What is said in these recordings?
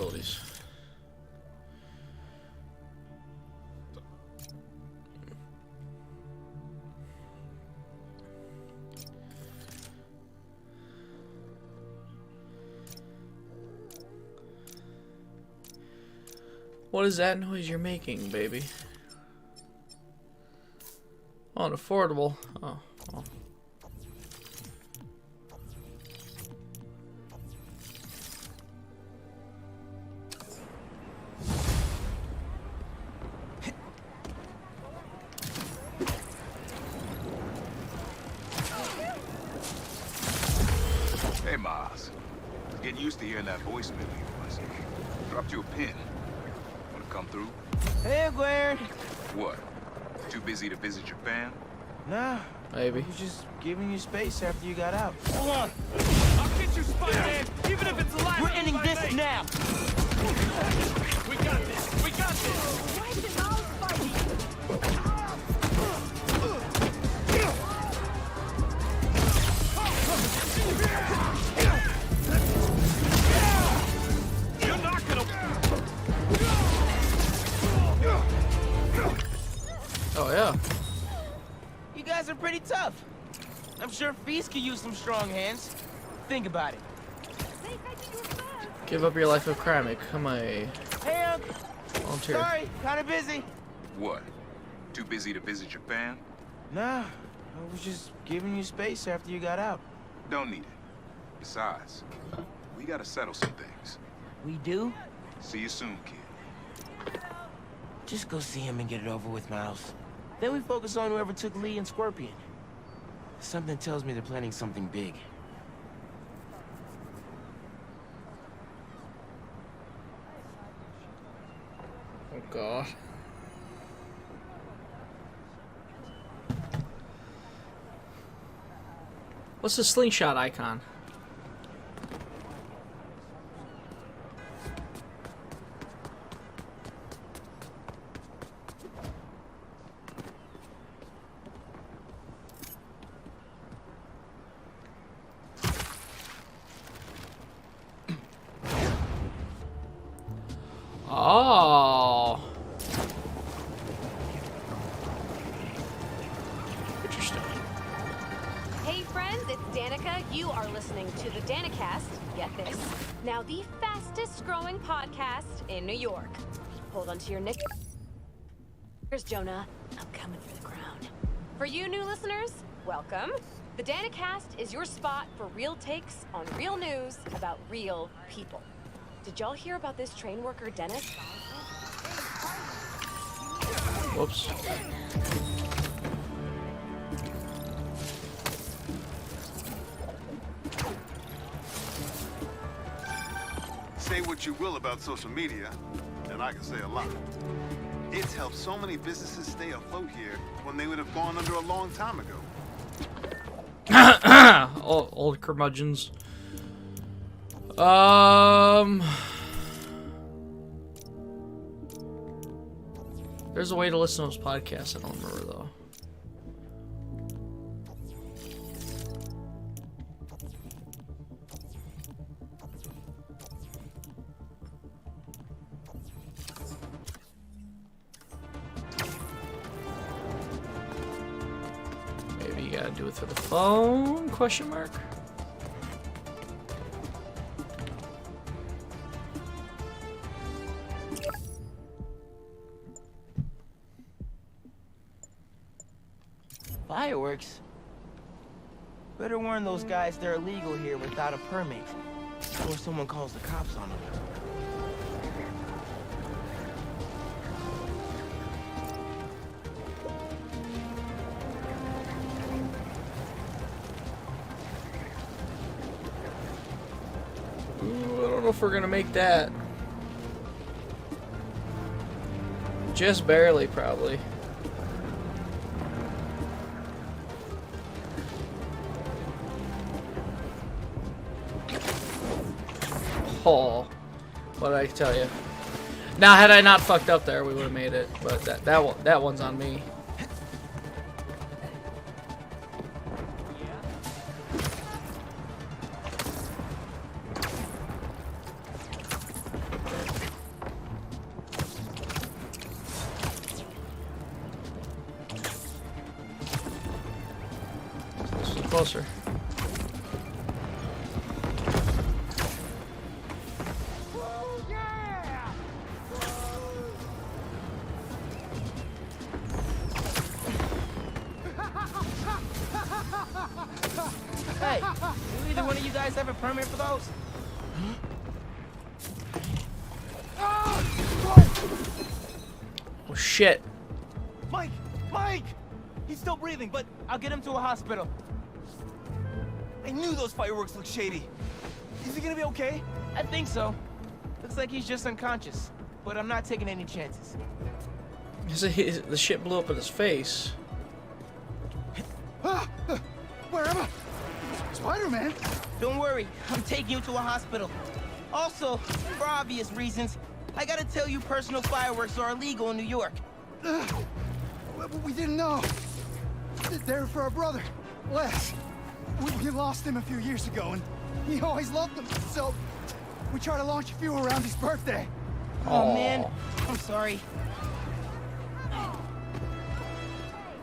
abilities. What is that noise you're making, baby? Unaffordable. Oh. Oh. Hey, Miles. Getting used to hearing that voicemail of yours. Dropped you a pin. Wanna come through? Hey, Gwen. What? Too busy to visit your fam? Nah. Maybe. I was just giving you space after you got out. Hold on. I'll get you, Spider-Man, even if it's a lie. We're ending this now. We got this. We got this. Why is it all fighting? You're not gonna. Oh yeah. You guys are pretty tough. I'm sure Feast could use some strong hands. Think about it. Give up your life of crime and become a Hey, Unc. volunteer. Sorry, kind of busy. What? Too busy to visit your fam? Nah, I was just giving you space after you got out. Don't need it. Besides, we gotta settle some things. We do? See you soon, kid. Just go see him and get it over with, Miles. Then we focus on whoever took Lee and Scorpion. Something tells me they're planning something big. Oh god. What's the slingshot icon? Oh. Interesting. Hey friends, it's Danica. You are listening to the Danicast. Get this. Now the fastest growing podcast in New York. Hold on to your nick. Here's Jonah. I'm coming for the crown. For you new listeners, welcome. The Danicast is your spot for real takes on real news about real people. Did y'all hear about this train worker, Dennis? Whoops. Say what you will about social media, and I can say a lot. It's helped so many businesses stay afloat here when they would have gone under a long time ago. Old curmudgeons. There's a way to listen to those podcasts. I don't remember though. Maybe you gotta do it through the phone? Question mark. Fireworks? Better warn those guys they're illegal here without a permit. Or someone calls the cops on them. Ooh, I don't know if we're gonna make that. Just barely, probably. Oh, what did I tell you? Now, had I not fucked up there, we would have made it. But that one's on me. closer. Hey, do either one of you guys have a permit for those? Oh shit. Mike! Mike! He's still breathing, but I'll get him to a hospital. I knew those fireworks looked shady. Is he gonna be okay? I think so. Looks like he's just unconscious, but I'm not taking any chances. The shit blew up in his face. Where am I? Spider-Man? Don't worry, I'm taking you to a hospital. Also, for obvious reasons, I gotta tell you personal fireworks are illegal in New York. We didn't know. They're for our brother, Les. We lost him a few years ago, and he always loved them, so we tried to launch a few around his birthday. Oh man, I'm sorry.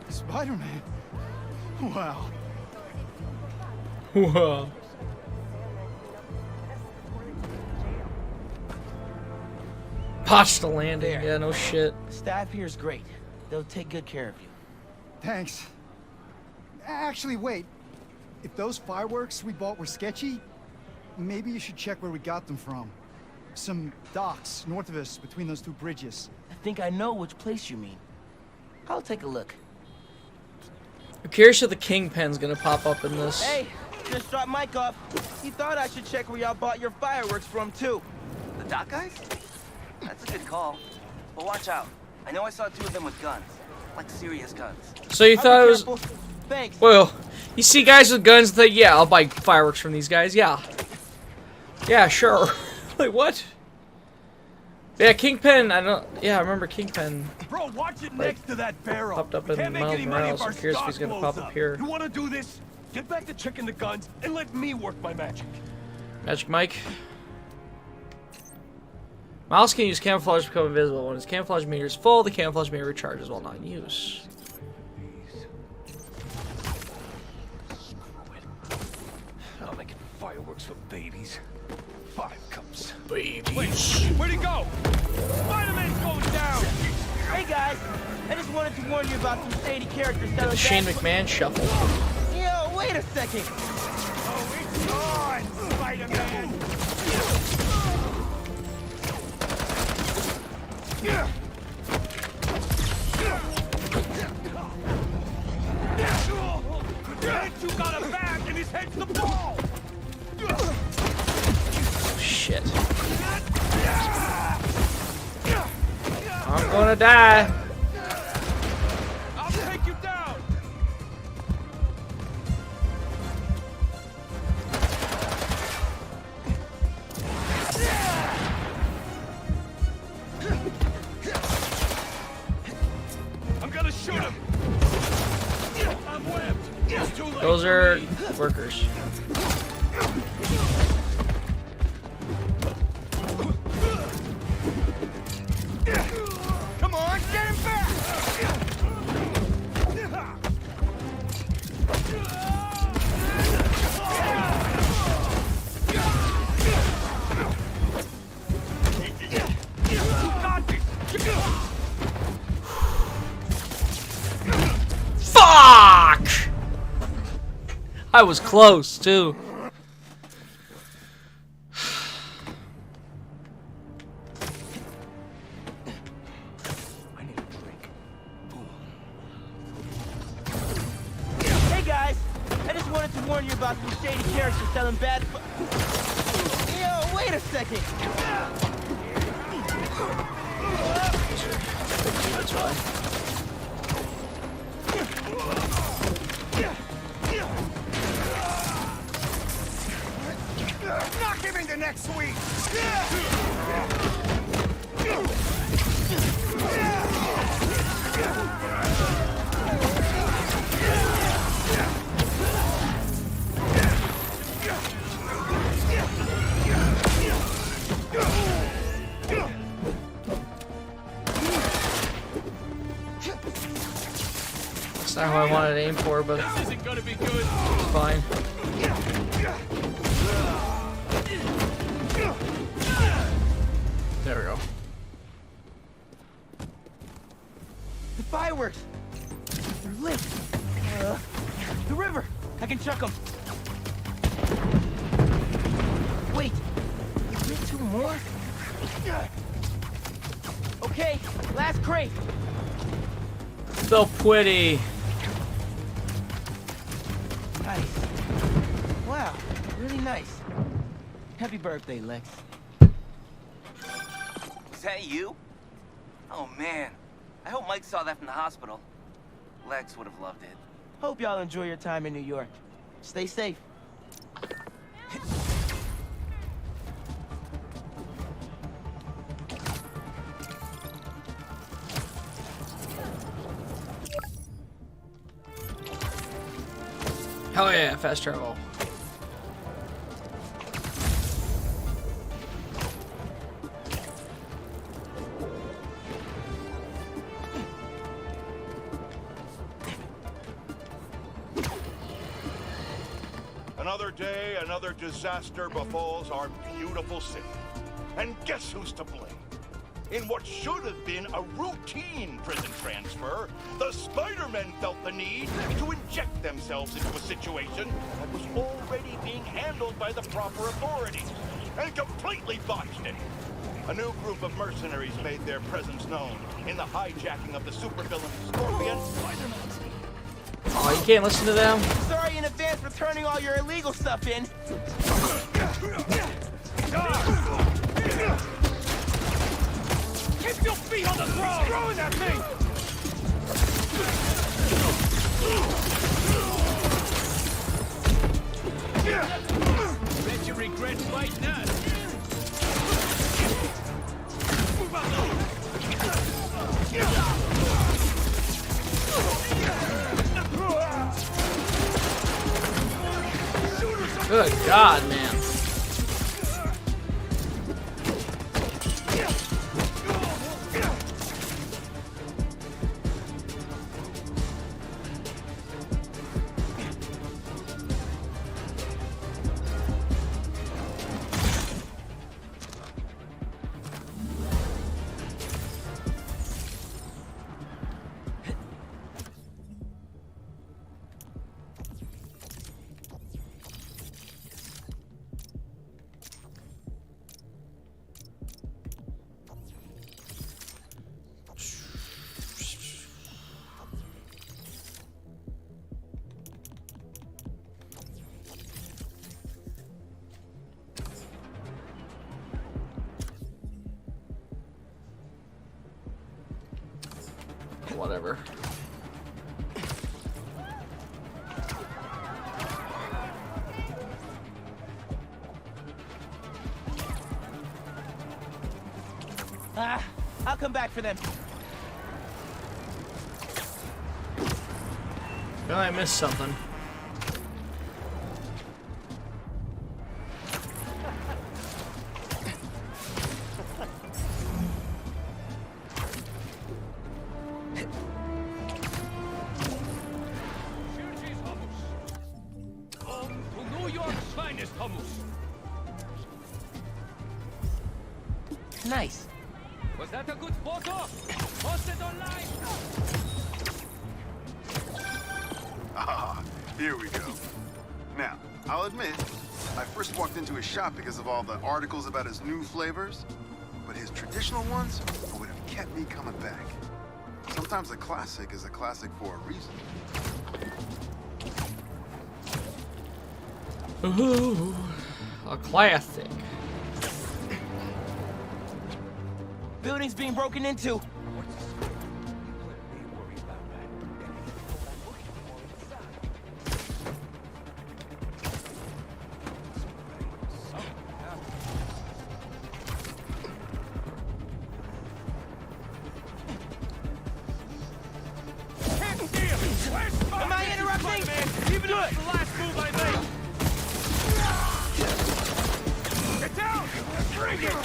Spider-Man? Wow. Whoa. Botched the landing. There. Yeah, no shit. Staff here is great. They'll take good care of you. Thanks. Actually, wait. If those fireworks we bought were sketchy, maybe you should check where we got them from. Some docks north of us between those two bridges. I think I know which place you mean. I'll take a look. I'm curious if the Kingpin's gonna pop up in this. Hey, just dropped Mike off. He thought I should check where y'all bought your fireworks from, too. The dock guys? That's a good call. But watch out. I know I saw 2 of them with guns. Like serious guns. So you I'll thought be it was... careful. Thanks. Well, you see guys with guns and think, yeah, I'll buy fireworks from these guys. Yeah. Yeah, sure. Like, what? Yeah, Kingpin, I don't... Yeah, I remember Kingpin Bro, watch it next to that barrel. popped up We in can't make Miles any money if Morales. I'm our curious if stock he's gonna blows pop up here. You wanna do this? Get back to checking the guns and let me work my magic. Magic Mike. Miles can use camouflage to become invisible. When his camouflage meter is full, the camouflage meter recharges while not in use. I'm making fireworks for babies. 5 cups. Babies. Wait, where'd he go? Spider-Man's going down! Hey guys, I just wanted to warn you about some shady characters The selling Shane bad- McMahon shuffle. Yo, wait a second. Oh, it's on, Spider-Man! You got a bag and his head's the ball! Shit. I'm gonna die. I'll take you down! I'm gonna shoot him! I'm webbed! It's too late. Those are workers. Come on, get him back! You got this! Fuck! I was close too. I need a drink. Hey guys, I just wanted to warn you about some shady characters selling bad Yo, wait a second. That's why. Knock him into next week! not what I wanted to aim for, but This isn't gonna be good. it's fine. There we go. The fireworks! They're lit! The river! I can chuck them! Wait! Is there 2 more? Okay, last crate! So pretty. Nice. Wow, really nice. Happy birthday, Lex. Is that you? Oh, man. I hope Mike saw that from the hospital. Lex would have loved it. Hope y'all enjoy your time in New York. Stay safe. Hell yeah, fast travel. Another day, another disaster befalls our beautiful city. And guess who's to blame? In what should have been a routine prison transfer, the Spider-Men felt the need to inject themselves into a situation that was already being handled by the proper authorities, and completely botched it. A new group of mercenaries made their presence known in the hijacking of the supervillain Scorpion. Oh, you can't listen to them? Sorry in advance for turning all your illegal stuff in. Keep your feet on the ground! Throwing at me! Bet you regret fighting us. Move Good God, man. Whatever. I'll come back for them. Well, I missed something. Nice. Was that a good photo? Post it online! Ah, here we go. Now, I'll admit, I first walked into his shop because of all the articles about his new flavors, but his traditional ones would have kept me coming back. Sometimes a classic is a classic for a reason. Ooh, a classic. Building's being broken into. Am I interrupting? Even if it's the last move I made. Get down! Bring it!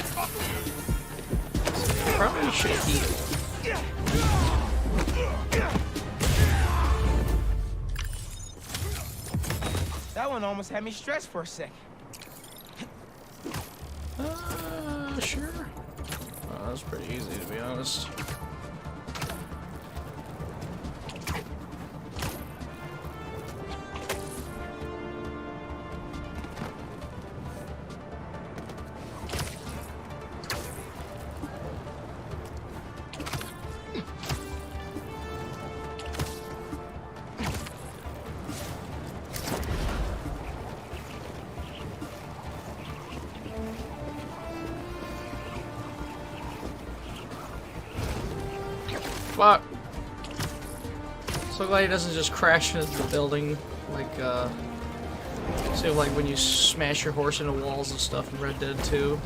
Probably should heal. one almost had me stressed for a sec. Sure. That was pretty easy, to be honest. Fuck. So glad he doesn't just crash into the building like, say like when you smash your horse into walls and stuff in Red Dead 2.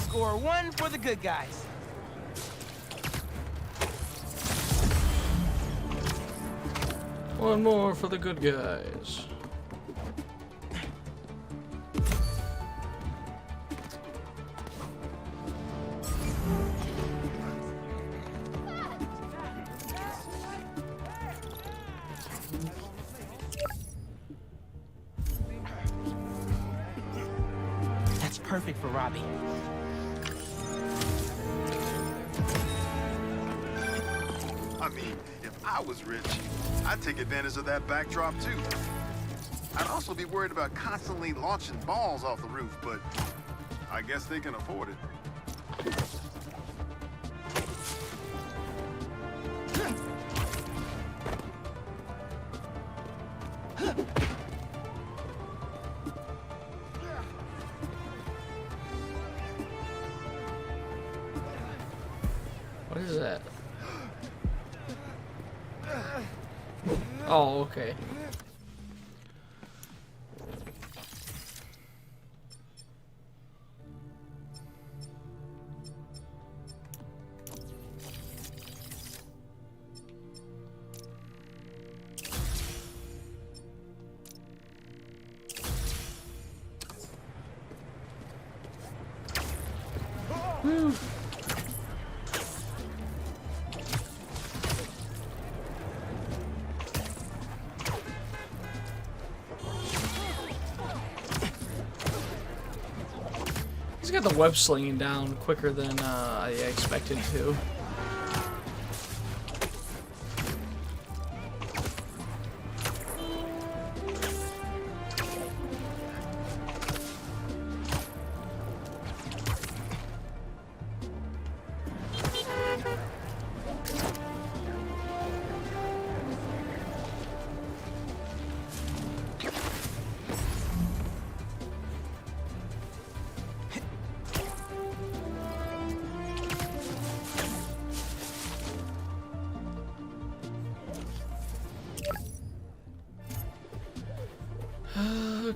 Score 1 for the good guys. One more for the good guys. That's perfect for Robbie. I mean, if I was rich, I'd take advantage of that backdrop too. I'd also be worried about constantly launching balls off the roof, but I guess they can afford it. What is that? Oh, okay. Woo. He's got the web slinging down quicker than I expected to.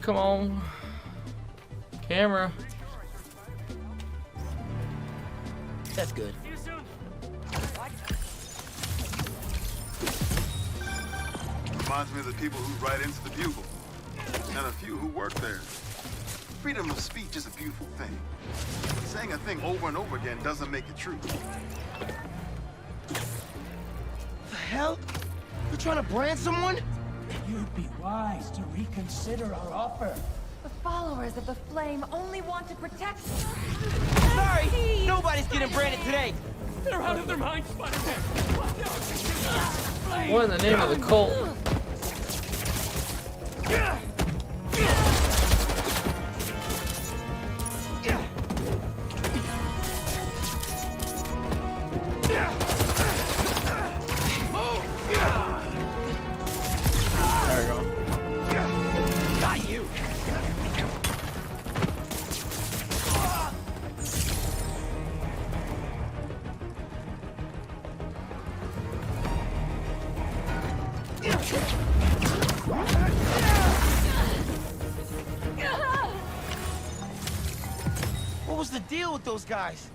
Come on. Camera. That's good. Reminds me of the people who write into the Bugle, and a few who work there. Freedom of speech is a beautiful thing. Saying a thing over and over again doesn't make it true. The hell? You trying to brand someone? You'd be wise to reconsider our offer. The followers of the Flame only want to protect. Sorry, nobody's getting branded today. They're out of their minds, Spider-Man. What in the name of the cult? What was the deal with those guys?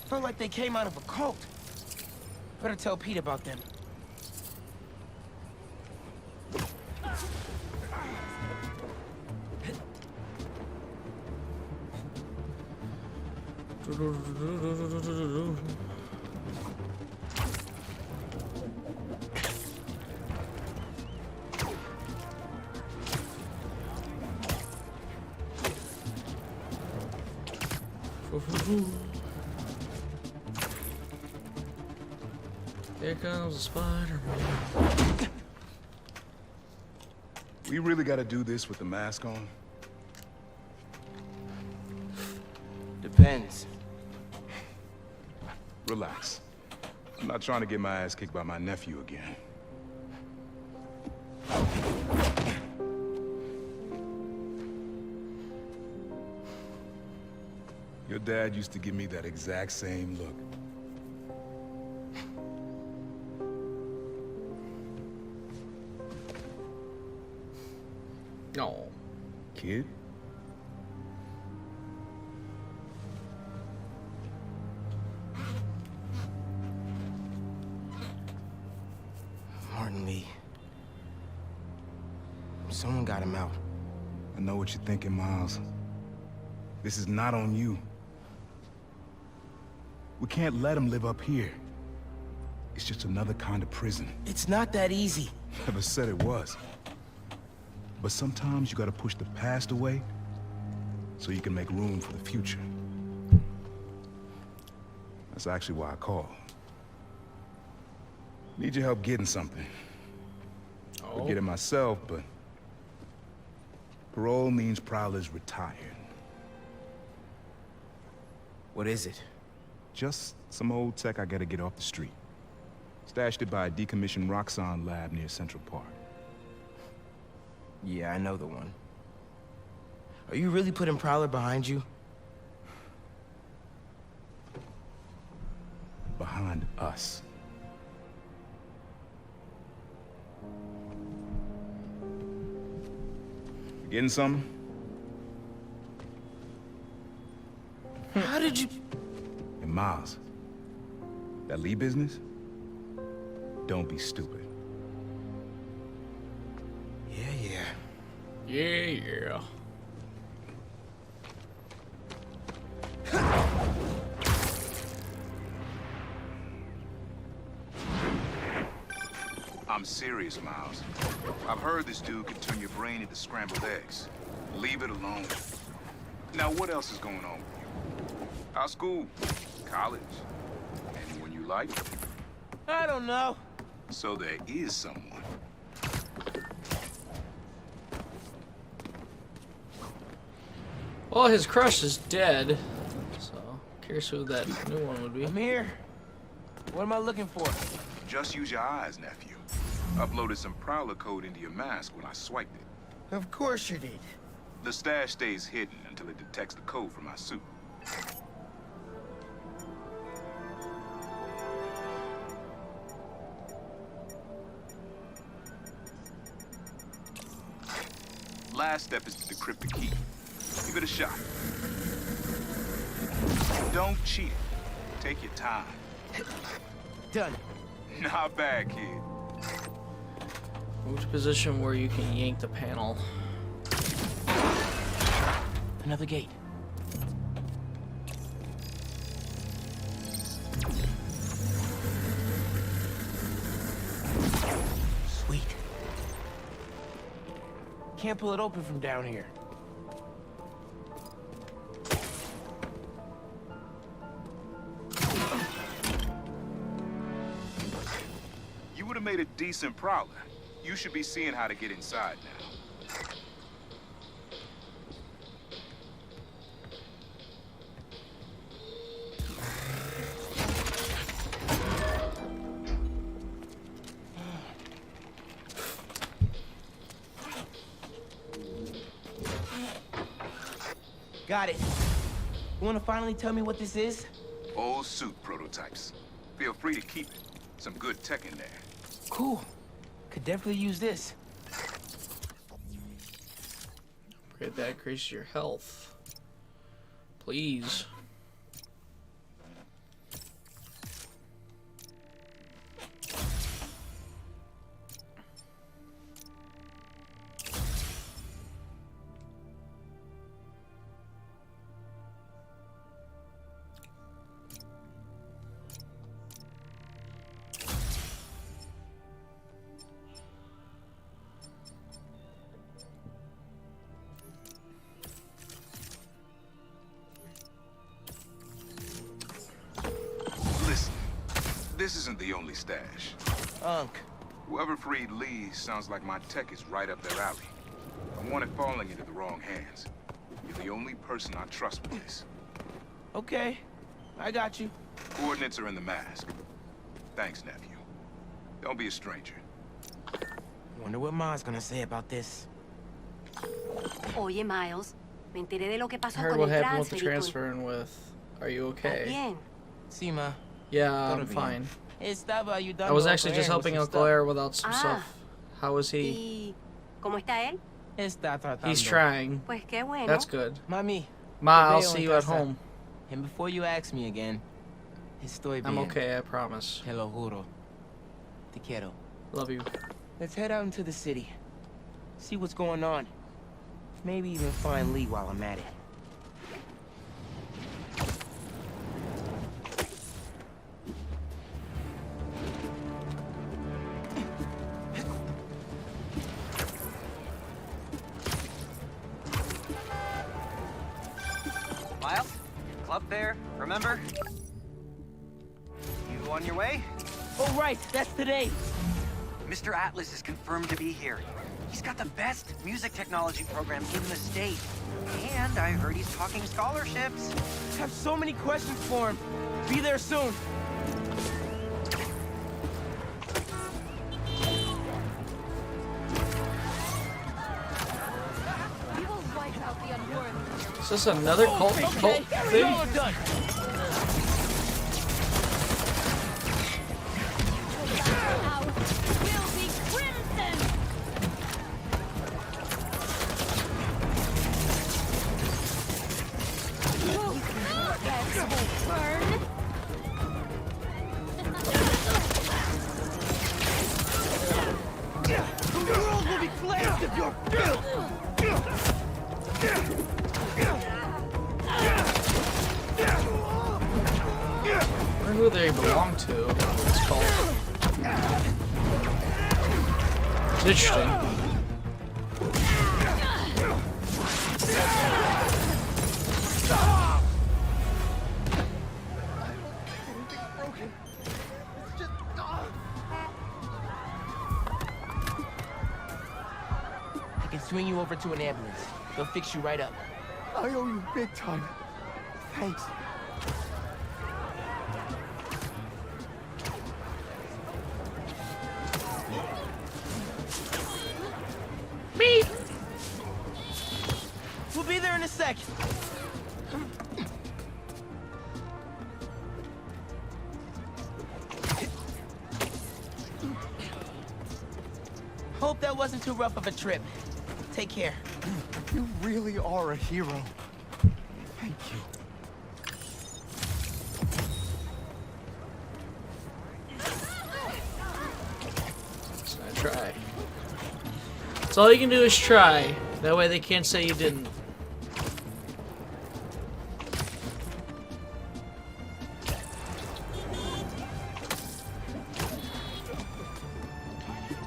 Felt like they came out of a cult. Better tell Pete about them. Here comes the Spider-Man. We really gotta do this with the mask on? Depends. Relax. I'm not trying to get my ass kicked by my nephew again. Your dad used to give me that exact same look. No. Kid? Martin Lee. Someone got him out. I know what you're thinking, Miles. This is not on you. We can't let him live up here. It's just another kind of prison. It's not that easy. Never said it was. But sometimes you gotta push the past away so you can make room for the future. That's actually why I called. Need your help getting something. Oh. I'll get it myself, but parole means Prowler's retired. What is it? Just some old tech I gotta get off the street. Stashed it by a decommissioned Roxxon lab near Central Park. Yeah, I know the one. Are you really putting Prowler behind you? Behind us. You getting something? How did you... And Miles, that Lee business? Don't be stupid. Yeah. I'm serious, Miles. I've heard this dude can turn your brain into scrambled eggs. Leave it alone. Now, what else is going on with you? How's school? College? Anyone you like? I don't know. So there is someone. Well, his crush is dead, so curious who that new one would be. I'm here. What am I looking for? Just use your eyes, nephew. Uploaded some Prowler code into your mask when I swiped it. Of course you did. The stash stays hidden until it detects the code from my suit. Last step is to decrypt the key. Give it a shot. Don't cheat. Take your time. Done. Not bad, kid. Move to position where you can yank the panel. Another gate. Sweet. Can't pull it open from down here. You would have made a decent Prowler. You should be seeing how to get inside now. Got it. You want to finally tell me what this is? Old suit prototypes. Feel free to keep it. Some good tech in there. Cool. Could definitely use this. Upgrade that, increase your health. Please. This isn't the only stash. Unc. Whoever freed Lee sounds like my tech is right up their alley. I want it falling into the wrong hands. You're the only person I trust with this. Okay, I got you. Coordinates are in the mask. Thanks, nephew. Don't be a stranger. Wonder what Ma's gonna say about this. Oye, Miles, me enteré de lo que I pasó heard con what el happened with the transfer. transfer and with. Are you okay? Bien. Sí, Ma. Yeah, Todo I'm bien. fine. Estaba ayudando I was a actually just Claire helping with Uncle some stuff. Air without some stuff. How is he? ¿Y cómo está él? Está tratando. He's trying. Pues qué bueno. That's good. Mami, Ma, te I'll veo see en you at casa. home. And before you ask me again, estoy bien. I'm okay, I promise. Te lo juro. Te quiero. Love you. Let's head out into the city. See what's going on. Maybe even find Lee while I'm at it. Miles? Club there, remember? You on your way? Oh, right, that's today. Mr. Atlas is confirmed to be here. He's got the best music technology program in the state. And I heard he's talking scholarships. I have so many questions for him. Be there soon. We will wipe out the unworthy. Is this another cult thing? All done. Now will be crimson. Yes, will burn. The world will be cleansed of your filth. I wonder who they belong to. It's called. It's interesting. Broken. It's just. I can swing you over to an ambulance. They'll fix you right up. I owe you big time. Thanks. Beep! We'll be there in a sec. Hope that wasn't too rough of a trip. Take care. You really are a hero. Thank you. So I try. That's all you can do is try. That way they can't say you didn't.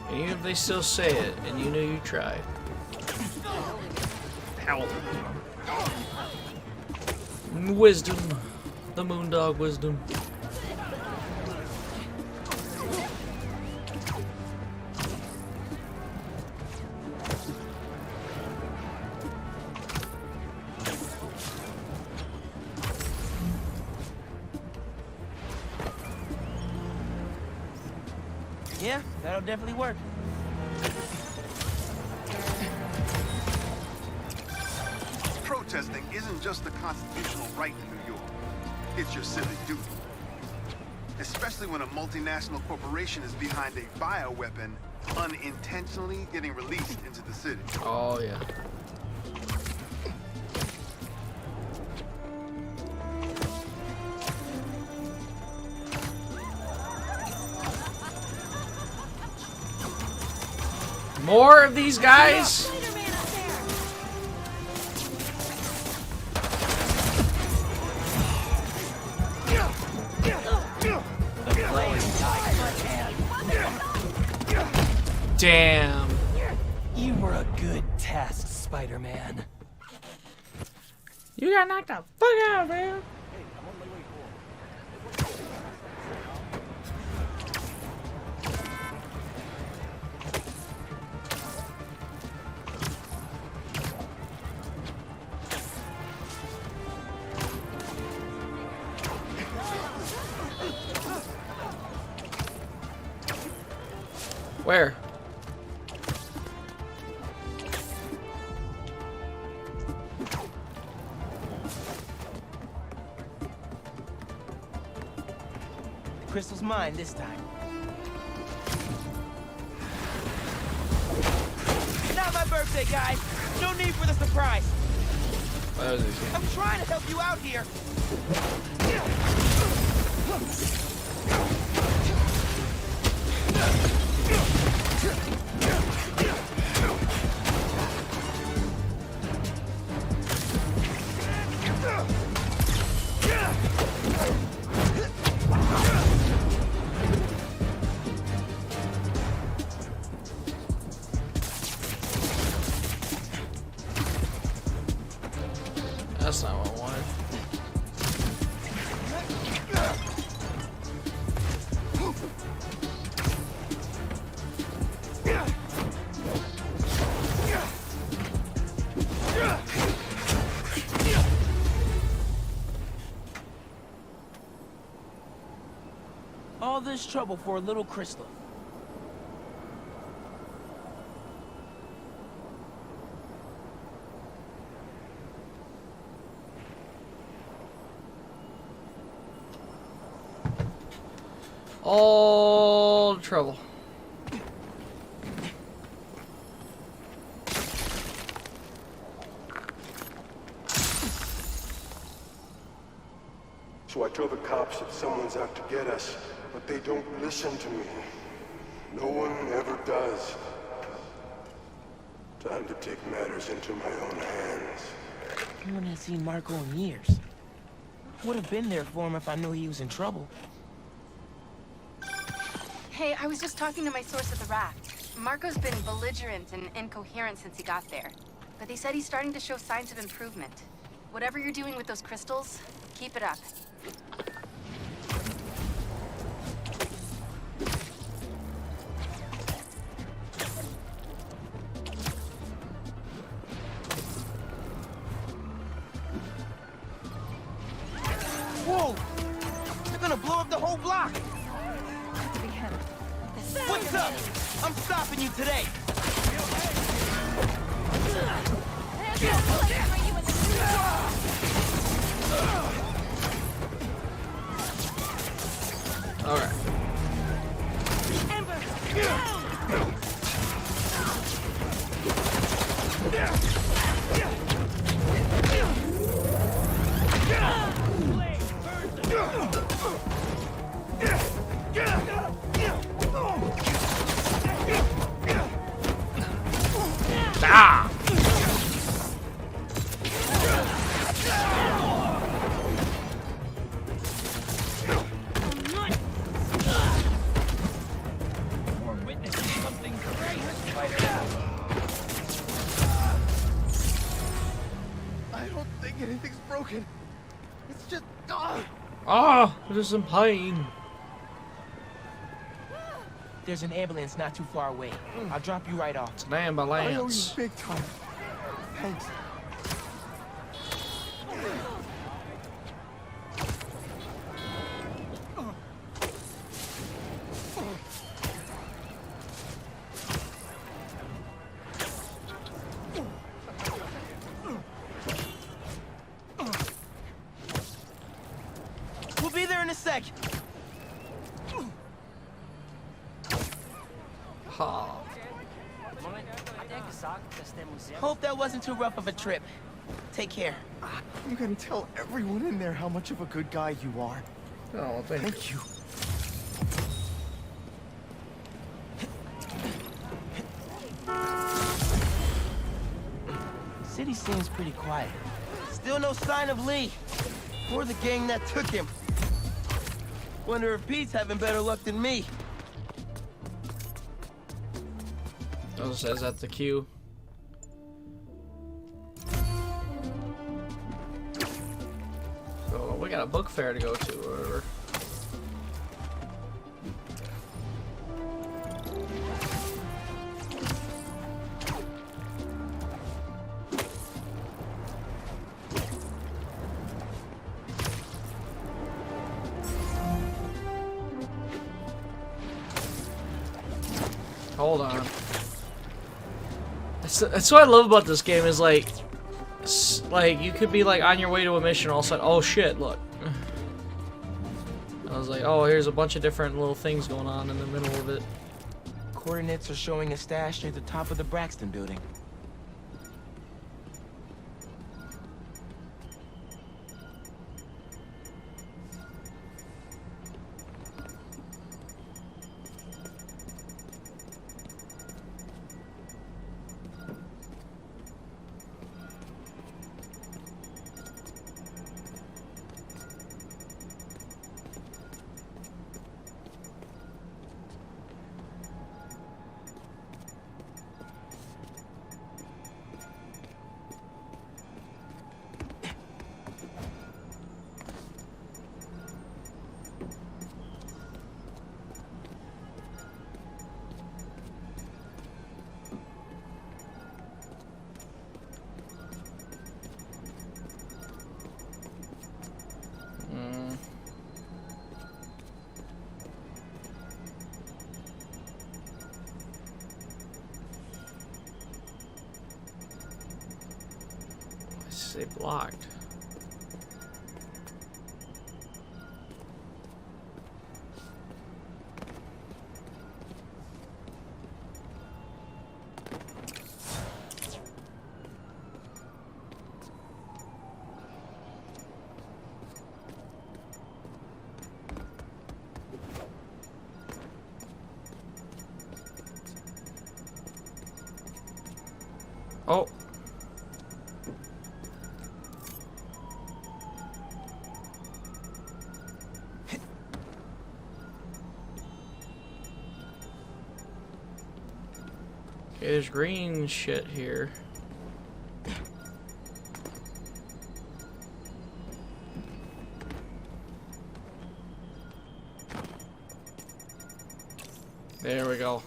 And even if they still say it, and you know you tried. Ow. Wisdom. The Moondog wisdom. Yeah, that'll definitely work. Protesting isn't just a constitutional right in New York. It's your civic duty. Especially when a multinational corporation is behind a bioweapon unintentionally getting released into the city. Oh, yeah. More of these guys? Damn. You were a good test, Spider-Man. You got knocked the fuck out, man. Where? The crystal's mine this time. Not my birthday, guys. No need for the surprise. What was this? I'm trying to help you out here. That's not what I wanted. All this trouble for a little crystal. All trouble. So I told the cops that someone's out to get us, but they don't listen to me. No one ever does. Time to take matters into my own hands. No one has seen Marco in years. Would have been there for him if I knew he was in trouble. Hey, I was just talking to my source at the raft. Marco's been belligerent and incoherent since he got there. But they said he's starting to show signs of improvement. Whatever you're doing with those crystals, keep it up. Whoa! They're gonna blow up the whole block! What's up? I'm stopping you today! Alright. Ah! We're witnessing something great, Spider. I don't think anything's broken. It's just... Oh, there's some pain. There's an ambulance not too far away. I'll drop you right off. It's an I owe you ambulance. big time. Thanks. We'll be there in a sec. Ha. Hope that wasn't too rough of a trip. Take care. I'm gonna tell everyone in there how much of a good guy you are. Oh, Thank you. City seems pretty quiet. Still no sign of Lee. Or the gang that took him. Wonder if Pete's having better luck than me. Oh, says at the queue. Oh, we got a book fair to go to or whatever. Hold on. That's what I love about this game is like you could be like on your way to a mission, all of a sudden, oh shit, look. I was like, oh, here's a bunch of different little things going on in the middle of it. Coordinates are showing a stash near the top of the Braxton building. Say blocked. Oh. Okay, there's green shit here. There we go.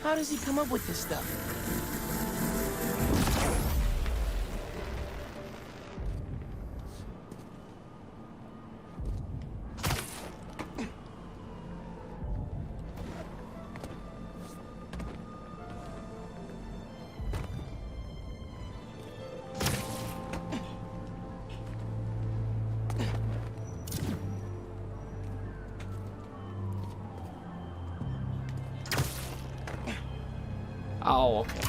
How does he come up with this stuff? Oh, okay.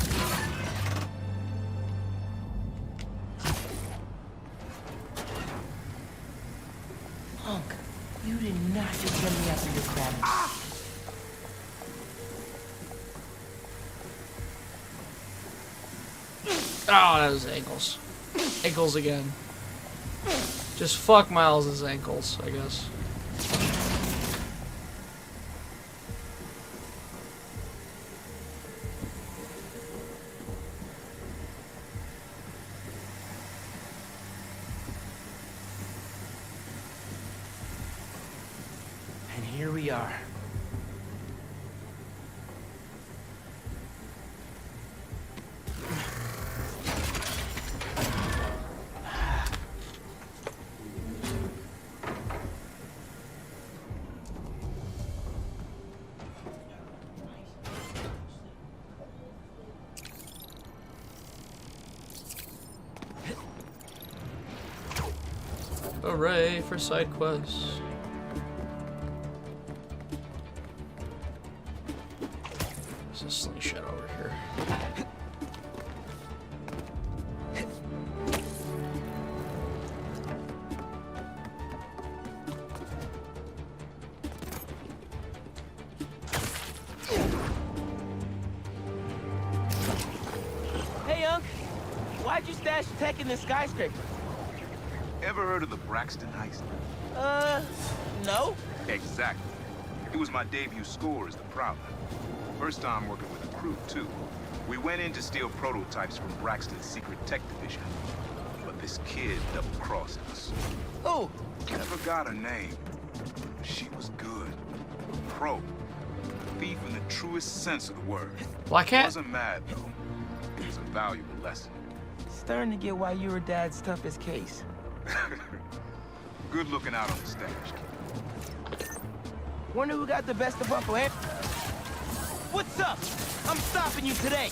Punk, you did not just get me after your crab. Oh, that was ankles. Ankles again. Just fuck Miles' ankles, I guess. And here we are. Hooray for side quests. There's a slingshot over here. Why'd you stash tech in this skyscraper? Ever heard of the Braxton heist? No. Exactly. It was my debut score as the Prowler. First time working with a crew, too. We went in to steal prototypes from Braxton's secret tech division. But this kid double-crossed us. Who? Never got her name. She was good. Pro. Thief in the truest sense of the word. Black Cat? Wasn't mad, though. It was a valuable lesson. Starting to get why you were Dad's toughest case. Good looking out on the stash. Wonder who got the best of Uncle Ant. What's up? I'm stopping you today.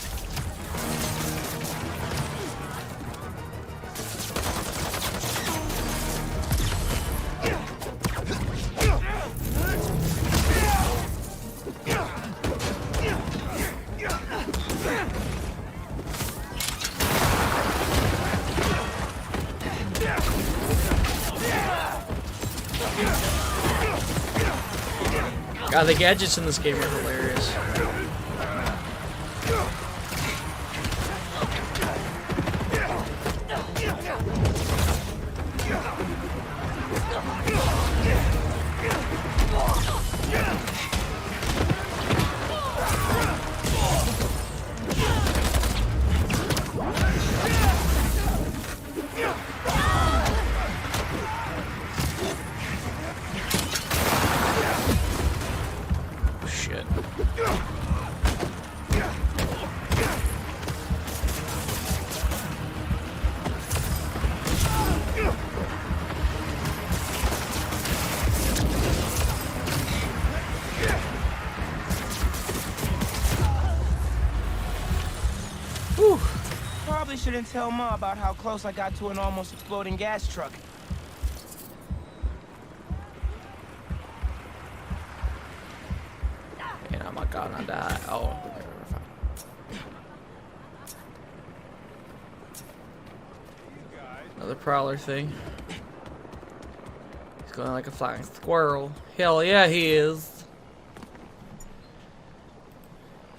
God, the gadgets in this game are hilarious. Shit. Whew. Probably shouldn't tell Ma about how close I got to an almost exploding gas truck. And I'm not gonna die. Oh, okay, we're fine. Another Prowler thing. He's going like a flying squirrel. Hell yeah, he is.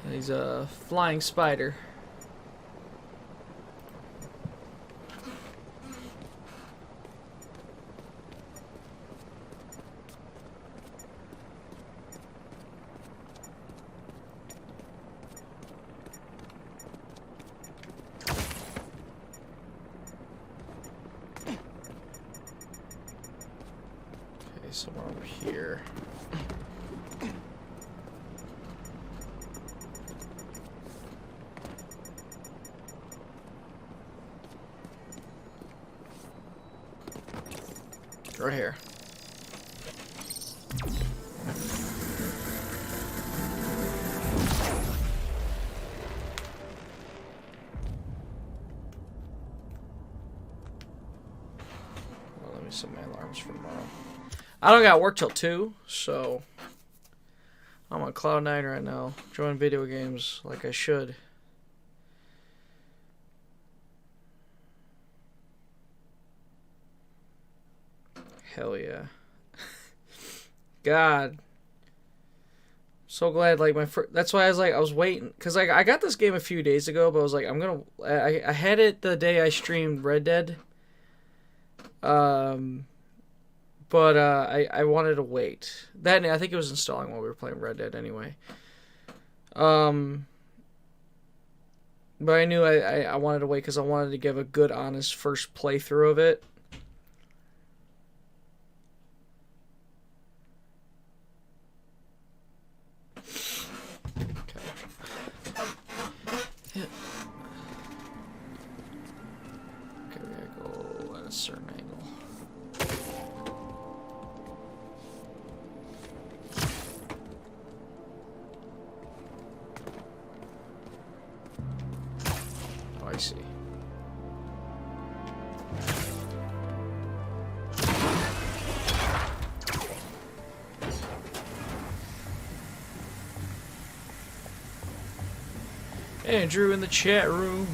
And he's a flying spider. Somewhere over here. Right here. Well, let me set my alarms for tomorrow. I don't got work till 2, so I'm on cloud 9 right now, enjoying video games like I should. Hell yeah. God. So glad, like, that's why I was waiting, because like, I got this game a few days ago, but I was like, I had it the day I streamed Red Dead. But I wanted to wait. I think it was installing while we were playing Red Dead anyway. But I knew I wanted to wait because I wanted to give a good, honest first playthrough of it. Okay. Yeah. Okay, we gotta go at a certain angle. I see. Andrew in the chat room.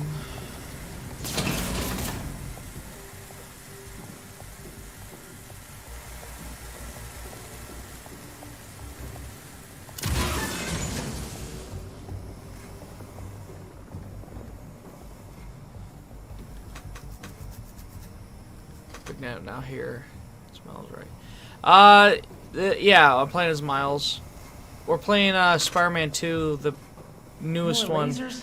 now here. Smells right. Yeah, I'm playing as Miles. We're playing Spider-Man 2, the newest More one. lasers?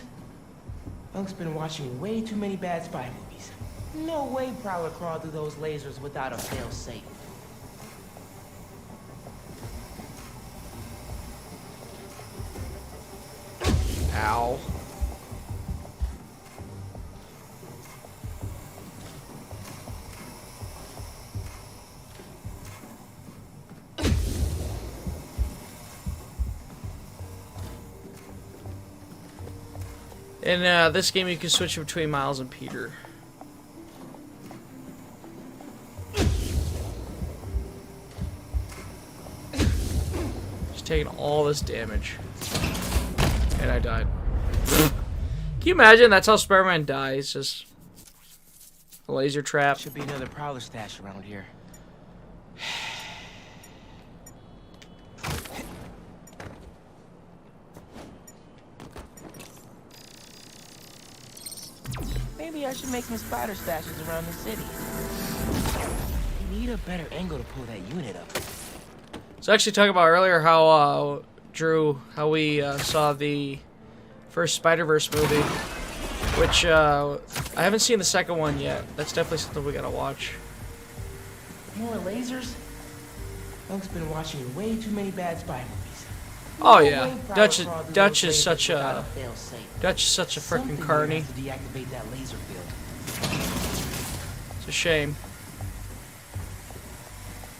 Unc's been watching way too many bad spy movies. No way Prowler crawled through those lasers without a fail-safe. Ow. In this game, you can switch between Miles and Peter. Just taking all this damage. And I died. Can you imagine that's how Spider-Man dies? Just a laser trap. Should be another Prowler stash around here. Maybe I should make some spider stashes around the city. You need a better angle to pull that unit up. So actually talking about earlier how Drew, how we saw the first Spider-Verse movie, which I haven't seen the second one yet. That's definitely something we gotta watch. More lasers? Unc's been watching way too many bad spy movies. Oh yeah, Dutch is such a freaking carny. To deactivate that laser field. It's a shame.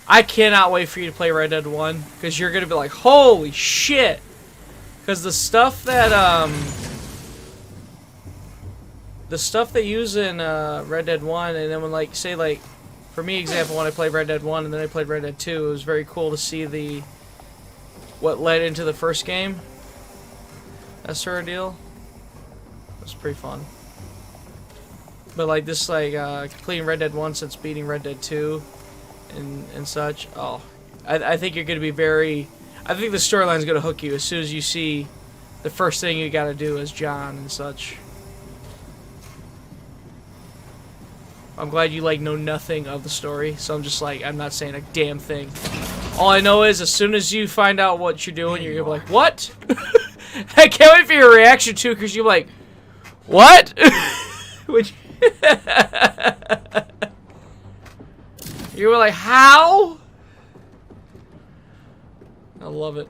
I cannot wait for you to play Red Dead 1 because you're gonna be like, holy shit! Because the stuff that they use in Red Dead 1, and then when like say like, for me example, when I played Red Dead 1 and then I played Red Dead 2, it was very cool to see what led into the first game. That sort of deal. It was pretty fun. But like this, like completing Red Dead 1 since beating Red Dead 2 and such. Oh, I think you're gonna be very. I think the storyline's gonna hook you as soon as you see the first thing you gotta do as John and such. I'm glad you like know nothing of the story, so I'm just like I'm not saying a damn thing. All I know is as soon as you find out what you're doing, you're gonna be like, what? I can't wait for your reaction too, because you're like, what? Which you were like, how? I love it.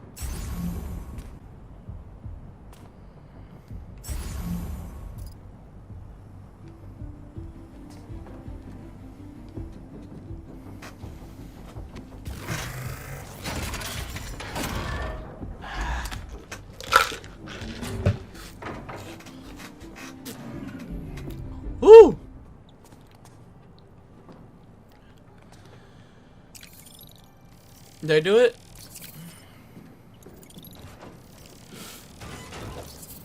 Woo! Did I do it?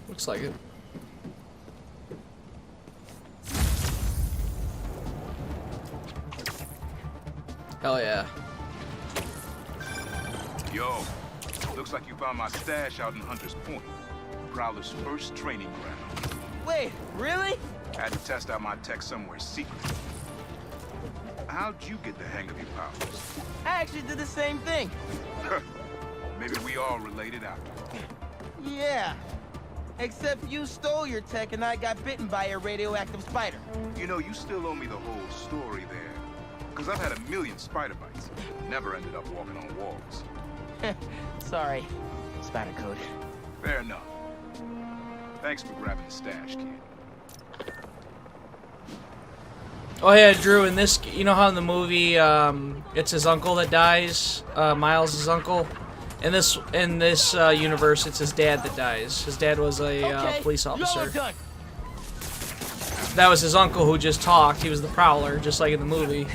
Looks like it. Hell yeah. Yo, looks like you found my stash out in Hunter's Point. Prowler's first training ground. Wait, really? Had to test out my tech somewhere secret. How'd you get the hang of your powers? I actually did the same thing. Maybe we all related out. Yeah. Except you stole your tech and I got bitten by a radioactive spider. You know, you still owe me the whole story there. Because I've had a million spider bites. Never ended up walking on walls. Sorry. Spider code. Fair enough. Thanks for grabbing the stash, kid. Oh yeah, Drew, in this, you know how in the movie, it's his uncle that dies, Miles' uncle? In this universe, it's his dad that dies. His dad was a police officer. That was his uncle who just talked. He was the Prowler, just like in the movie.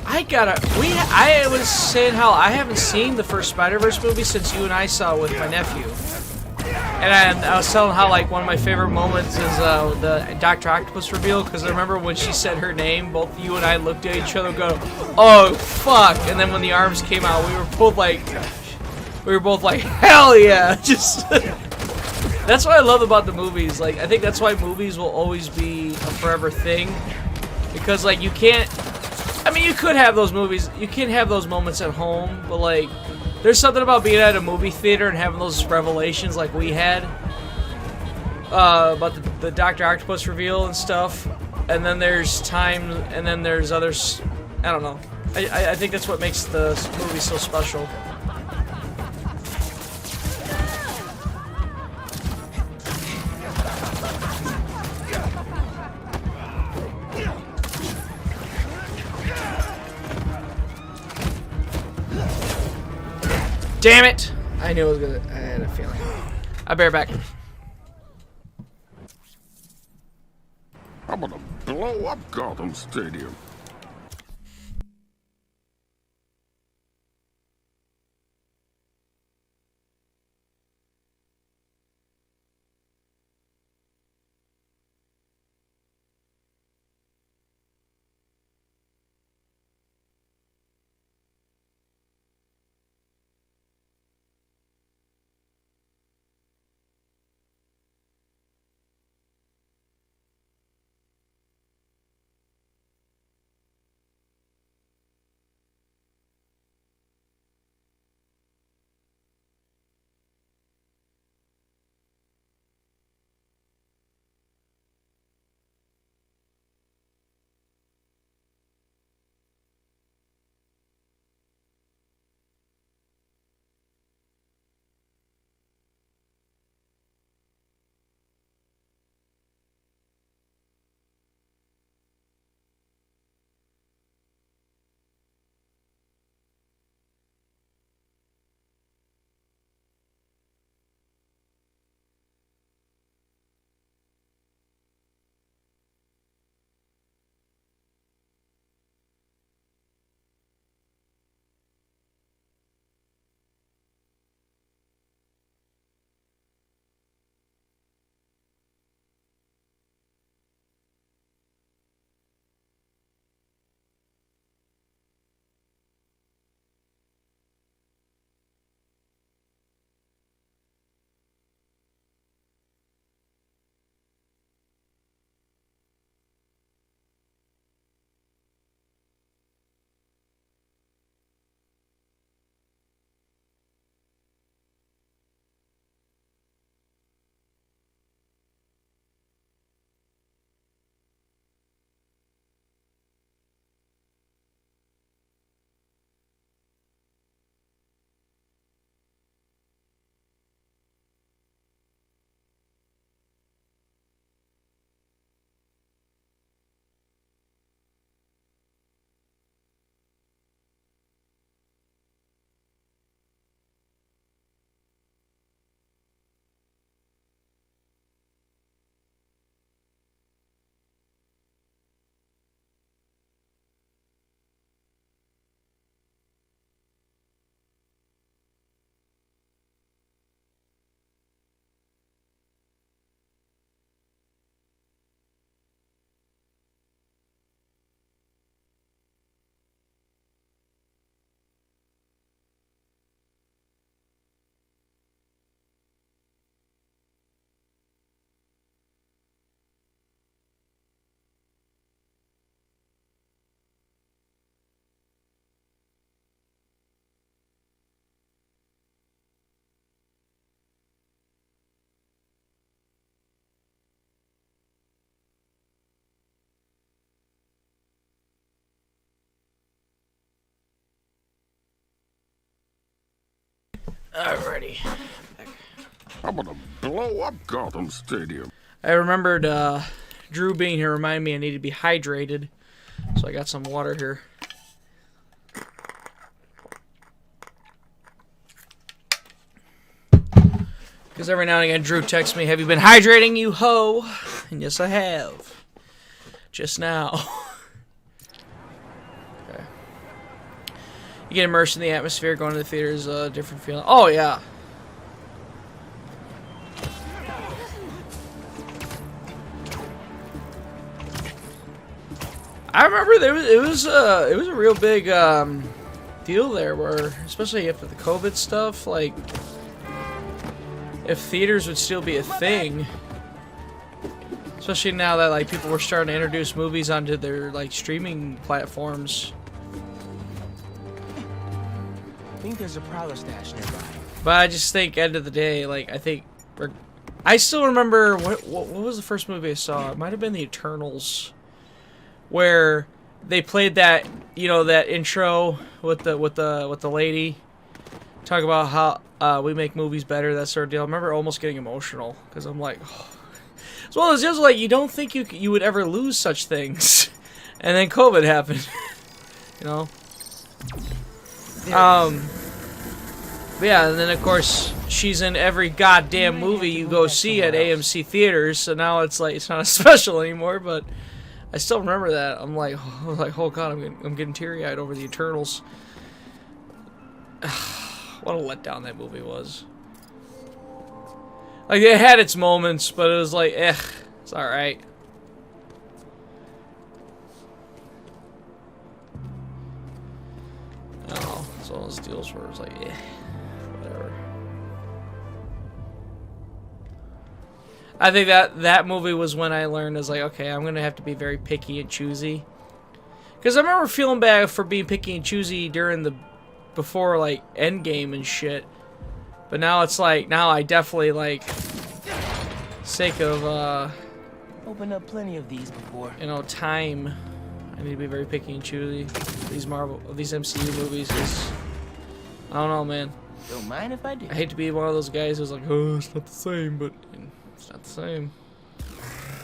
I was saying how I haven't seen the first Spider-Verse movie since you and I saw it with my nephew. And I was telling how like one of my favorite moments is the Dr. Octopus reveal, because I remember when she said her name, both you and I looked at each other and go, oh fuck, and then when the arms came out, we were both like hell yeah, just That's what I love about the movies. Like, I think that's why movies will always be a forever thing. Because, like, you can't... I mean, you could have those movies. You can have those moments at home. But, like, there's something about being at a movie theater and having those revelations like we had. About the Dr. Octopus reveal and stuff. And then there's time... And then there's others... I don't know. I think that's what makes the movie so special. Damn it! I knew it was gonna. I had a feeling. I'll bear back. I'm gonna blow up Gotham Stadium. Alrighty. I'm gonna blow up Gotham Stadium. I remembered Drew being here reminded me I need to be hydrated. So I got some water here. Because every now and again Drew texts me, "Have you been hydrating, you hoe?" And yes, I have. Just now. Okay. You get immersed in the atmosphere, going to the theater is a different feeling. Oh, yeah. I remember it was a real big deal there, where especially after the COVID stuff, like if theaters would still be a thing. Especially now that like people were starting to introduce movies onto their like streaming platforms. I think there's a Prowler stash nearby. But I just think, end of the day, like I still remember what was the first movie I saw? It might have been The Eternals, where they played that, you know, that intro with the lady, talk about how we make movies better, that sort of deal. I remember almost getting emotional because I'm like, oh. It's one of those deals like you don't think you would ever lose such things, and then COVID happened, you know. But yeah, and then of course she's in every goddamn movie you go see at AMC theaters. So now it's like it's not as special anymore. But I still remember that. I'm like, oh god, I'm getting teary eyed over The Eternals. What a letdown that movie was. Like it had its moments, but it was like, it's all right. I don't know. It's one of those deals where it's like, whatever. I think that movie was when I learned, is like, okay, I'm gonna have to be very picky and choosy. Because I remember feeling bad for being picky and choosy before like Endgame and shit. But now it's like, now I definitely like, sake of Opened up plenty of these before. you know, time. I need to be very picky and choosy. These MCU movies, 'cause I don't know, man. Don't mind if I do. I hate to be one of those guys who's like, oh, it's not the same, but it's not the same.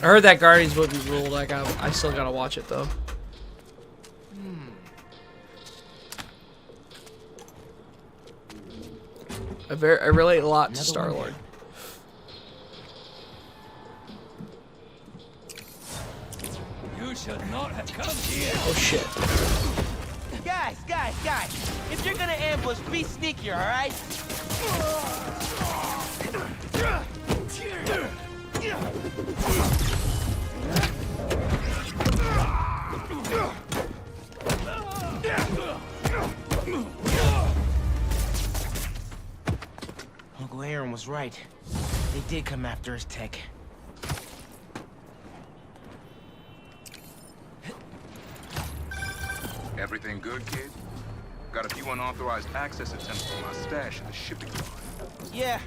I heard that Guardians movie ruled. I still gotta watch it though. I relate a lot to Star-Lord. You should not have come here. Oh shit. Guys! If you're gonna ambush, be sneakier, alright? Uncle Aaron was right. They did come after his tech. Everything good, kid? Got a few unauthorized access attempts to my stash in the shipping yard. Yeah.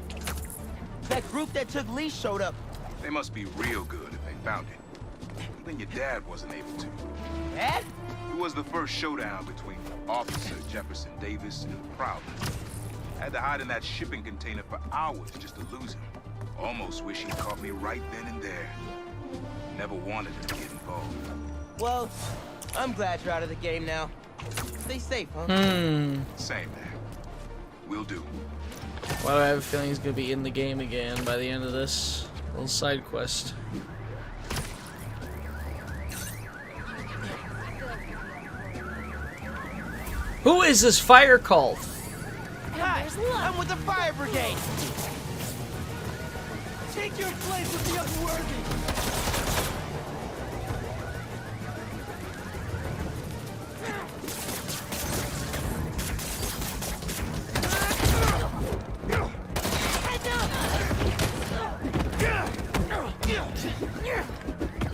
That group that took Lee showed up. They must be real good if they found it. Even your dad wasn't able to. Dad? It was the first showdown between Officer Jefferson Davis and the Prowler. Had to hide in that shipping container for hours just to lose him. Almost wish he'd caught me right then and there. Never wanted to get involved. Well, I'm glad you're out of the game now. Stay safe, huh? Same there. Will do. Why do I have a feeling he's gonna be in the game again by the end of this little side quest? Who is this fire cult? Hi, I'm with the fire brigade. Take your place with the unworthy.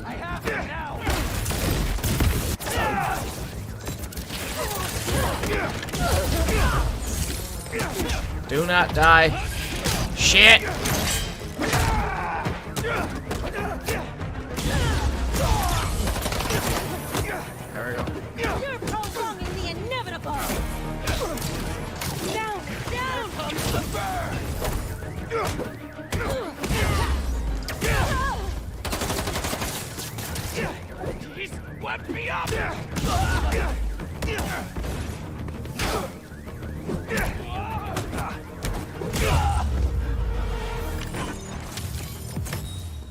I have it now. Do not die. Shit! There we go. You're prolonging the inevitable. Down, down. Comes the burn. He's swept me up.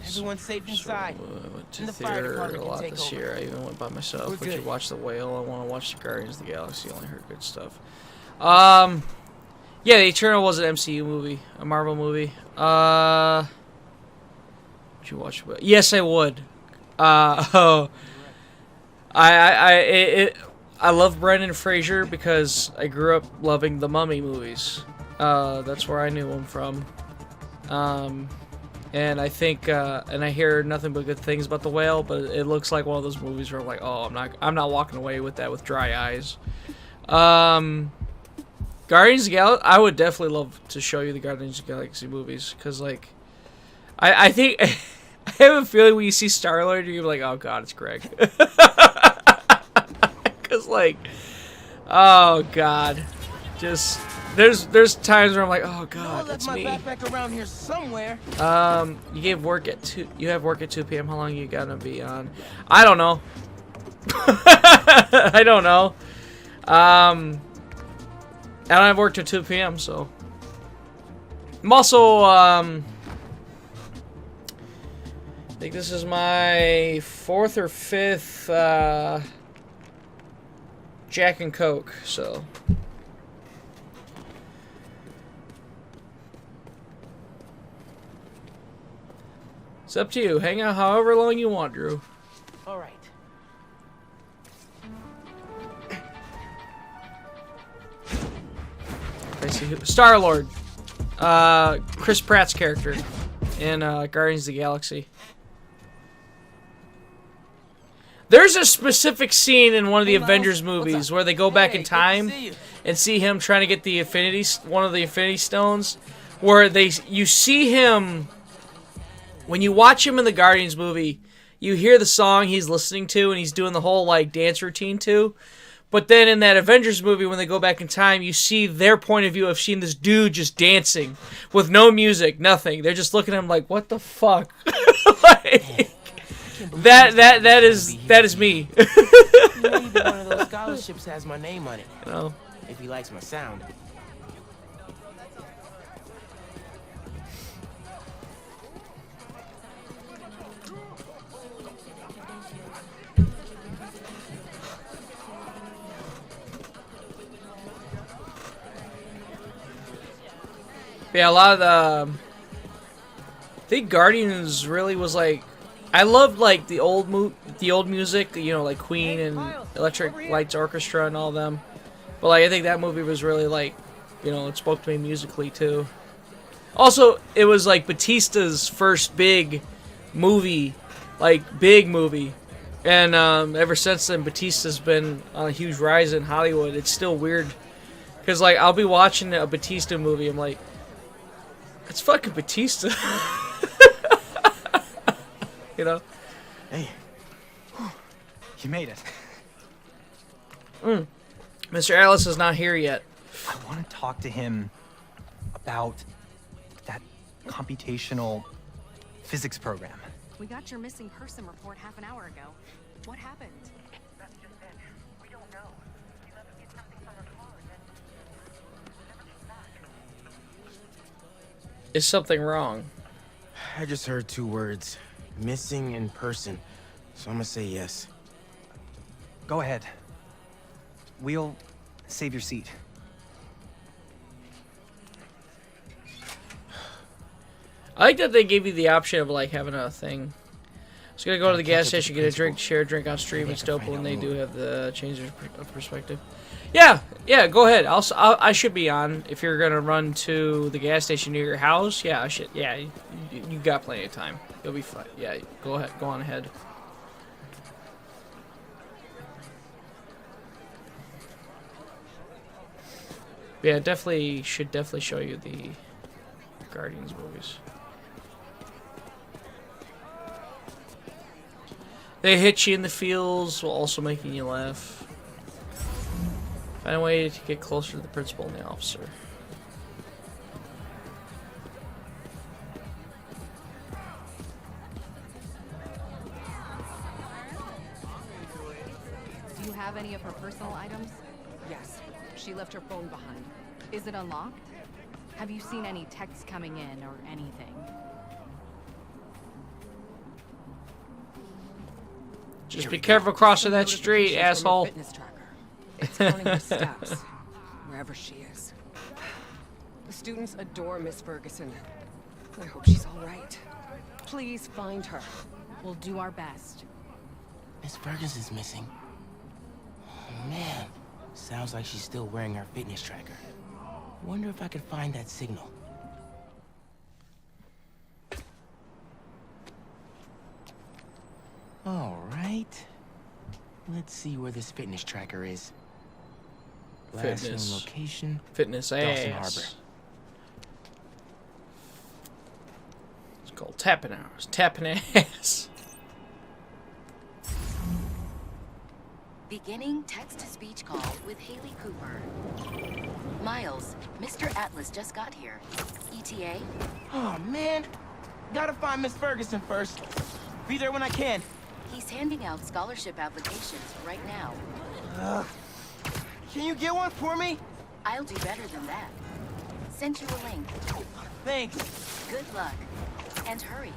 Everyone's safe inside. Went to And the fire theater department a can lot take this over. year. I even went by myself. We're Would you good. watch The Whale? I want to watch the Guardians of the Galaxy. Only heard good stuff. Yeah, The Eternal was an MCU movie, a Marvel movie. Would you watch? Yes, I would. I love Brendan Fraser because I grew up loving the Mummy movies. That's where I knew him from. And I think, and I hear nothing but good things about The Whale, but it looks like one of those movies where I'm like, oh, I'm not walking away with that with dry eyes. Guardians of the Galaxy, I would definitely love to show you the Guardians of the Galaxy movies, because, like, I think, I have a feeling when you see Star-Lord, you're gonna be like, oh god, it's Greg. Because, like, oh god, just... There's times where I'm like, oh god, that's me. I left my backpack around here somewhere. You have work at 2 p.m. How long are you gonna be on? I don't know. I don't know. I don't have work till 2 p.m. so I'm also I think this is my 4th or 5th Jack and Coke, so. It's up to you. Hang out however long you want, Drew. All right. I see who. Star-Lord. Chris Pratt's character in Guardians of the Galaxy. There's a specific scene in one of the Avengers movies where they go back in time and see him trying to get the one of the Infinity Stones, where you see him. When you watch him in the Guardians movie, you hear the song he's listening to and he's doing the whole like dance routine to. But then in that Avengers movie, when they go back in time, you see their point of view of seeing this dude just dancing with no music, nothing. They're just looking at him like, what the fuck? Like, that is me. Maybe one of those scholarships has my name on it. You know? If he likes my sound. Yeah, a lot of the... I think Guardians really was like... I loved like the old music, you know, like Queen and Electric Lights Orchestra and all them. But like I think that movie was really like, you know, it spoke to me musically too. Also, it was like Batista's first big movie, and ever since then Batista's been on a huge rise in Hollywood. It's still weird because like I'll be watching a Batista movie, I'm like, it's fucking Batista. You know? Hey. You made it. Mr. Atlas is not here yet. I want to talk to him about that computational physics program. We got your missing person report half an hour ago. What happened? That's just it. We don't know. He left to get something from her car and then never came back. Is something wrong? I just heard 2 words. Missing in person. So I'm gonna say yes. Go ahead. We'll save your seat. I like that they gave you the option of like having a thing. Just gonna go to the gas station, get a drink, share a drink on stream. It's dope when they do have the change of perspective. Yeah, go ahead. I should be on if you're gonna run to the gas station near your house. Yeah, I should. Yeah, you got plenty of time. You'll be fine. Yeah, go ahead. Go on ahead. Yeah, should definitely show you the Guardians movies. They hit you in the feels while also making you laugh. Find a way to get closer to the principal and the officer. Do you have any of her personal items? Yes. She left her phone behind. Is it unlocked? Have you seen any texts coming in or anything? Just be careful crossing that street, asshole. Fitness tracker. It's counting her steps, wherever she is. The students adore Miss Ferguson. I hope she's all right. Please find her. We'll do our best. Miss Ferguson's missing. Oh, man. Sounds like she's still wearing her fitness tracker. Wonder if I could find that signal. Let's see where this fitness tracker is. Last known Fitness. location. Fitness Dawson ass. Harbor. It's called tapping hours. Tapping ass. Beginning text-to-speech call with Haley Cooper. Miles, Mr. Atlas just got here. ETA? Oh, man. Gotta find Miss Ferguson first. Be there when I can. He's handing out scholarship applications right now. Can you get one for me? I'll do better than that. Sent you a link. Thanks. Good luck. And hurry.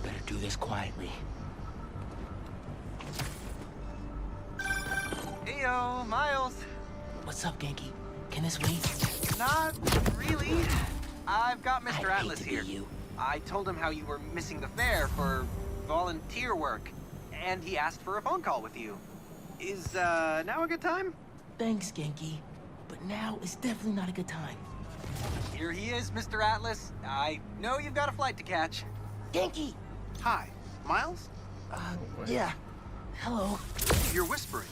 Better do this quietly. Heyo, Miles. What's up, Genki? Can this wait? Not really. I've got Mr. I'd hate Atlas to be here. you. I told him how you were missing the fair for volunteer work, and he asked for a phone call with you. Is now a good time? Thanks, Genki. But now is definitely not a good time. Here he is, Mr. Atlas. I know you've got a flight to catch. Genki! Hi, Miles? Yeah. Hello. You're whispering.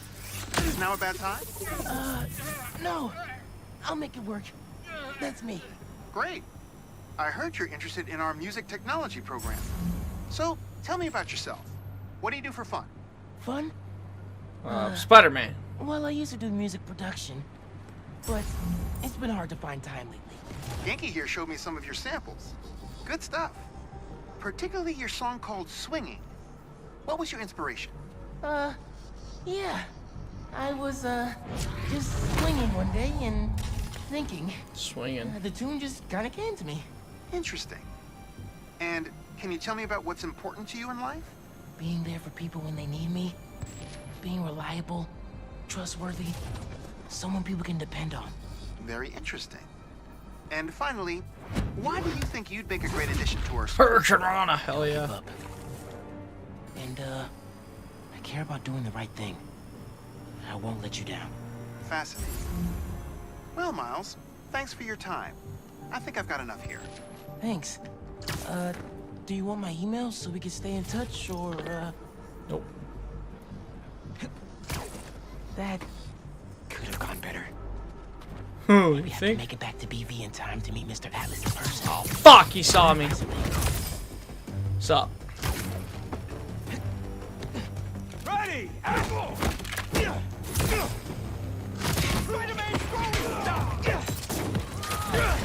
Is now a bad time? No. I'll make it work. That's me. Great. I heard you're interested in our music technology program. So, tell me about yourself. What do you do for fun? Fun? Spider-Man. Well, I used to do music production, but it's been hard to find time lately. Yankee here showed me some of your samples. Good stuff. Particularly your song called Swinging. What was your inspiration? Yeah. I was, just swinging one day and thinking. Swinging. The tune just kind of came to me. Interesting. And can you tell me about what's important to you in life? Being there for people when they need me. Being reliable, trustworthy, someone people can depend on. Very interesting. And finally, why do you think you'd make a great addition to our school? Hurricanrana, hell yeah. And, I care about doing the right thing. I won't let you down. Fascinating. Well, Miles, thanks for your time. I think I've got enough here. Thanks. Do you want my email so we can stay in touch, or, Nope. That could have gone better. You We have to think? make it back to BV in time to meet Mr. Atlas in person. Oh, fuck, he saw me. What's up? Ready! Apple! Spider-Man throwing stuff! Hey!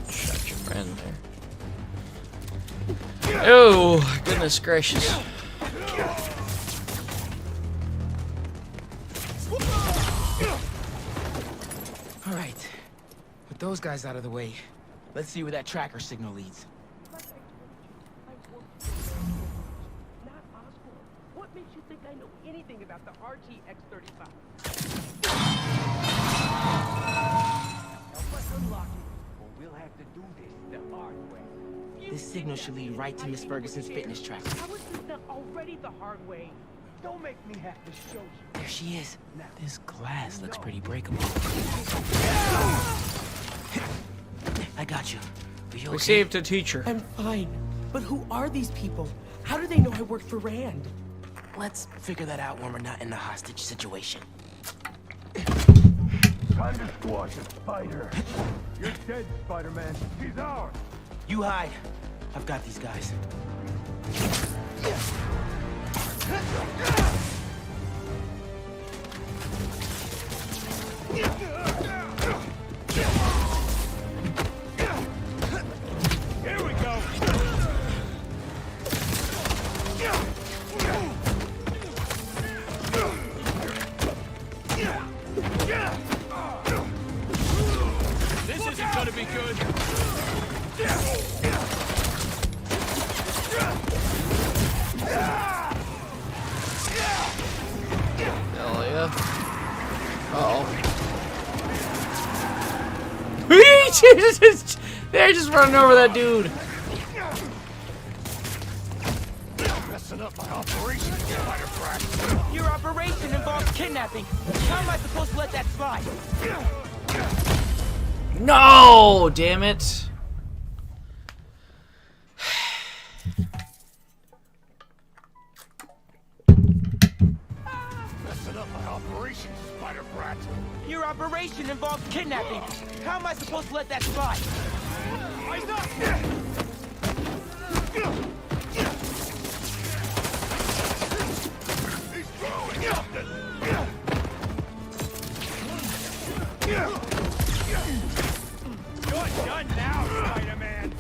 Shut your friend there. Oh, goodness gracious. All right. With those guys out of the way, let's see where that tracker signal leads. What makes you think I know anything about the RGX-35? Help us unlock it, or we'll have to do this the hard way. This signal should lead right to Miss Ferguson's fitness tracker. How is this not already the hard way? Don't make me have to show you. There she is. This glass looks pretty breakable. I got you. Are you okay? We saved a teacher. I'm fine. But who are these people? How do they know I work for Rand? Let's figure that out when we're not in the hostage situation. Time to squash a spider. You're dead, Spider-Man. She's ours. You hide. I've got these guys. Here we go. This isn't gonna be good. Hell yeah. Uh-oh. They're just running over that dude. Messing up. up my operation, spider brat. Your operation involves kidnapping. How am I supposed to let that slide? No! Damn it. Messing up my operation, spider brat. Your operation involves kidnapping. How am I supposed to let that slide? Eyes up! He's throwing something! You're done now, Spider-Man!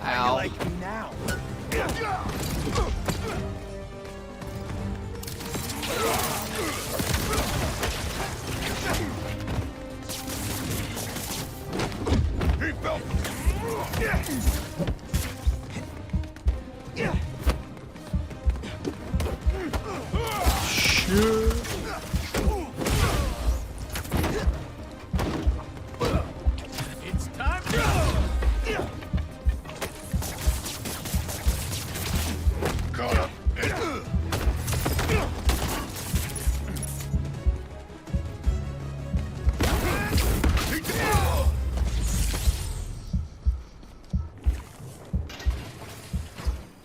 Ow. You like me now? He felt. It's time to go. Caught up.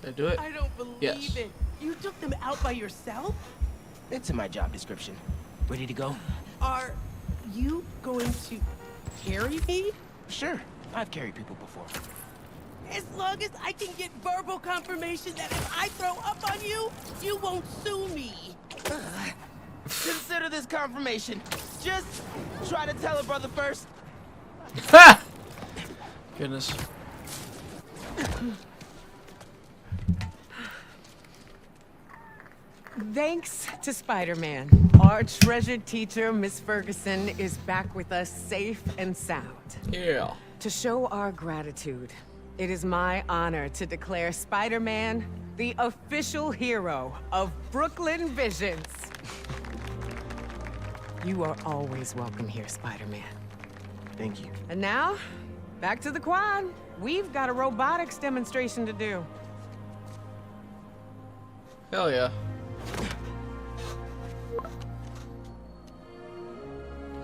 Did I do it? I don't believe Yes. it. You took them out by yourself? It's in my job description. Ready to go? Are you going to carry me? Sure. I've carried people before. As long as I can get verbal confirmation that if I throw up on you, you won't sue me. Consider this confirmation. Just try to tell a brother first. Ha! Goodness. Thanks to Spider-Man, our treasured teacher, Miss Ferguson, is back with us safe and sound. Yeah. To show our gratitude, it is my honor to declare Spider-Man the official hero of Brooklyn Visions. You are always welcome here, Spider-Man. Thank you. And now, back to the quad. We've got a robotics demonstration to do. Hell yeah.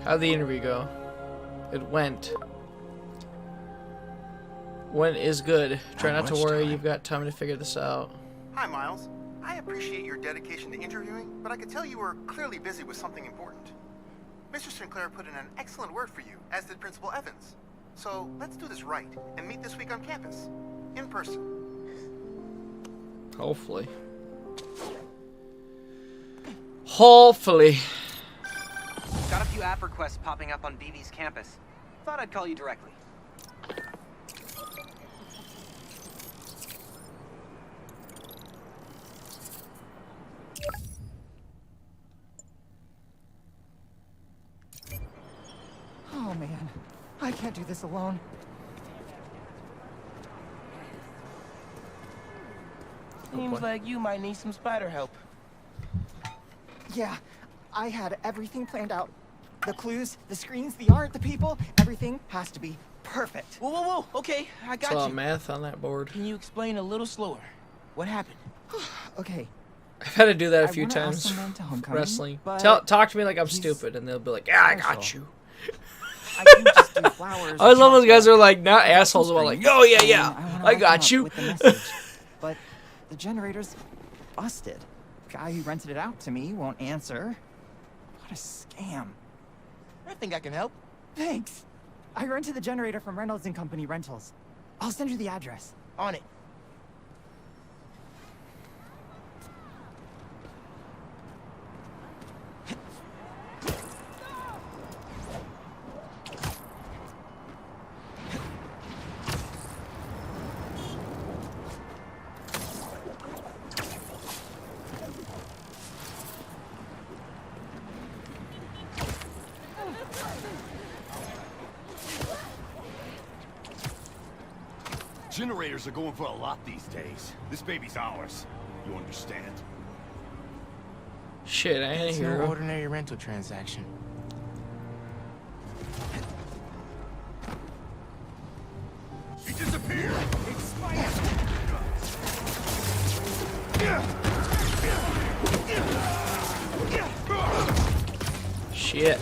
How'd the interview go? It went. When is good. Try not to worry, you've got time to figure this out. Hi, Miles. I appreciate your dedication to interviewing, but I could tell you were clearly busy with something important. Mr. Sinclair put in an excellent word for you, as did Principal Evans. So let's do this right and meet this week on campus, in person. Hopefully. Hopefully. Got a few app requests popping up on BB's campus. Thought I'd call you directly. Oh man, I can't do this alone. Seems like you might need some spider help. Yeah, I had everything planned out. The clues, the screens, the art, the people, everything has to be perfect. Whoa, whoa, whoa. Okay, I got Saw you. math on that board. Can you explain a little slower? What happened? Okay. I've had to do that a I few wanna ask times. someone to homecoming, Wrestling. but Talk to me like I'm stupid, and they'll be like, "Yeah, I got special. you." I can just do flowers. I always love those guys chocolate, who are like not assholes about like, "Oh yeah, yeah, wanna I write them got up you." with the message. But the generator's busted. Guy who rented it out to me won't answer. What a scam. I think I can help. Thanks. I rented the generator from Reynolds and Company Rentals. I'll send you the address. On it. Generators are going for a lot these days. This baby's ours. You understand? Shit, I ain't a It's no hero. ordinary rental transaction. He disappeared! It's Spider! Shit.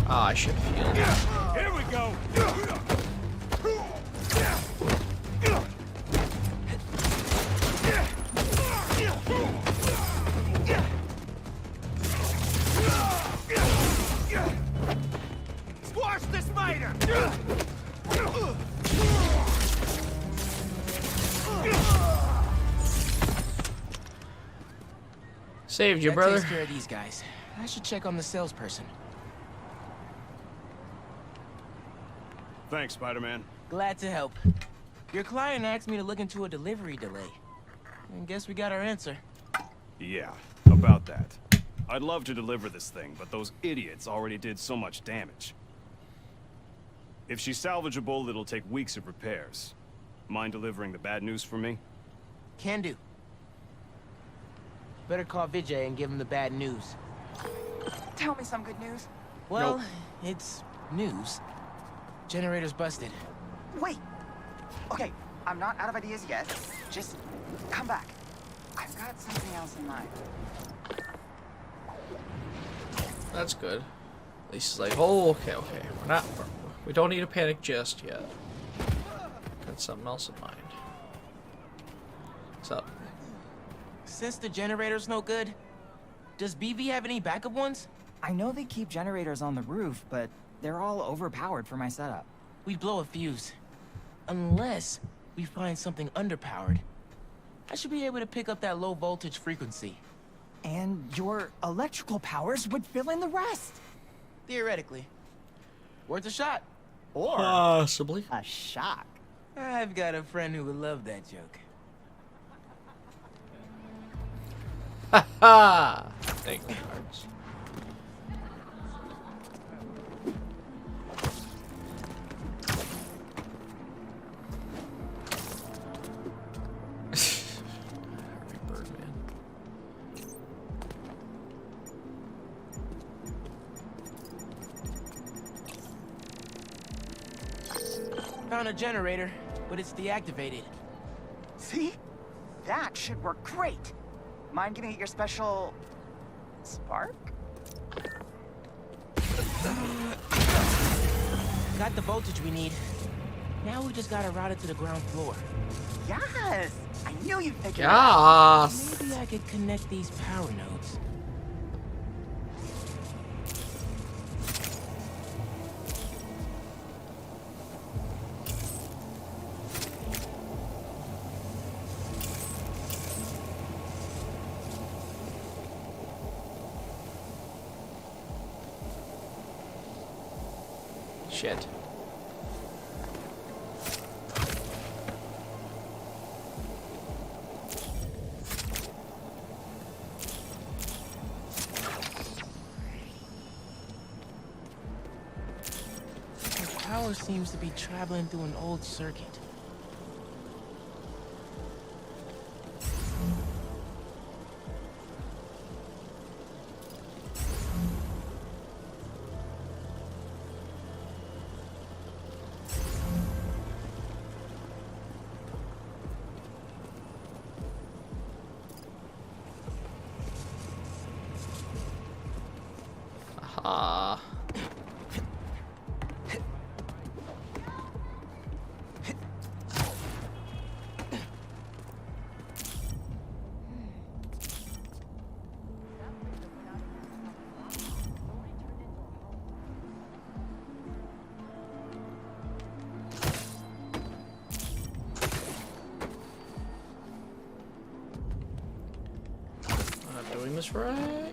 Ah, I should have healed. Here we go! Squash the spider! Saved you, That brother. takes care of these guys. I should check on the salesperson. Thanks, Spider-Man. Glad to help. Your client asked me to look into a delivery delay. I guess we got our answer. Yeah, about that. I'd love to deliver this thing, but those idiots already did so much damage. If she's salvageable, it'll take weeks of repairs. Mind delivering the bad news for me? Can do. Better call Vijay and give him the bad news. Tell me some good news. Well, it's news. Generator's busted. Wait. Okay, I'm not out of ideas yet. Just come back. I've got something else in mind. That's good. At least it's like, oh, okay. We don't need to panic just yet. Got something else in mind. What's up? Since the generator's no good, does BV have any backup ones? I know they keep generators on the roof, but they're all overpowered for my setup. We'd blow a fuse. Unless we find something underpowered. I should be able to pick up that low voltage frequency. And your electrical powers would fill in the rest. Theoretically. Worth a shot. Or possibly a shock. I've got a friend who would love that joke. Ha ha! Thank you, cards. Found a generator, but it's deactivated. See? That should work great. Mind giving it your special... spark? Got the voltage we need. Now we just gotta route it to the ground floor. Yes! I knew you'd figure it out. Yes! Maybe I could connect these power nodes. Shit. The power seems to be traveling through an old circuit. Aha. Not doing this right.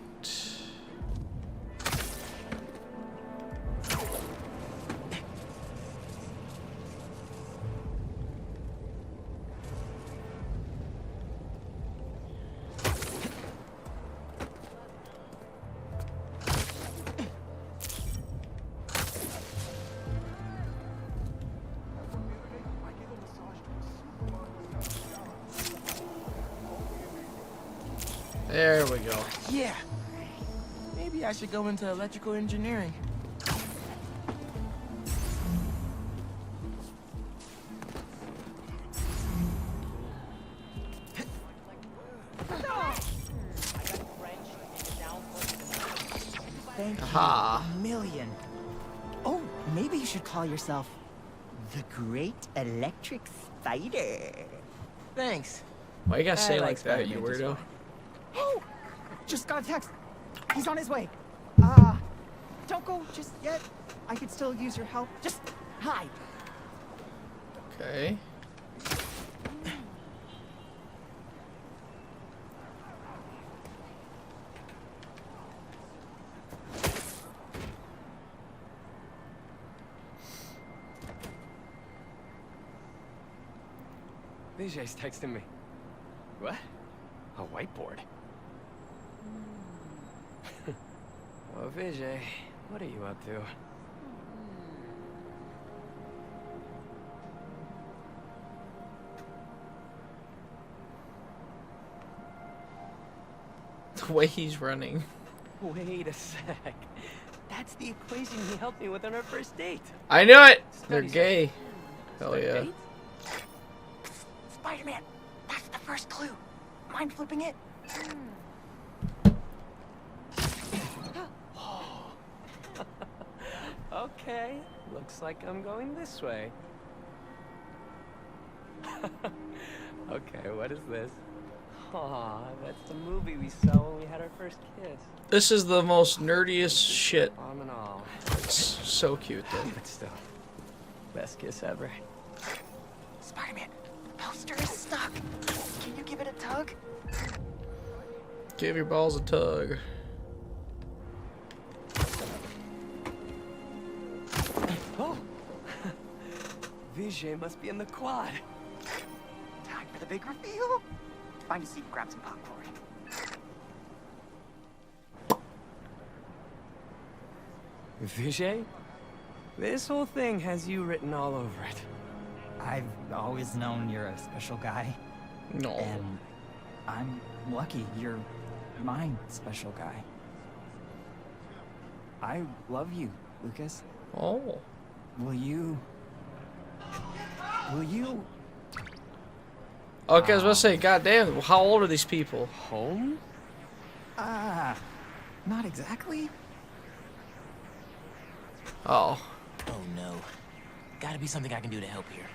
we go. Yeah. Maybe I should go into electrical engineering. Thank you Aha. a million. Oh, maybe you should call yourself the Great Electric Spider. Thanks. Why you gotta say I it like like that, you Spider-Man just weirdo? Oh, just got a text. He's on his way. Don't go just yet. I could still use your help. Just hide. Okay. Vijay's texting me. What? A whiteboard? Oh, Vijay, what are you up to? The way he's running. Wait a sec. That's the equation he helped me with on our first date. I knew it! They're gay. Hell yeah. Spider-Man, that's the first clue. Mind flipping it? Okay, looks like I'm going this way. Okay, what is this? Aw, that's the movie we saw when we had our first kiss. This is the most nerdiest shit. Arm and all. It's so cute though. But still, best kiss ever. Spider-Man, poster is stuck. Can you give it a tug? Give your balls a tug. Oh! Vijay must be in the quad. Time for the big reveal. Find a seat and grab some popcorn. Vijay? This whole thing has you written all over it. I've always known you're a special guy. No. And I'm lucky you're my special guy. I love you, Lucas. Oh. Will you... Okay, I was about to say, goddamn, how old are these people? Home? Not exactly. Oh. Oh no. Gotta be something I can do to help here.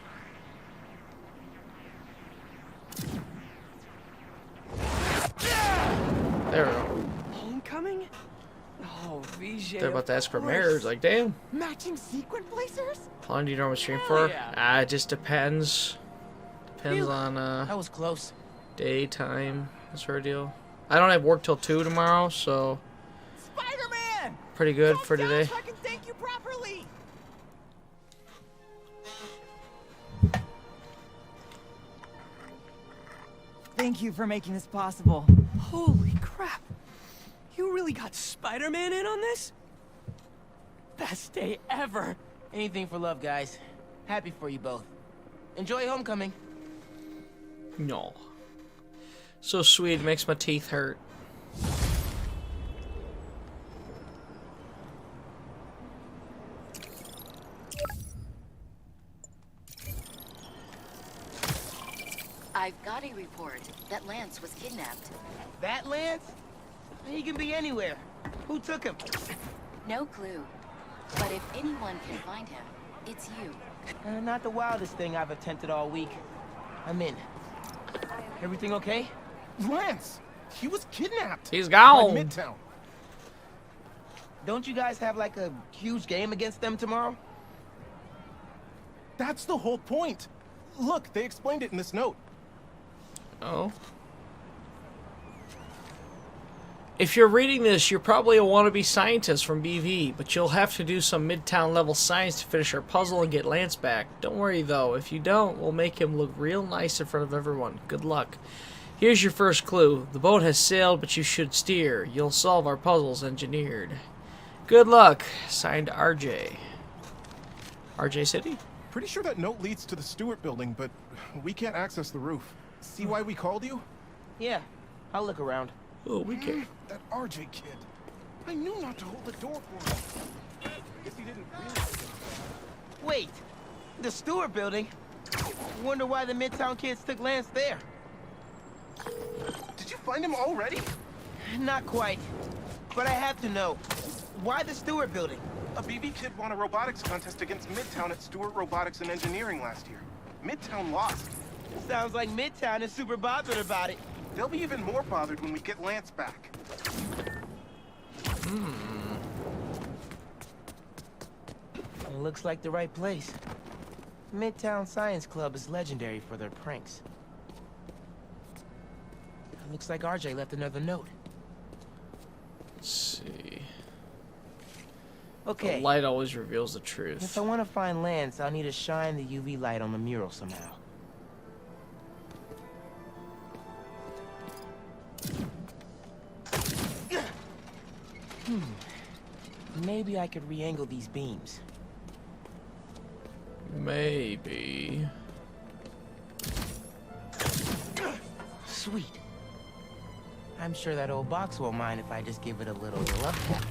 There we go. Homecoming? Oh, Vijay. They're about to ask for marriage, like, damn. Matching sequin blazers? How long do you normally stream for? yeah. It just depends. Depends on, That was close. daytime. That's our deal. I don't have work till 2 tomorrow, so Spider-Man! pretty good for today. So I can thank you properly. Thank you for making this possible. Holy crap. You really got Spider-Man in on this? Best day ever. Anything for love, guys. Happy for you both. Enjoy homecoming. No. So sweet, it makes my teeth hurt. I've got a report that Lance was kidnapped. That Lance? He can be anywhere. Who took him? No clue. But if anyone can find him, it's you. Not the wildest thing I've attempted all week. I'm in. Everything okay? Lance! He was kidnapped! He's gone! By Midtown. Don't you guys have like a huge game against them tomorrow? That's the whole point. Look, they explained it in this note. Oh. If you're reading this, you're probably a wannabe scientist from BV, but you'll have to do some Midtown level science to finish our puzzle and get Lance back. Don't worry though, if you don't, we'll make him look real nice in front of everyone. Good luck. Here's your first clue. The boat has sailed, but you should steer. You'll solve our puzzles engineered. Good luck. Signed, RJ. RJ City? Pretty sure that note leads to the Stewart building, but we can't access the roof. See why we called you? Yeah, I'll look around. Oh, we can. That RJ kid. I knew not to hold the door for him. Guess he didn't realize. Wait, the Stewart building? Wonder why the Midtown kids took Lance there. Did you find him already? Not quite, but I have to know. Why the Stewart building? A BB kid won a robotics contest against Midtown at Stewart Robotics and Engineering last year. Midtown lost. Sounds like Midtown is super bothered about it. They'll be even more bothered when we get Lance back. Looks like the right place. Midtown Science Club is legendary for their pranks. Looks like RJ left another note. Let's see. Okay. The light always reveals the If truth. I want to find Lance, I'll need to shine the UV light on the mural somehow. Maybe I could re-angle these beams. Maybe. Sweet. I'm sure that old box won't mind if I just give it a little love tap.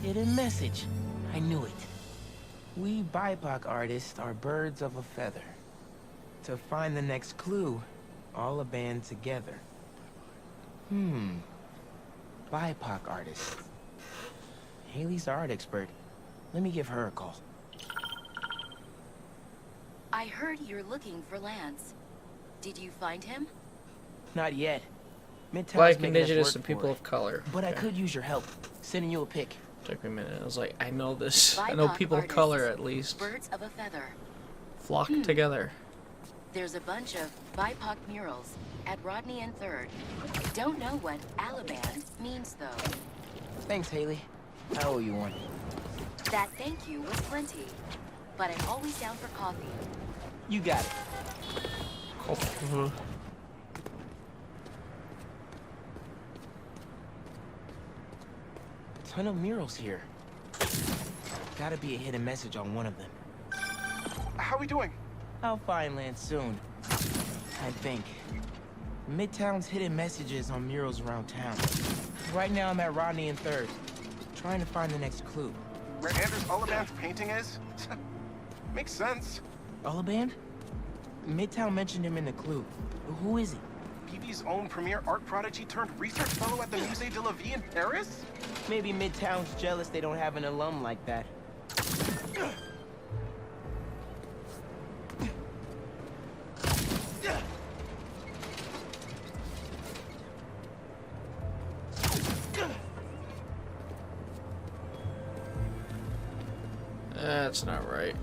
Hidden message. I knew it. We BIPOC artists are birds of a feather. To find the next clue, all a band together. BIPOC artists. Haley's the art expert. Let me give her a call. I heard you're looking for Lance. Did you find him? Not yet. Midtown's Black, making us indigenous, work and for people it. of color. But I Okay. could use your help. Sending you a pic. Took me a minute. I was like, I know this. I know BIPOC people of artists, color at least. Birds of a feather. Flock together. There's a bunch of BIPOC murals at Rodney and 3rd. Don't know what Alaban means, though. Thanks, Haley. I owe you one. That thank you was plenty, but I'm always down for coffee. You got it. Ton of murals here. Gotta be a hidden message on one of them. How we doing? I'll find Lance soon. I think. Midtown's hidden messages on murals around town. Right now I'm at Rodney and 3rd, trying to find the next clue. Where Anders Ullaban's painting is? Makes sense. Ullaban? Midtown mentioned him in the clue. Who is he? BB's own premier art prodigy turned research fellow at the Musée de la Vie in Paris? Maybe Midtown's jealous they don't have an alum like that. That's not right.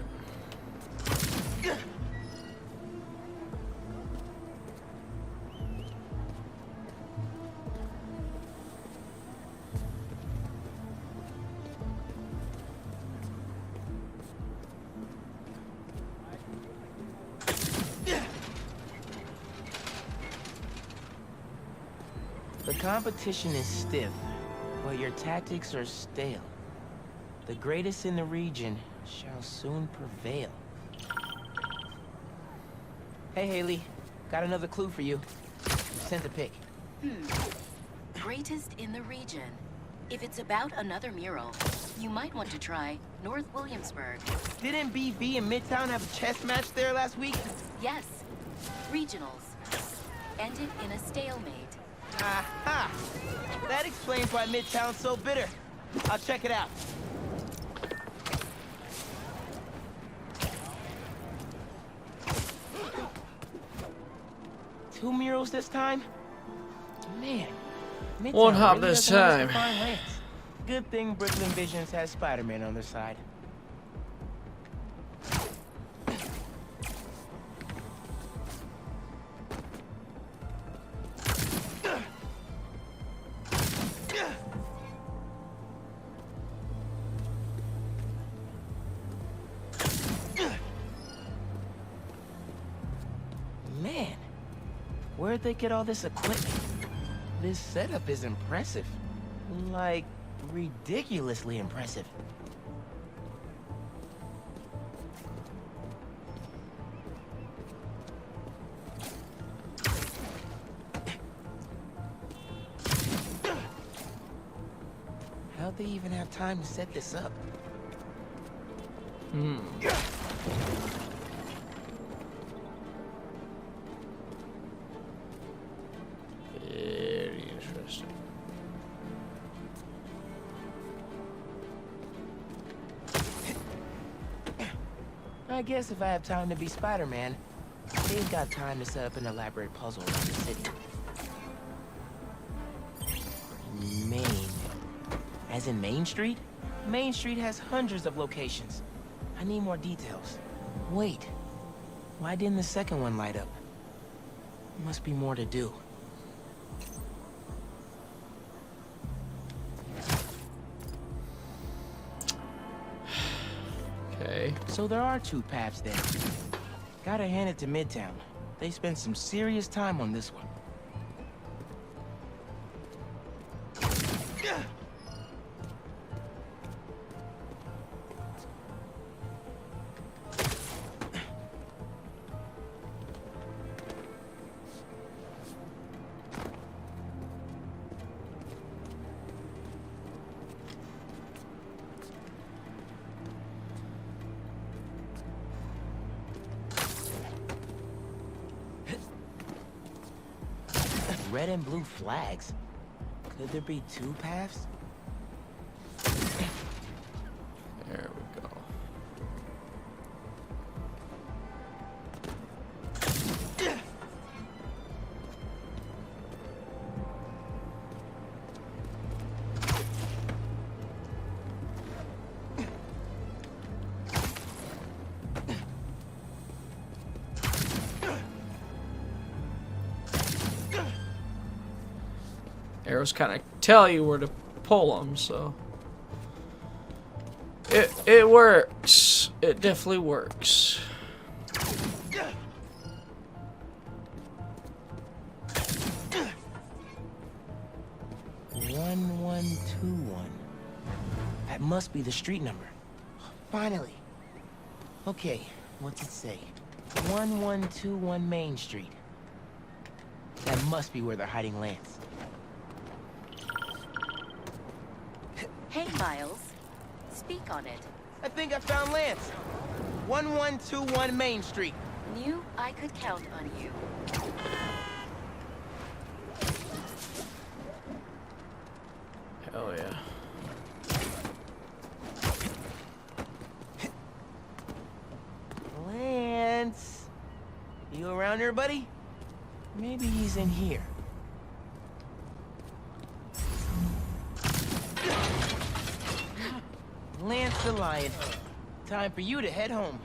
The competition is stiff, but your tactics are stale. The greatest in the region shall soon prevail. Hey, Haley. Got another clue for you. Sent a pic. Greatest in the region. If it's about another mural, you might want to try North Williamsburg. Didn't BV and Midtown have a chess match there last week? Yes. Regionals. Ended in a stalemate. Aha! That explains why Midtown's so bitter. I'll check it out. Two murals this time? Man. Midtown One hop really this doesn't want us time. to find Lance. Good thing Brooklyn Visions has Spider-Man on their side. Man, where'd they get all this equipment? This setup is impressive. Like, ridiculously impressive. How'd they even have time to set this up? Very interesting. I guess if I have time to be Spider-Man, they've got time to set up an elaborate puzzle around the city. Main. As in Main Street? Main Street has hundreds of locations. I need more details. Wait. Why didn't the second one light up? Must be more to do. Okay. So there are two paths then. Gotta hand it to Midtown. They spent some serious time on this one. Red and blue flags. Could there be two paths? There we go. Arrows kind of tell you where to pull them, so it works. It definitely works. 1121. That must be the street number. Finally. Okay, what's it say? 1121 Main Street. That must be where they're hiding Lance. Hey, Miles. Speak on it. I think I found Lance. 1121 Main Street. Knew I could count on you. Hell yeah. Lance. You around here, buddy? Maybe he's in here. Lance the Lion. Time for you to head home.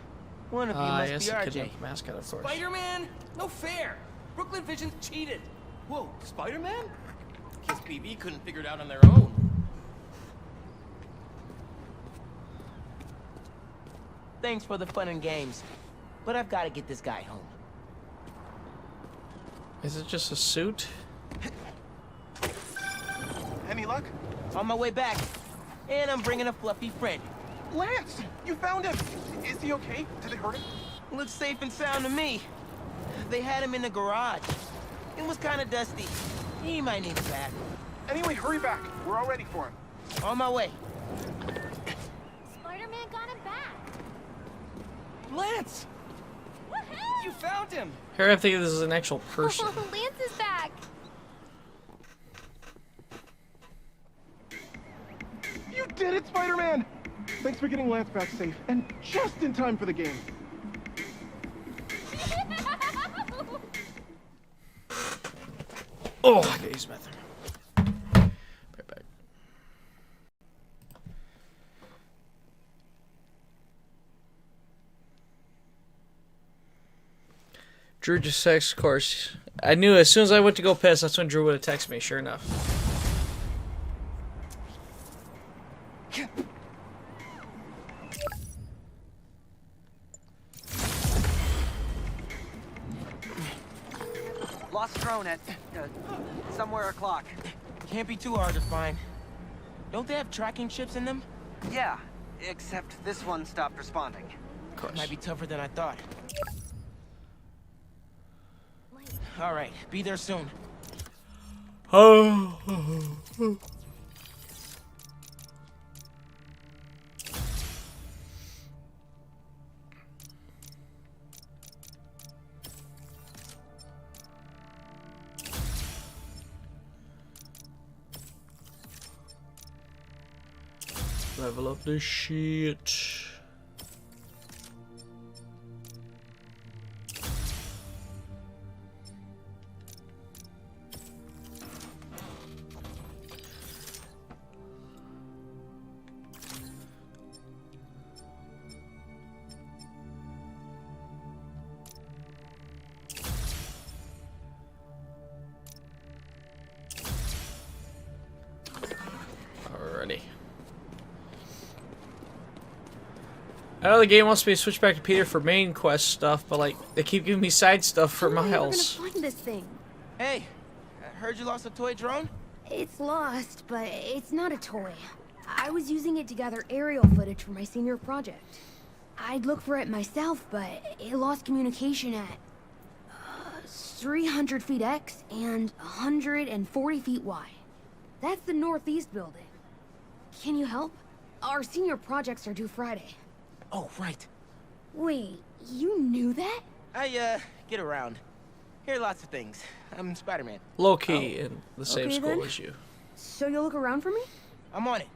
One of you must Yes, be the RJ. kidnapped mascot, of course. Spider-Man? No fair. Brooklyn Vision's cheated. Whoa, Spider-Man? Guess BB couldn't figure it out on their own. Thanks for the fun and games, but I've got to get this guy home. Is it just a suit? Any luck? On my way back, and I'm bringing a fluffy friend. Lance! You found him! Is he okay? Did they hurt him? Looks safe and sound to me. They had him in the garage. It was kind of dusty. He might need a bath. Anyway, hurry back. We're all ready for him. On my way. Spider-Man got him back. Lance! You found him! Here I'm thinking this is an actual person. Lance is back. You did it, Spider-Man! Thanks for getting Lance back safe, and just in time for the game. Oh, I gotta use the bathroom. Right back. Drew just texted, of course. I knew as soon as I went to go piss, that's when Drew would have texted me, sure enough. Lost drone at somewhere o'clock. Can't be too hard to find. Don't they have tracking chips in them? Yeah, except this one stopped responding. Of course. Might be tougher than I thought. All right, be there soon. Level up this shit. I know the game wants me to switch back to Peter for main quest stuff, but like they keep giving me side stuff for Miles. We're gonna find this thing. Hey, I heard you lost a toy drone? It's lost, but it's not a toy. I was using it to gather aerial footage for my senior project. I'd look for it myself, but it lost communication at 300 feet X and 140 feet Y. That's the northeast building. Can you help? Our senior projects are due Friday. Oh, right. Wait, you knew that? I, get around. Hear lots of things. I'm Spider-Man. Low key in the same Okay, school then. as you. So you'll look around for me? I'm on it.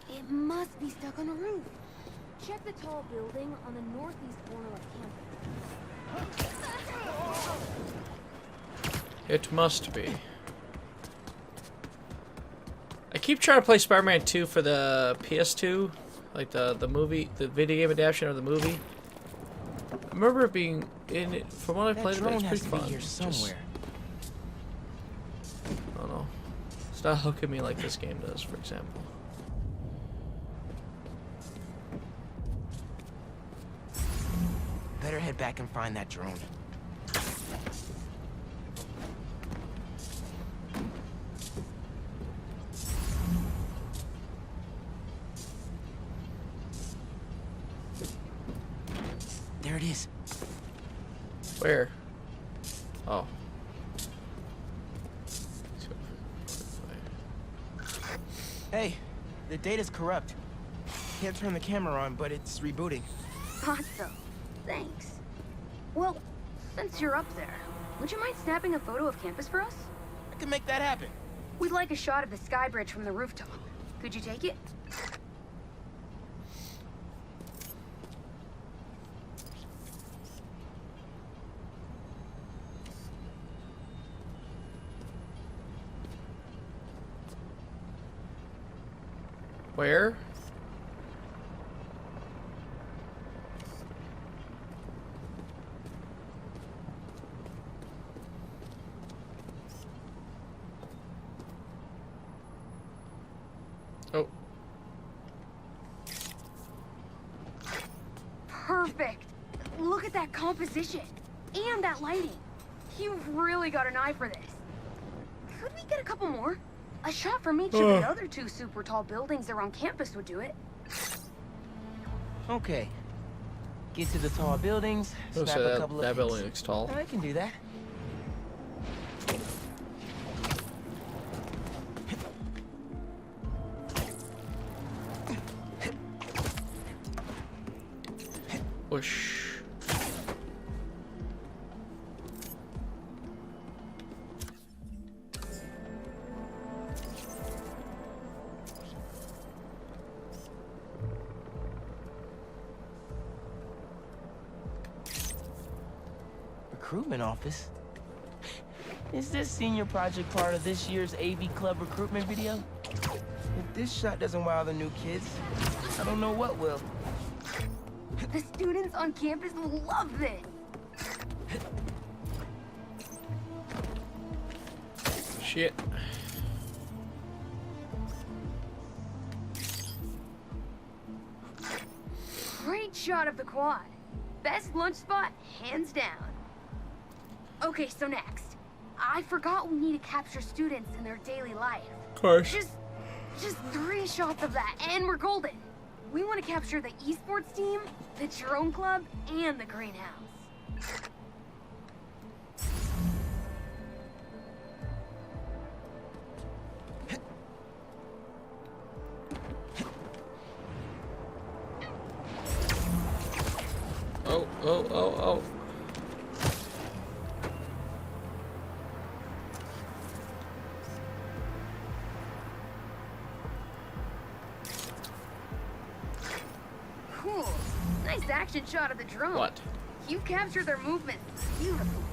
It must be stuck on a roof. Check the tall building on the northeast corner of campus. It must be. I keep trying to play Spider-Man 2 for the PS2, like the movie, the video game adaptation of the movie. I remember it being in it from when I played it. It's pretty fun. Here somewhere. I don't know. It's not hooking me like this game does, for example. Better head back and find that drone. There it is. Where? Oh. Hey, the data's corrupt. Can't turn the camera on, but it's rebooting. Awesome. Thanks. Well, since you're up there, would you mind snapping a photo of campus for us? I can make that happen. We'd like a shot of the sky bridge from the rooftop. Could you take it? Where? Oh. Perfect. Look at that composition and that lighting. You've really got an eye for this. Could we get a couple more? A shot from each of the other two super tall buildings around campus would do it. Okay. Get to the tall buildings, Oh, snap so a couple that of building pics. looks tall. I can do that. Whoosh. Recruitment office? Is this senior project part of this year's AV Club recruitment video? If this shot doesn't wow the new kids, I don't know what will. The students on campus will love this. Shit. Great shot of the quad. Best lunch spot, hands down. Okay, so next. I forgot we need to capture students in their daily life. Of course. Just 3 shots of that, and we're golden. We want to capture the esports team, the drone club, and the greenhouse. Oh. action shot of the drone. What? You captured their movement beautifully.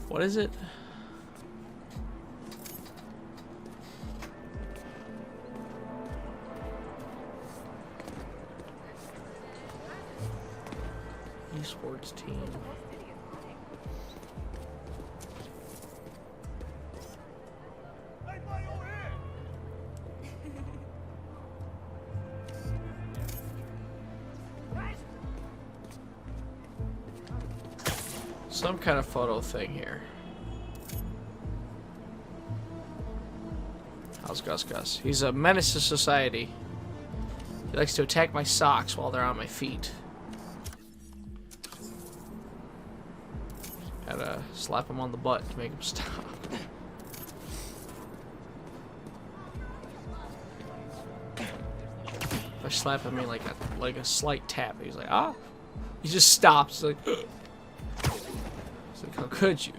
What is it? Esports team. Some kind of photo thing here. How's Gus? He's a menace to society. He likes to attack my socks while they're on my feet. Gotta slap him on the butt to make him stop. If I slap him, I mean like a slight tap. He's like, ah. He just stops. He's like, it's like, how could you?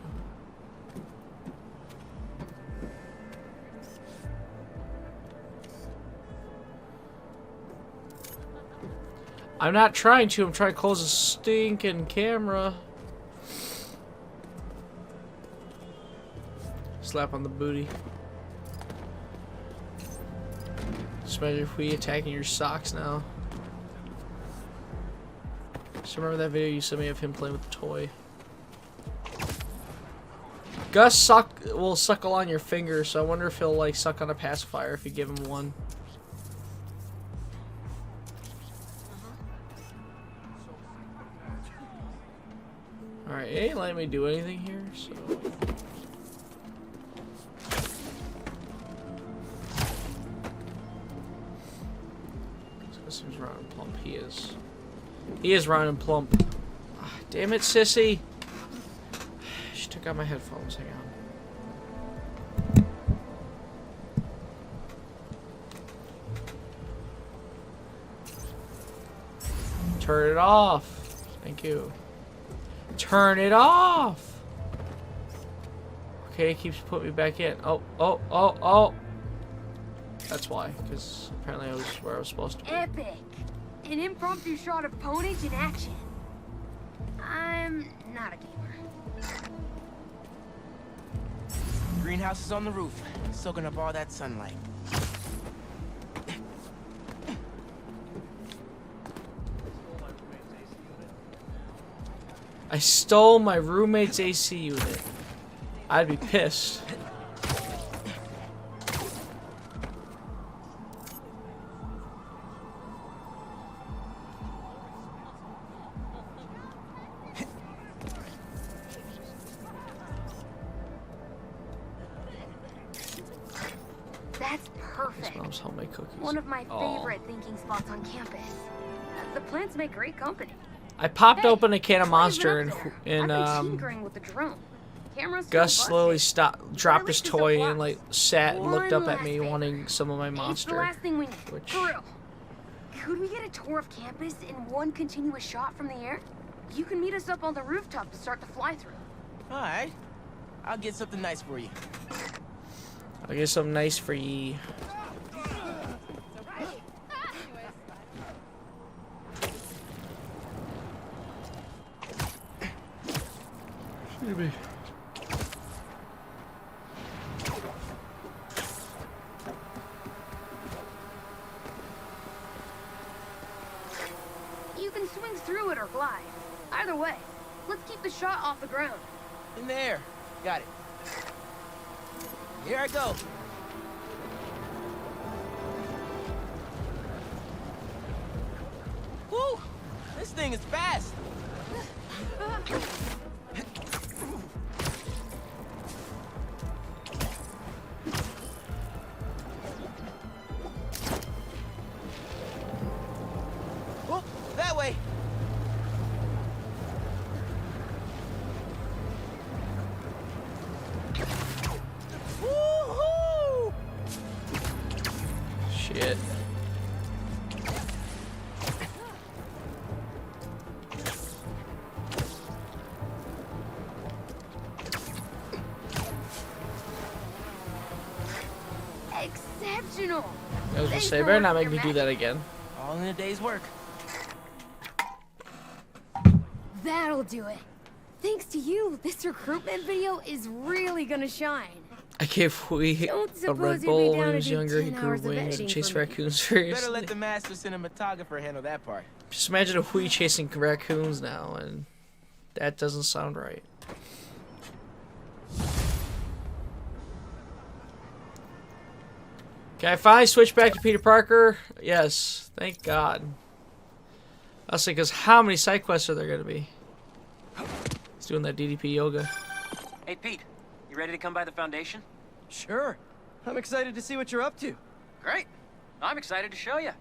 I'm not trying to. I'm trying to close a stinking camera. Slap on the booty. Just imagine if we attacking your socks now. Just remember that video you sent me of him playing with the toy. Gus will suckle on your finger, so I wonder if he'll like suck on a pacifier if you give him one. Alright, it ain't letting me do anything here, so... This seems round and plump. He is. He is round and plump. Ah, damn it, sissy! She took out my headphones. Hang on. Turn it off. Thank you. Turn it off. Okay, it keeps putting me back in. Oh. That's why, because apparently I was where I was supposed to be. Epic! An impromptu shot of Ponage in action. I'm not a gamer. Greenhouse is on the roof, soaking up all that sunlight. I stole my roommate's AC unit. I'd be pissed. That's perfect. Mom's homemade cookies. One of my favorite thinking spots on campus. The plants make great company. I popped open a can of Monster and Tinkering with the drone. Cameras Gus still slowly busted. dropped his toy and like sat and looked up at me wanting some of my It's the Monster. last thing we need. For real. Could we get a tour of campus in one continuous shot from the air? You can meet us up on the rooftop to start the fly-through. Alright. I'll get something nice for you. I'll get something nice for ye. Maybe. You can swing through it or glide. Either way, let's keep the shot off the ground. In the air. Got it. Here I go. Woo! This thing is fast. Oh, that way. Shit. Exceptional. I was gonna say, better not make me do that again. All in a day's work. That'll do it. Thanks to you, this recruitment video is really gonna shine. I gave Hui a Red Bull when he was younger. He grew hours of wings and editing chased for me. raccoons Better furiously. let the master cinematographer handle that part. Just imagine a Hui chasing raccoons now, and that doesn't sound right. Can I finally switch back to Peter Parker? Yes, thank God. I was because how many side quests are there going to be? He's doing that DDP yoga. Hey, Pete. You ready to come by the Foundation? Sure. I'm excited to see what you're up to. Great. I'm excited to show you.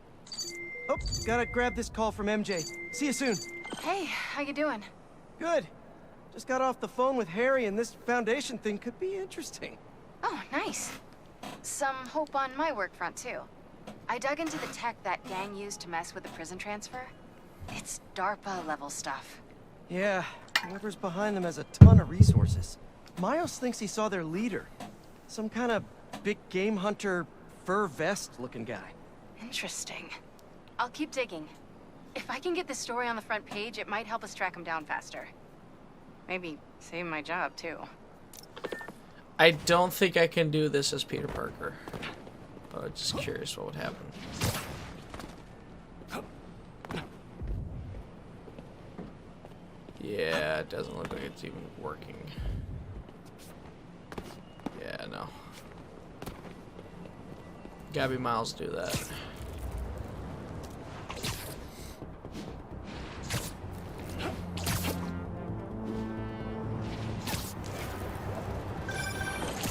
Oh, gotta grab this call from MJ. See you soon. Hey, how you doing? Good. Just got off the phone with Harry, and this Foundation thing could be interesting. Oh, nice. Some hope on my work front, too. I dug into the tech that gang used to mess with the prison transfer. It's DARPA-level stuff. Yeah, whoever's behind them has a ton of resources. Miles thinks he saw their leader. Some kind of big game hunter, fur vest-looking guy. Interesting. I'll keep digging. If I can get this story on the front page, it might help us track him down faster. Maybe save my job, too. I don't think I can do this as Peter Parker. Just curious what would happen. Yeah, it doesn't look like it's even working. Yeah, no. Gotta be Miles to do that.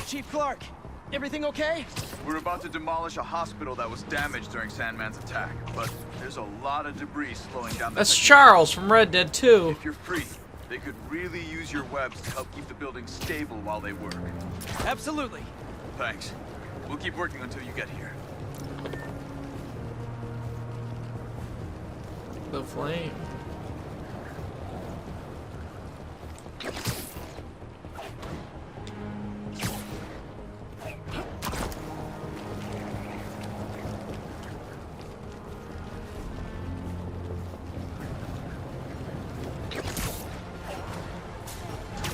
Chief Clark, everything okay? We're about to demolish a hospital that was damaged during Sandman's attack, but there's a lot of debris slowing down the That's technology. Charles from Red Dead 2. If you're free, they could really use your webs to help keep the building stable while they work. Absolutely. Thanks. We'll keep working until you get here. The flame.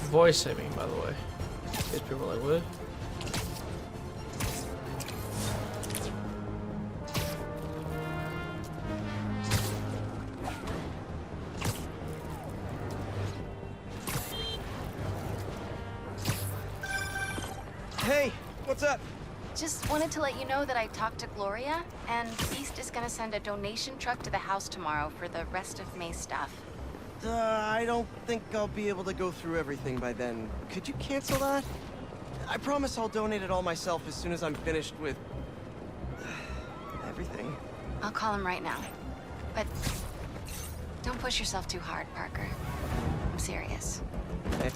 Voice saving, by the way. These people are like, what? Hey, what's up? Just wanted to let you know that I talked to Gloria, and East is gonna send a donation truck to the house tomorrow for the rest of May's stuff. I don't think I'll be able to go through everything by then. Could you cancel that? I promise I'll donate it all myself as soon as I'm finished with... everything. I'll call him right now. But don't push yourself too hard, Parker. I'm serious. Hey.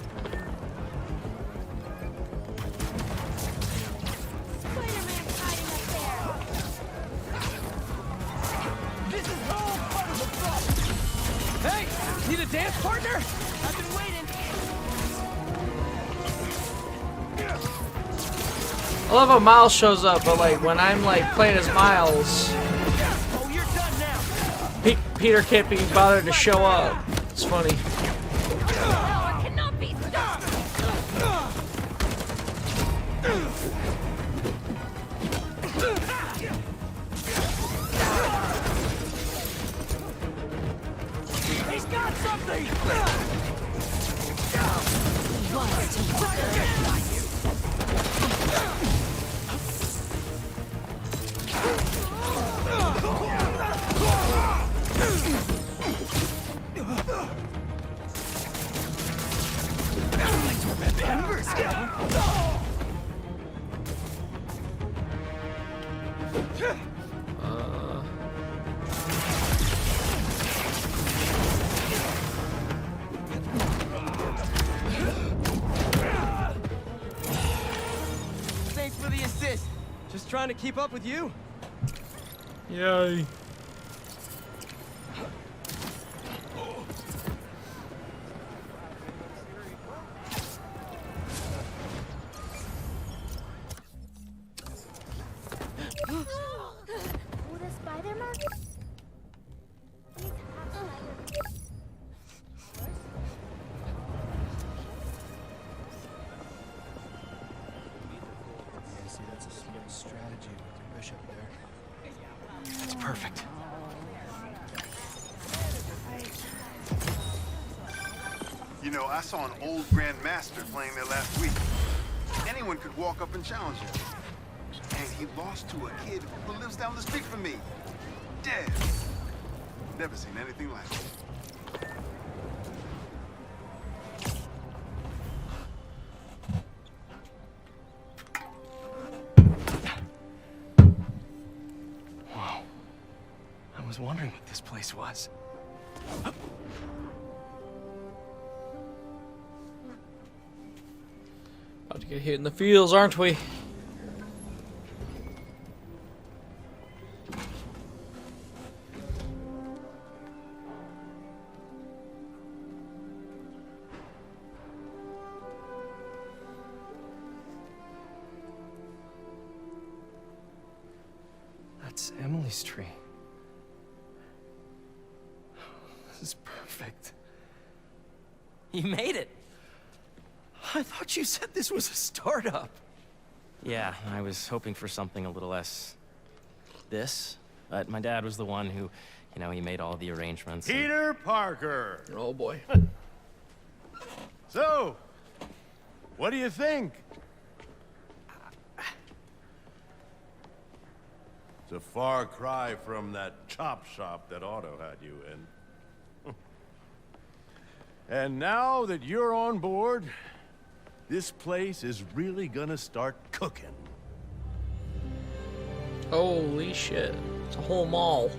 This is all part of the problem. Hey, need a dance partner? I've been waiting. I love how Miles shows up, but like when I'm like playing as Miles, Oh, you're done now. Peter can't be bothered to show up. It's funny. He's got something. Thanks for the assist. Just trying to keep up with you. Yay. Would a Spider-Man? See, that's a smart strategy with the bishop there. That's perfect. You know, I saw an old Grand Master playing there last week. Anyone could walk up and challenge him. And he lost to a kid who lives down the street from me. Dead. Never seen anything like it. Whoa. I was wondering what this place was. About to get hit in the fields, aren't we? That's Emily's tree. This is perfect. You made it. I thought you said this was a startup. Yeah, I was hoping for something a little less this, but my dad was the one who, you know, he made all the arrangements. and- Peter Parker. Oh boy. So, what do you think? It's a far cry from that chop shop that Otto had you in. And now that you're on board, this place is really gonna start cooking. Holy shit. It's a whole mall.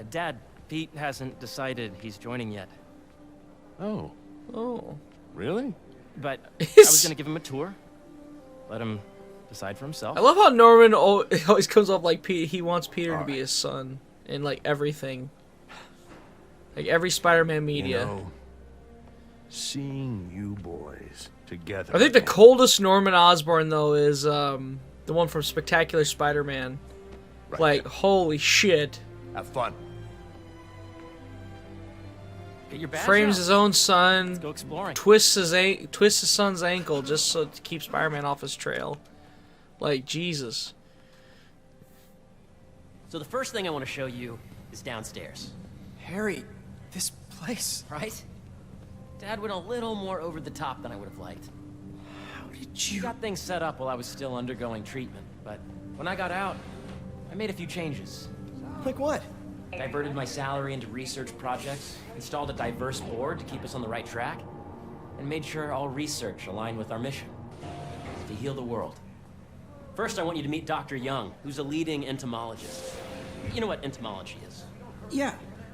Dad, Pete hasn't decided he's joining yet. Oh. Oh. Really? But I was gonna give him a tour. Let him decide for himself. I love how Norman always comes up like he wants Peter to be his son in like everything. Like every Spider-Man media. You know, seeing you boys together. I think the coldest Norman Osborn though is the one from Spectacular Spider-Man. Right. Like holy shit. Have fun. Get your badge Frames out. his own son. Let's go exploring. Twists his son's ankle just so to keep Spider-Man off his trail. Like Jesus. So the first thing I want to show you is downstairs. Harry, this place. Right? Dad went a little more over the top than I would have liked. How did You got things set up while I was still undergoing treatment, but when I got out, I made a few changes. Like what? Diverted my salary into research projects, installed a diverse board to keep us on the right track, and made sure all research aligned with our mission, to heal the world. First, I want you to meet Dr. Young, who's a leading entomologist. You know what entomology is? Yeah.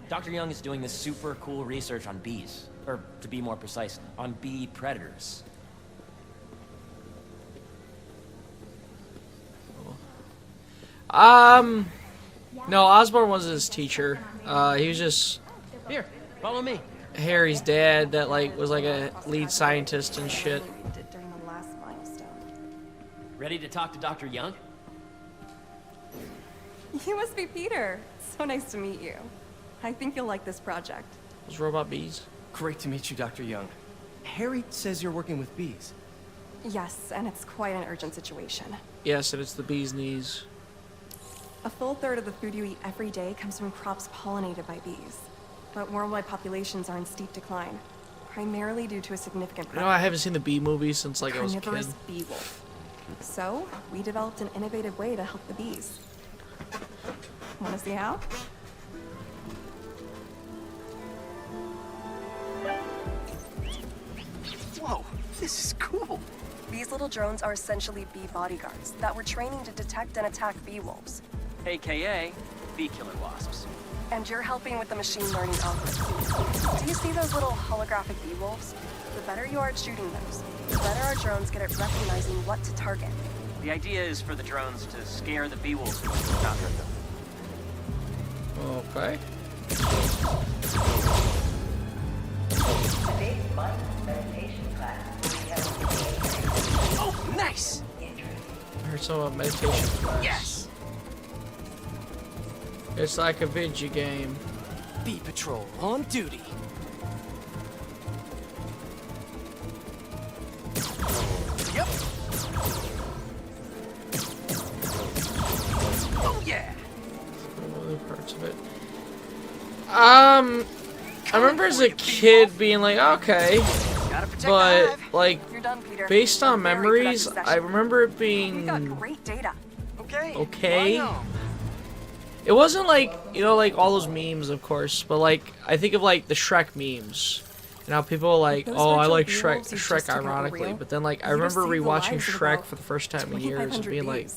Dr. Young is doing this super cool research on bees, or to be more precise, on bee predators. No, Osborn was his teacher. He was just Here, follow me. Harry's dad that like was like a lead scientist and shit. During the last milestone. Ready to talk to Dr. Young? You must be Peter. So nice to meet you. I think you'll like this project. Those robot bees. Great to meet you, Dr. Young. Harry says you're working with bees. Yes, and it's quite an urgent situation. Yes, and it's the bee's knees. A full third of the food you eat every day comes from crops pollinated by bees. But worldwide populations are in steep decline, primarily due to a significant You know, I haven't seen the bee movie since like I was a carnivorous kid. bee wolf. So, we developed an innovative way to help the bees. Want to see how? Whoa, this is cool. These little drones are essentially bee bodyguards that we're training to detect and attack bee wolves. AKA bee killer wasps. And you're helping with the machine learning algorithm. Do you see those little holographic bee wolves? The better you are at shooting those, the better our drones get at recognizing what to target. The idea is for the drones to scare the bee-wolves, not hurt them. Okay. Oh, nice! I heard some about meditation class. Yes! It's like a video game. Bee Patrol on duty. Yep. Oh yeah. Other parts of it. I remember as a kid being like, okay, but like based on memories, I remember it being okay. It wasn't like, you know, like all those memes, of course, but like I think of like the Shrek memes. And how people are like, oh, I like Shrek ironically, but then like I remember rewatching Shrek for the first time in years and being like,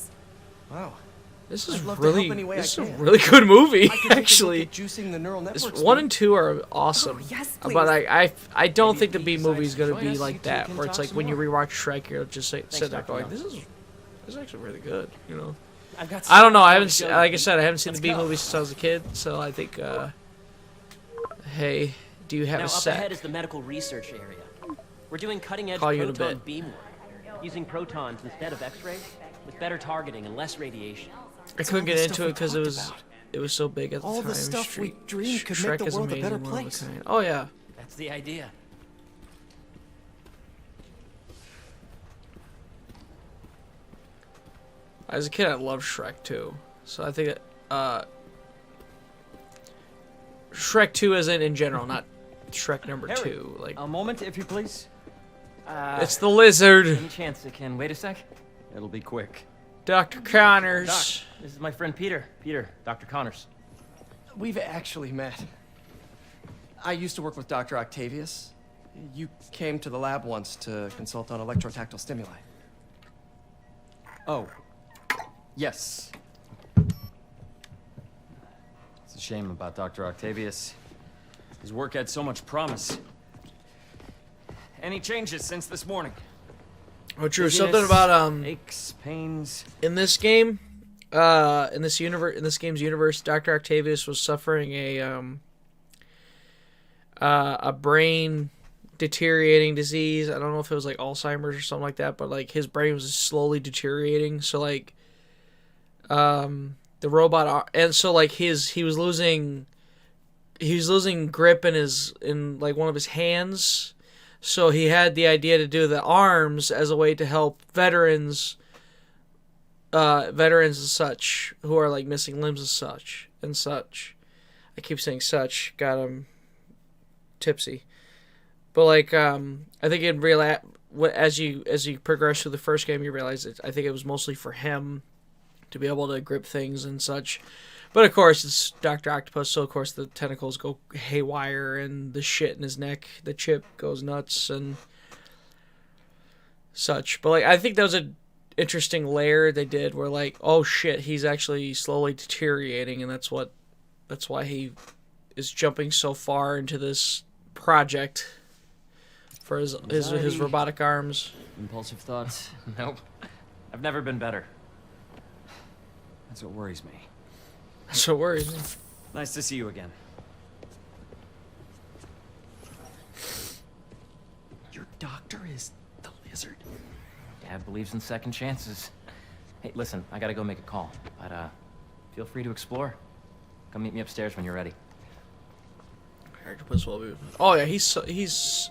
wow, this is a really good movie, actually. This 1 and 2 are awesome, but I don't think the B movie is gonna be like that, where it's like when you rewatch Shrek, you're just like, sit there going, this is actually really good, you know. I don't know, I haven't, like I said, I haven't seen the B movie since I was a kid, so I think, hey. Do you have now, a set? Up ahead is the medical research area. We're doing cutting-edge Call you in a proton bit. beam work, using protons instead of X-rays, with better targeting and less radiation. I couldn't get into it because it was so big at the time. All the stuff we dreamed could Shrek make the is world a amazing, better one of a place. kind. Oh yeah. That's the idea. As a kid, I loved Shrek too. So I think Shrek 2 isn't in general, not Shrek number Harry, 2. Like a moment, if you please. It's the lizard. Any chance it can wait a sec? It'll be quick. Dr. Connors. Doc, this is my friend Peter. Peter, Dr. Connors. We've actually met. I used to work with Dr. Octavius. You came to the lab once to consult on electrotactile stimuli. Oh. Yes. It's a shame about Dr. Octavius. His work had so much promise. Any changes since this morning? Oh, true. Dizziness, Something about aches, pains. in this game, in this game's universe, Dr. Octavius was suffering a brain deteriorating disease. I don't know if it was like Alzheimer's or something like that, but like his brain was slowly deteriorating. So like, the robot, and so like he was losing grip in like one of his hands. So he had the idea to do the arms as a way to help veterans and such who are like missing limbs and such. I keep saying such, got him tipsy. But like I think in real as you progress through the first game, you realize I think it was mostly for him to be able to grip things and such. But of course, it's Dr. Octopus, so of course the tentacles go haywire and the shit in his neck, the chip goes nuts and such. But like, I think that was an interesting layer they did where like, oh shit, he's actually slowly deteriorating, and that's why he is jumping so far into this project for his robotic arms. Impulsive thoughts? Nope. I've never been better. That's what worries me. That's what worries me. Nice to see you again. Your doctor is the lizard. Dad believes in second chances. Hey, listen, I gotta go make a call, but feel free to explore. Come meet me upstairs when you're ready. Oh yeah, he's.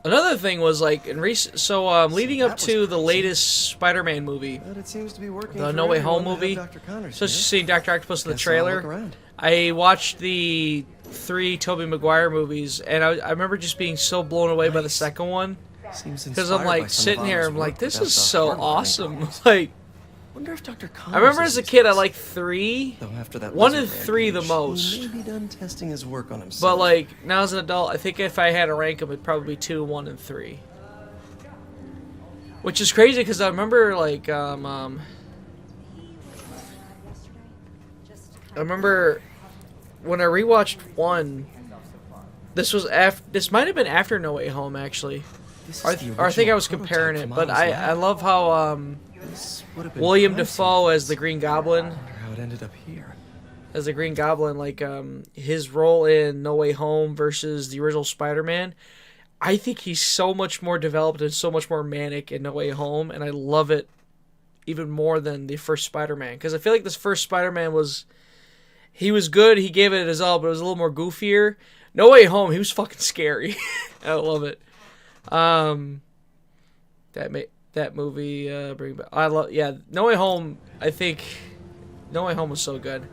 Another thing was like leading up to the latest Spider-Man movie, But it seems to be working the for No Way everyone Home to have movie. Dr. Connors So here. seeing Dr. Octopus in the Guess I'll look trailer, around. I watched the 3 Tobey Maguire movies, and I remember just being so blown away by the second one. Seems Because I'm inspired by like some sitting of here, Otto's I'm like, work this without is the so harm awesome. Like, Wonder if Dr. Connors I remember is as a used kid, to I this. liked 3. Though after that 1 lizard and 3 the rampage, most. He may be done testing his work on himself. But like now as an adult, I think if I had to rank them, it'd probably be 2, 1, and 3. Which is crazy because I remember like I remember when I rewatched 1. This might have been after No Way Home actually. Or I think I was comparing it, but I love how William Dafoe as the Green Goblin. How it ended up here. As the Green Goblin, like his role in No Way Home versus the original Spider-Man, I think he's so much more developed and so much more manic in No Way Home, and I love it even more than the first Spider-Man, because I feel like this first Spider-Man was good, he gave it his all, but it was a little more goofier. No Way Home, he was fucking scary. I love it. That movie, No Way Home. I think No Way Home was so good.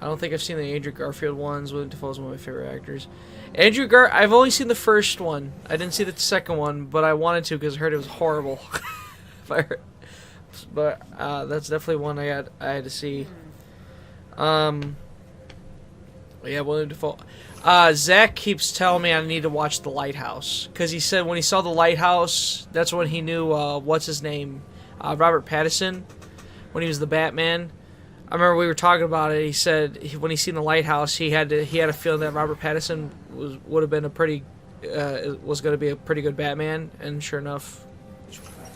I don't think I've seen the Andrew Garfield ones. William Dafoe's one of my favorite actors. I've only seen the first one. I didn't see the second one, but I wanted to because I heard it was horrible. But that's definitely one I had to see. Yeah, William Dafoe. Zach keeps telling me I need to watch The Lighthouse, because he said when he saw The Lighthouse, that's when he knew what's his name, Robert Pattinson, when he was the Batman. I remember we were talking about it. He said when he seen The Lighthouse, he had a feeling that Robert Pattinson was going to be a pretty good Batman, and sure enough,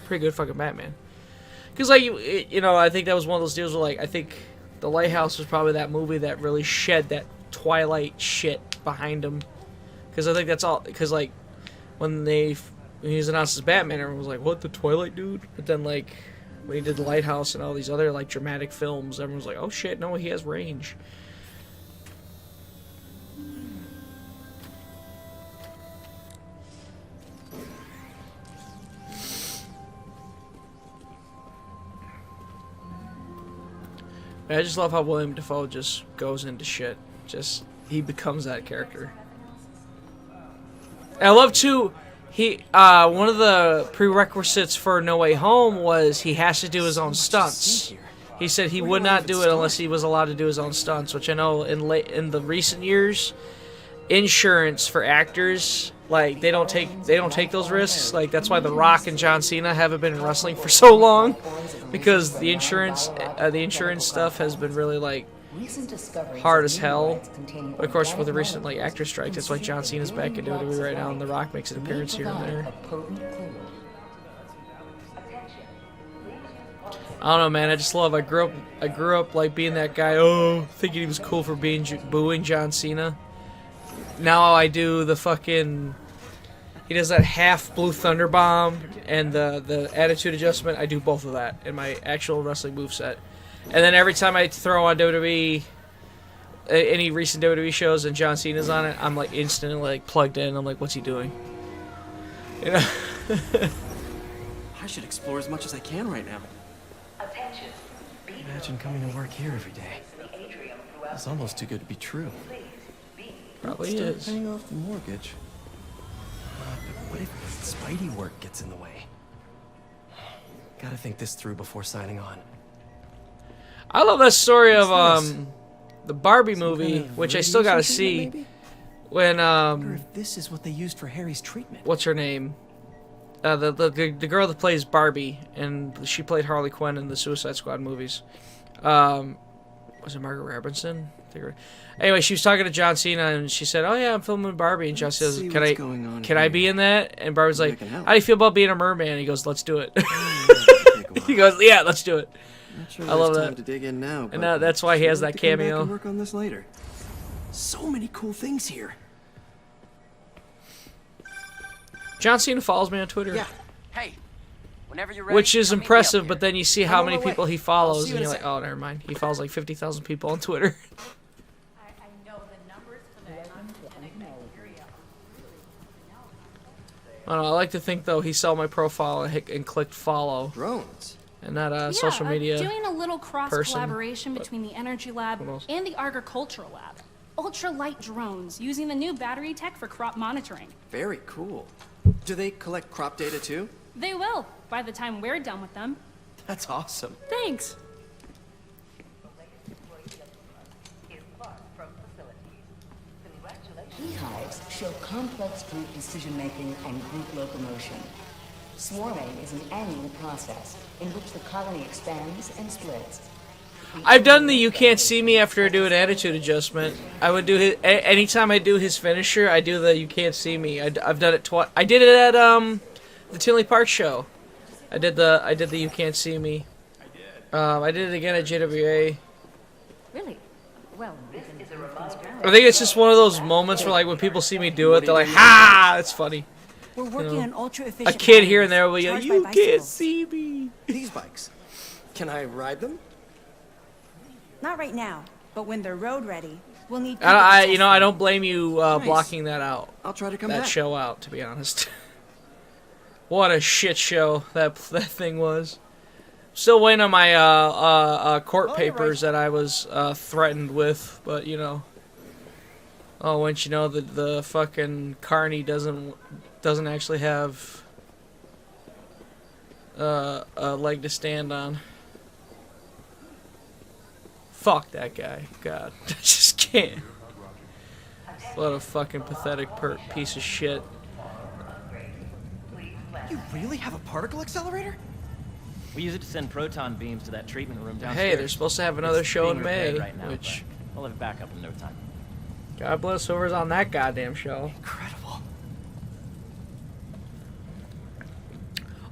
pretty good fucking Batman. Because I think that was one of those deals where I think The Lighthouse was probably that movie that really shed that Twilight shit behind him. Because I think that's all. Because when he was announced as Batman, everyone was like, "What, the Twilight dude?" But then when he did The Lighthouse and all these other dramatic films, everyone was like, "Oh shit, no, he has range." I just love how William Dafoe just goes into shit. He becomes that character. I love too. One of the prerequisites for No Way Home was he has to do his own stunts. He said he would not do it unless he was allowed to do his own stunts, which I know in the recent years, insurance for actors, they don't take those risks. That's why The Rock and John Cena haven't been in wrestling for so long, because the insurance stuff has been really hard as hell. But of course, with the recent actor strike, that's why John Cena's back in WWE right now, and The Rock makes an appearance here and there. I don't know, man. I just love. I grew up being that guy. Oh, thinking he was cool for booing John Cena. Now I do the fucking. He does that half Blue Thunder Bomb and the attitude adjustment. I do both of that in my actual wrestling moveset. And then every time I throw on WWE, any recent WWE shows and John Cena's on it, I'm instantly plugged in. I'm like, what's he doing? You know. I should explore as much as I can right now. Imagine coming to work here every day. It's almost too good to be true. Probably is. Paying off the mortgage. But what if Spidey work gets in the way? Gotta think this through before signing on. I love that story of the Barbie movie, which I still gotta see. Maybe? When I wonder if this is what they used for Harry's treatment. What's her name? The girl that plays Barbie, and she played Harley Quinn in the Suicide Squad movies. Was it Margaret Robinson? Anyway, she was talking to John Cena, and she said, "Oh yeah, I'm filming Barbie." And John Cena says, "Can I be in that?" And Barbie's like, "How do you feel about being a merman?" And he goes, "Let's do it." He goes, "Yeah, let's do it." Sure, I love time that. to dig in now, And that's why he has that to come back cameo. and work on this later. So many cool things here. John Cena follows me on Twitter. Yeah. Hey, whenever you're ready, Which is come meet me impressive, up but then you see I'm how on many my way. people he I'll follows, see you and in you're a like, sec. oh, never mind. He follows 50,000 people on Twitter. I don't know, I like to think, though, he saw my profile and clicked follow. Drones. And not social media Doing a little person, cross-collaboration between the Energy Lab and the Agricultural Lab. Ultralight drones using the new battery tech for crop monitoring. Very cool. Do they collect crop data too? They will, by the time we're done with them. That's awesome. Thanks. Beehives show complex group decision-making and group locomotion. Swarming is an annual process in which the colony expands and splits. I've done the You Can't See Me after I do an attitude adjustment. I would do his, anytime I do his finisher, I do the You Can't See Me. I've done it twice. I did it at the Tinley Park show. I did the You Can't See Me. I did it again at JWA. Really? Well, I think it's just one of those moments where, like, when people see me do it, they're like, "Ha! It's funny." we're working on ultra A efficient. kid here and there will yell, charged "You by can't bicycles." see me." These bikes. Can I ride them? Not right now, but when they're road ready, we'll need. I don't blame you blocking that out. I'll try to come that back. show out, to be honest. What a shit show that thing was. Still waiting on my court papers that I was threatened with, but you know. Oh, once you know that the fucking carny doesn't actually have a leg to stand on. Fuck that guy. God, I just can't. What a fucking pathetic piece of shit. You really have a particle accelerator? We use it to send proton beams to that treatment room downstairs. Hey, they're supposed to have another show in May, right now, which we'll have it back up in no time. God bless whoever's on that goddamn show. Incredible.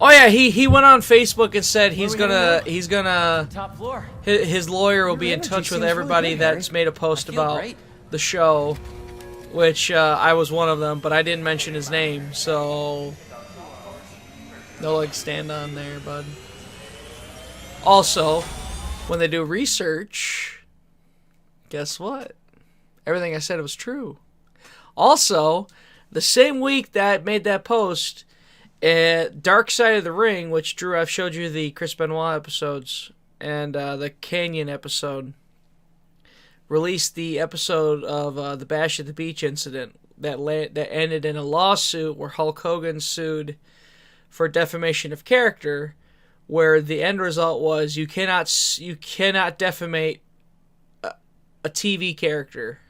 Oh yeah, he went on Facebook and said he's gonna Top floor. his lawyer will be in touch with everybody that's made a post about the show, which I was one of them, but I didn't mention his name, so no leg stand on there, bud. Also, when they do research, guess what? Everything I said was true. Also, the same week that I made that post, Dark Side of the Ring, which Drew, I've showed you the Chris Benoit episodes and the Canyon episode, released the episode of the Bash at the Beach incident that ended in a lawsuit where Hulk Hogan sued for defamation of character, where the end result was you cannot defamate a TV character,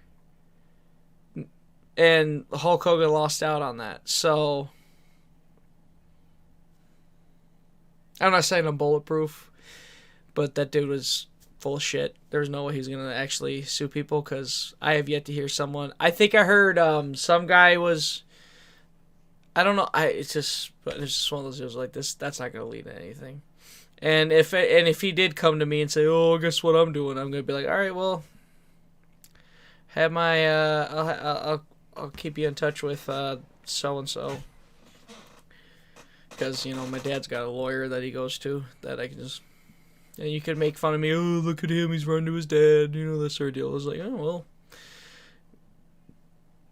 and Hulk Hogan lost out on that. So I'm not saying I'm bulletproof, but that dude was full of shit. There's no way he's gonna actually sue people, because I have yet to hear someone. I think I heard some guy was. I don't know. It's just one of those deals like this. That's not gonna lead to anything. And if he did come to me and say, "Oh, guess what I'm doing?" I'm gonna be like, "All right, well, have my I'll keep you in touch with so and so." Because, you know, my dad's got a lawyer that he goes to that I can just... And you could make fun of me, "Oh, look at him, he's running to his dad," you know, that sort of deal. I was like, oh, well,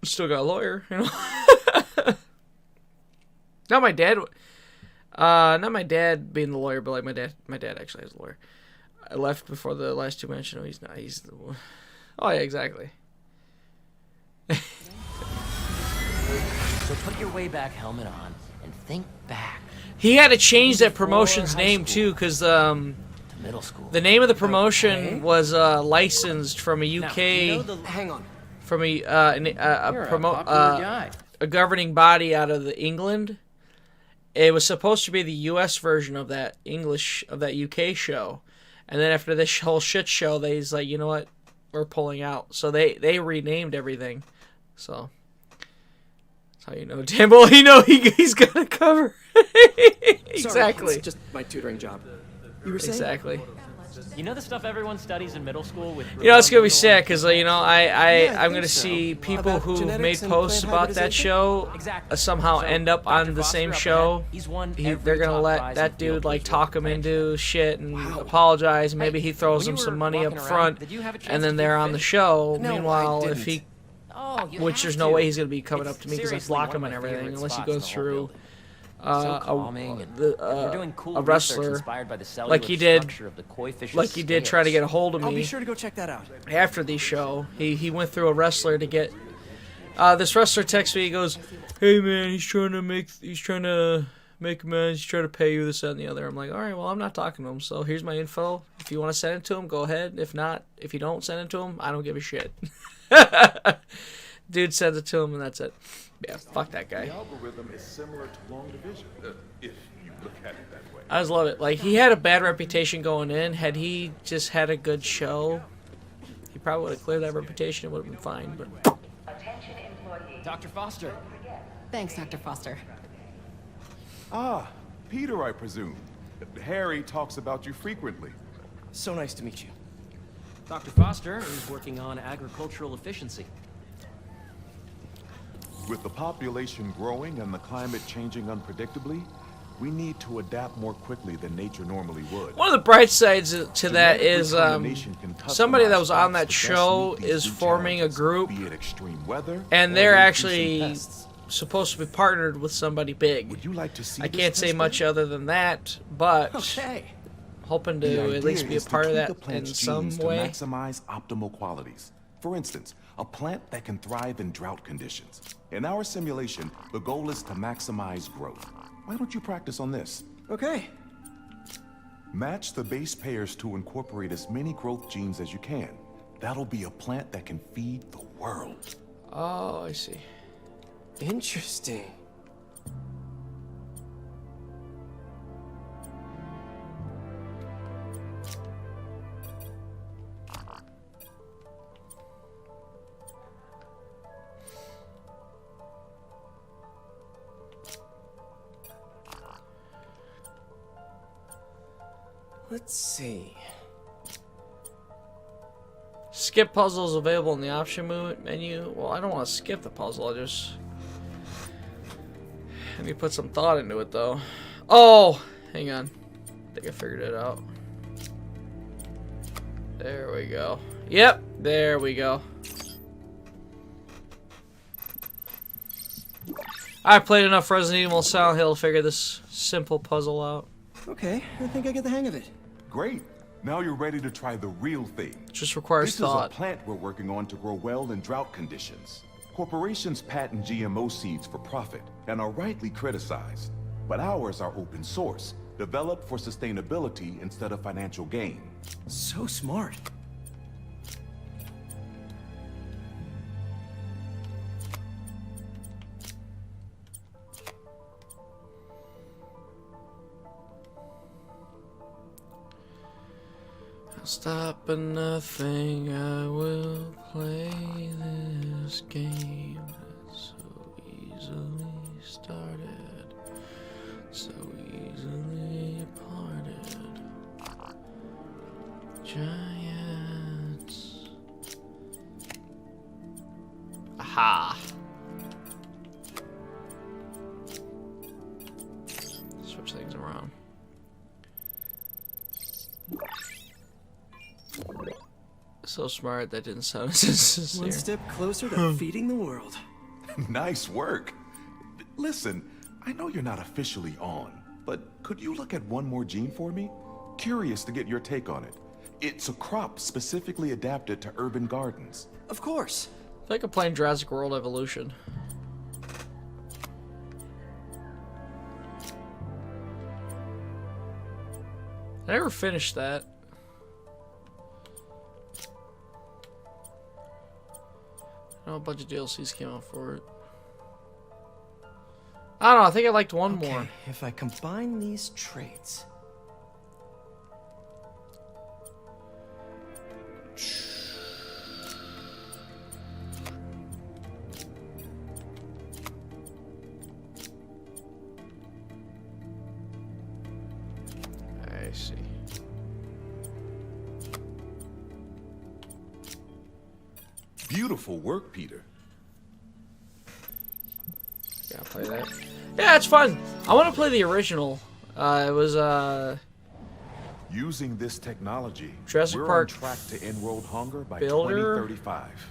still got a lawyer, you know. Not my dad being the lawyer, but like my dad actually has a lawyer. I left before the last two mentioned him. He's not, he's the... Oh, yeah, exactly. So put your way back helmet on and think back. He had to change that promotion's name too, because middle school. The name of the promotion was licensed from a UK. Hang on. From a governing body out of England. It was supposed to be the US version of that UK show, and then after this whole shit show, they's like, you know what, we're pulling out. So they renamed everything. So that's how you know damn well he's got a cover. Exactly. Sorry, it's just my tutoring job. You were saying? Exactly. You know the stuff everyone studies in middle school with... You know, it's going to be sad because, you know, I'm going to see people who've made posts about that show somehow end up on the same show. They're going to let that dude, like, talk him into shit and apologize. Maybe he throws them some money up front, and then they're on the show. Meanwhile, if he... Which there's no way he's going to be coming up to me because I block him and everything unless he goes through... a wrestler, like he did try to get a hold of me. I'll be sure to go check that out. After the show, he went through a wrestler to get. This wrestler texts me. He goes, "Hey man, he's trying to make amends. He's trying to pay you this, that, and the other." I'm like, all right, well, I'm not talking to him. So here's my info. If you want to send it to him, go ahead. If not, if you don't send it to him, I don't give a shit. Dude sends it to him, and that's it. Yeah, fuck that guy. The algorithm is similar to long division, if you look at it that way. I just love it. Like, he had a bad reputation going in. Had he just had a good show, he probably would have cleared that reputation. It would have been fine. But Dr. Foster. Thanks, Dr. Foster. Ah, Peter, I presume. Harry talks about you frequently. So nice to meet you. Dr. Foster is working on agricultural efficiency. With the population growing and the climate changing unpredictably, we need to adapt more quickly than nature normally would. one of the bright sides to that is somebody that was on that show is forming a group, and they're actually supposed to be partnered with somebody big. Would you like to see I can't say much other than that, but hoping to at least be a part of that in some way. To maximize optimal qualities. For instance, a plant that can thrive in drought conditions. In our simulation, the goal is to maximize growth. Why don't you practice on this? Okay. Match the base pairs to incorporate as many growth genes as you can. That'll be a plant that can feed the world. Oh, I see. Interesting. Let's see. Skip puzzles available in the option menu. Well, I don't want to skip the puzzle. I need to put some thought into it, though. Oh, hang on. I think I figured it out. There we go. Yep, there we go. I played enough Resident Evil and Silent Hill to figure this simple puzzle out. Okay, I think I get the hang of it. Great. Now you're ready to try the real thing. Just requires thought. This is a plant we're working on to grow well in drought conditions. Corporations patent GMO seeds for profit and are rightly criticized. But ours are open source, developed for sustainability instead of financial gain. So smart. Stop at nothing, I will play this game that's so easily started, so easily parted. Giants. Aha! Switch things around. So smart, that didn't sound as sincere. One step closer to feeding the world. Nice work. Listen, I know you're not officially on, but could you look at one more gene for me? Curious to get your take on it. It's a crop specifically adapted to urban gardens. Of course. It's like I'm playing Jurassic World Evolution. I never finished that. I know a bunch of DLCs came out for it. I don't know, I think I liked one more. If I combine these traits... I see. Beautiful work, Peter. Gotta play that. Yeah, it's fun. I want to play the original. It was Using this technology, Jurassic we're Park on track to end world hunger by Builder. 2035.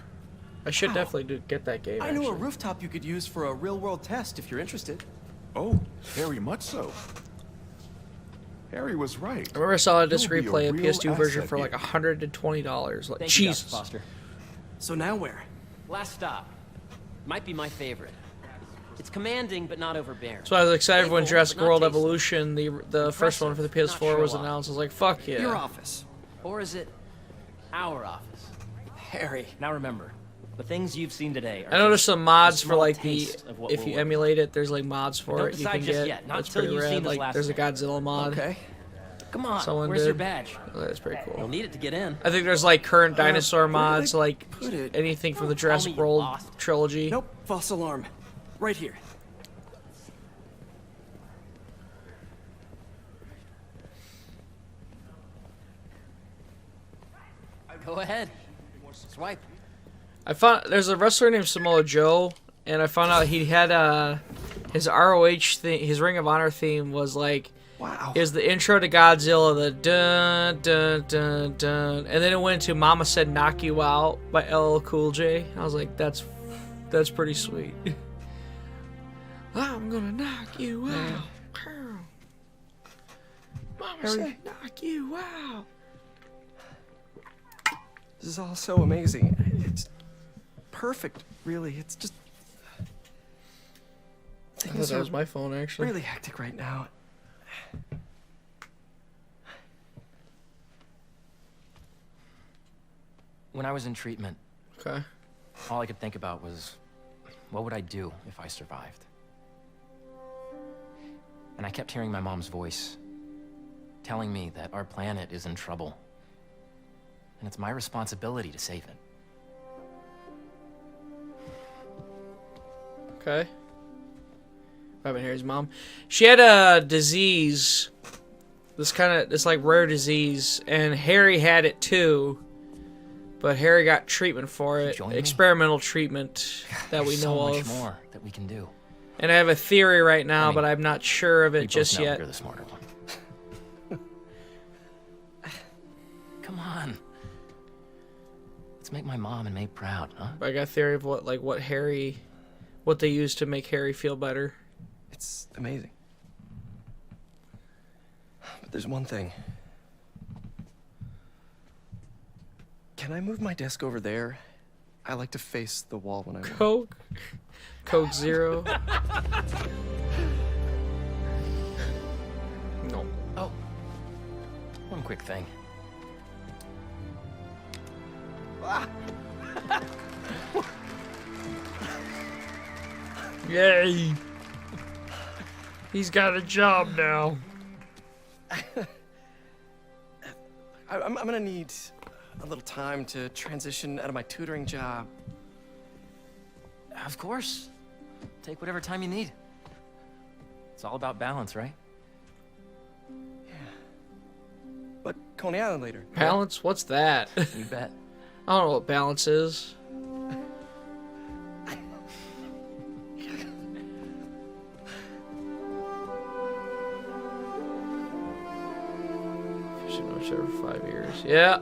I should definitely get that game. I know a actually. rooftop you could use for a real-world test if you're interested. Oh, very much so. Harry was right. I remember I saw a disc You'll be replay, a real PS2 version asset for like here. $120. Like, Thank you, Jesus. Dr. Foster. So now where? Last stop. Might be my favorite. It's commanding, but not overbearing. So I was excited when Playful, Jurassic but not World tasty. Evolution, the first one for the PS4 was show off. announced. I was like, fuck yeah. Your office. Or is it our office? Harry. Now remember, The things you've seen today are I know there's just some a mods for small like the taste of what if we're you working emulate it, there's like mods for Don't it you decide can just get. yet, not That's till pretty you've seen rad. this Like last there's a one. Godzilla mod. Okay. Come on, Someone where's did. your badge? Oh, that's pretty cool. You'll need it to get in. I think there's like current dinosaur where did I mods, like put it? anything from the Don't tell me Jurassic you World lost. trilogy. Nope, false alarm. Right here. Go ahead. Swipe. I found there's a wrestler named Samoa Joe, and I found out he had his ROH thing, his Ring of Honor theme was like, wow, is the intro to Godzilla, the dun dun dun dun, and then it went to "Mama Said Knock You Out" by LL Cool J. I was like, that's pretty sweet. I'm gonna knock you out. Mama said knock you out. This is all so amazing. It's perfect, really. It's just... I thought that was my phone, actually. Really hectic right now. When I was in treatment, okay, all I could think about was, what would I do if I survived? And I kept hearing my mom's voice, telling me that our planet is in trouble. And it's my responsibility to save it. Okay. I haven't heard his mom. She had a disease, this like rare disease, and Harry had it too. But Harry got treatment for it, experimental treatment that we There's know so of. much more that we can do. And I have a theory right now, but I'm not sure of it just yet. You're the smarter one. Come on. Let's make my mom and May proud, huh? I got a theory of what they used to make Harry feel better. It's amazing. But there's one thing. Can I move my desk over there? I like to face the wall when I work. Coke Zero. No. Oh. One quick thing. Yay! He's got a job now. I'm gonna need a little time to transition out of my tutoring job. Of course. Take whatever time you need. It's all about balance, right? But Coney Island later. Balance? What's that? You bet. I don't know what balance is. Every 5 years. Yeah.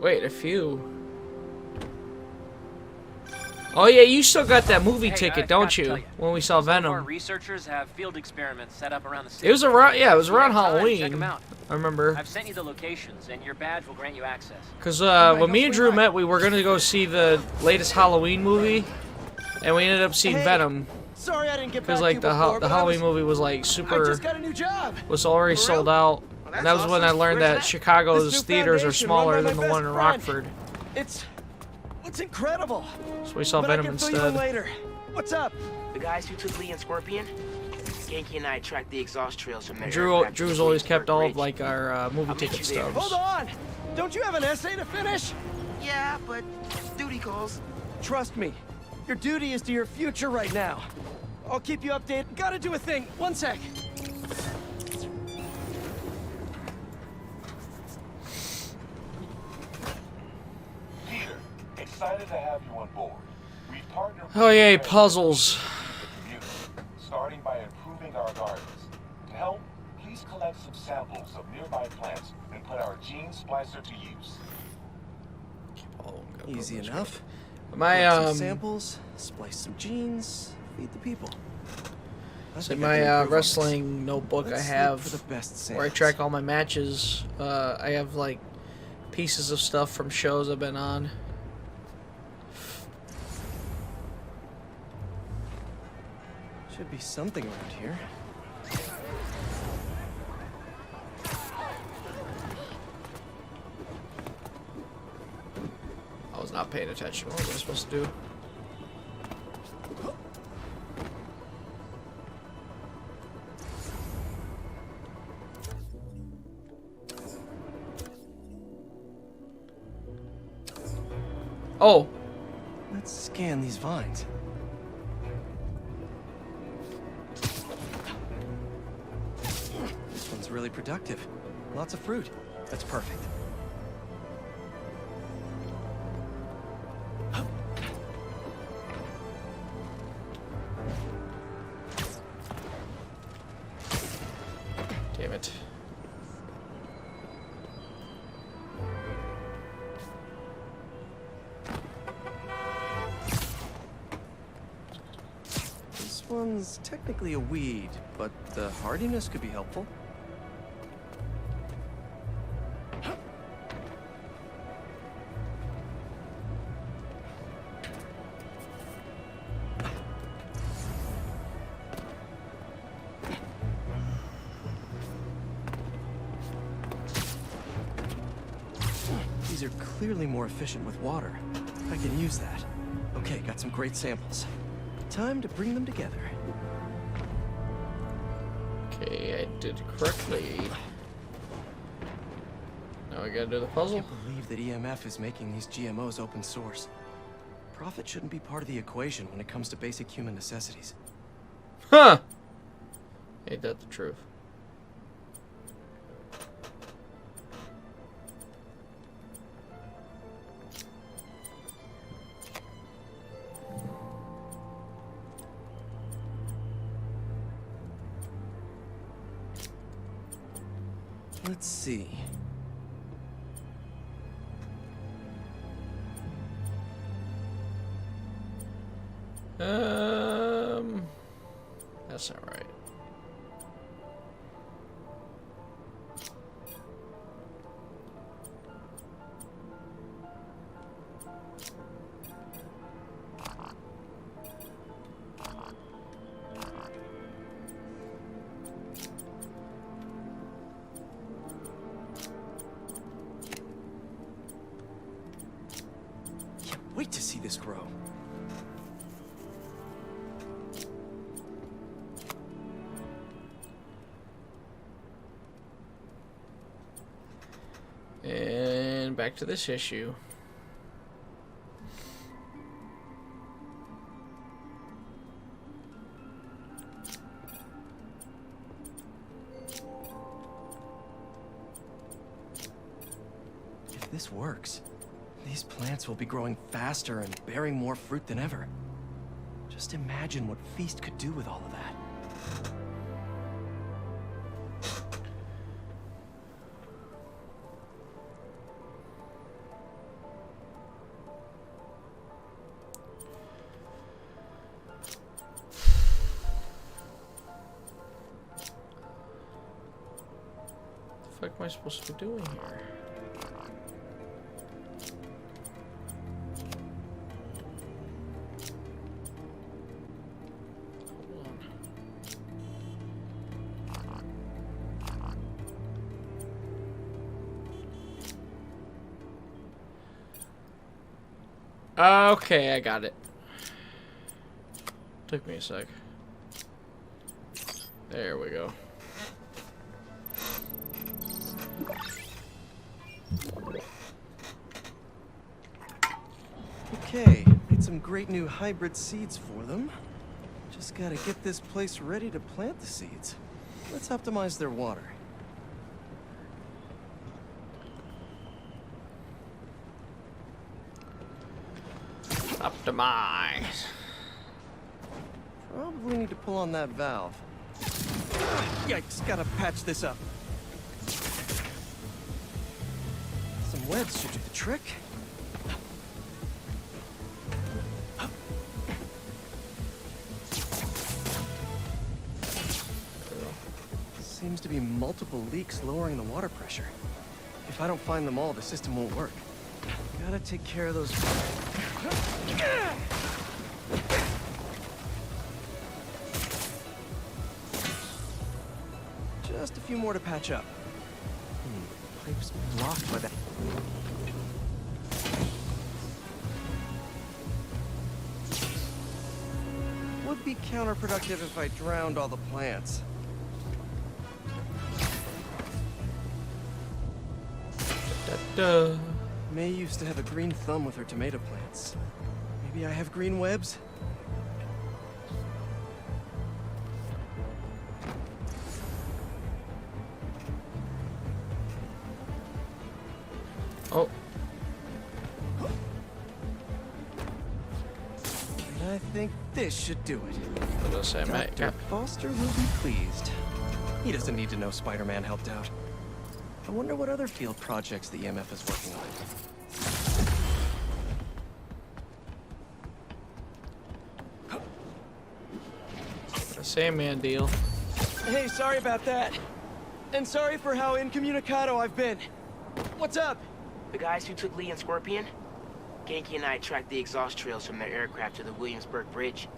Wait, a few. Oh yeah, you still got that movie ticket, don't you? When we saw Venom. Our researchers have field experiments set up around the city. It was around, yeah, it was around Check Halloween. them out. I remember. I've sent you the locations, and your badge will grant you access. Cause when me and Drew met, we were gonna go see the latest Halloween movie, and we ended up seeing Venom. Sorry I didn't get back Cause to like you the before, but Halloween movie was like super. I just got a new job. Was already sold out. And that was when I learned that Chicago's theaters are smaller than the one in Rockford. It's incredible. So we saw but Venom I can fill you in instead. later. What's up? The guys who took Lee and Scorpion? Genki and I tracked the exhaust trails from their Drew's always kept all of like our movie ticket stubs. Hold on! Don't you have an essay to finish? Yeah, but duty calls. Trust me, your duty is to your future right now. I'll keep you updated. Gotta do a thing. One sec. Peter, excited to have you on board. We've partnered with Oh yay, puzzles. starting by improving our gardens. To help, please collect some samples of nearby plants and put our gene splicer to use. Easy enough. My Collect some samples, splice some genes, feed the people. So my wrestling notebook I have for the best where I track all my matches. I have like pieces of stuff from shows I've been on. Should be something around here. not paying attention. What was I supposed to do? Oh. Let's scan these vines. This one's really productive. Lots of fruit. That's perfect. Damn it. This one's technically a weed, but the hardiness could be helpful. These are clearly more efficient with water. I can use that. Okay, got some great samples. Time to bring them together. Okay, I did correctly. Now I gotta do the puzzle. I can't believe that EMF is making these GMOs open source. Profit shouldn't be part of the equation when it comes to basic human necessities. Huh! Ain't that the truth? Let's see. That's not right. Can't wait to see this grow. And back to this issue. If this works, these plants will be growing faster and bearing more fruit than ever. Just imagine what Feast could do with all of that. What the fuck am I supposed to be doing here? Okay, I got it. Took me a sec. There we go. Okay, made some great new hybrid seeds for them. Just gotta get this place ready to plant the seeds. Let's optimize their water. Optimize. Probably need to pull on that valve. Yikes, gotta patch this up. Some webs should do the trick. Seems to be multiple leaks lowering the water pressure. If I don't find them all, the system won't work. Gotta take care of those. Just a few more to patch up. Pipe's blocked by that. be counterproductive if I drowned all the plants. May used to have a green thumb with her tomato plants. Maybe I have green webs? Oh. And I think this should do it. Dr. Dr. Foster will be pleased. He doesn't need to know Spider-Man helped out. I wonder what other field projects the EMF is working on. The Sandman deal. Hey, sorry about that. And sorry for how incommunicado I've been. What's up? The guys who took Lee and Scorpion? Genki and I tracked the exhaust trails from their aircraft to the Williamsburg Bridge.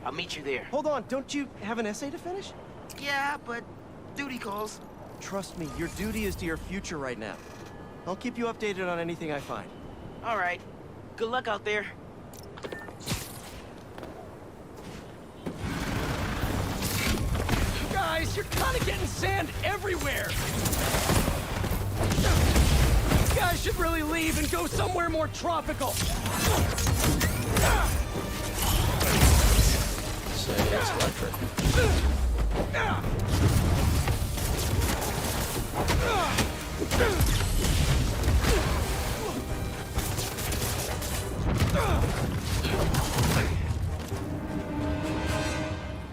I'll meet you there. Hold on, don't you have an essay to finish? Yeah, but duty calls. Trust me, your duty is to your future right now. I'll keep you updated on anything I find. All right. Good luck out there. Guys, you're kind of getting sand everywhere! You guys should really leave and go somewhere more tropical! Say it's electric.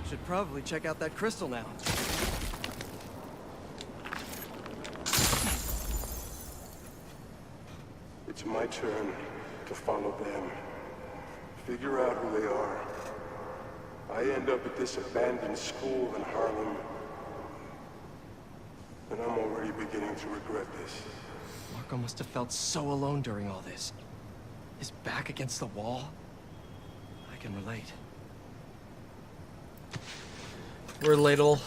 Should probably check out that crystal now. It's my turn to follow them. Figure out who they are. I end up at this abandoned school in Harlem, and I'm already beginning to regret this. Marco must have felt so alone during all this. His back against the wall. I can relate. Relatable.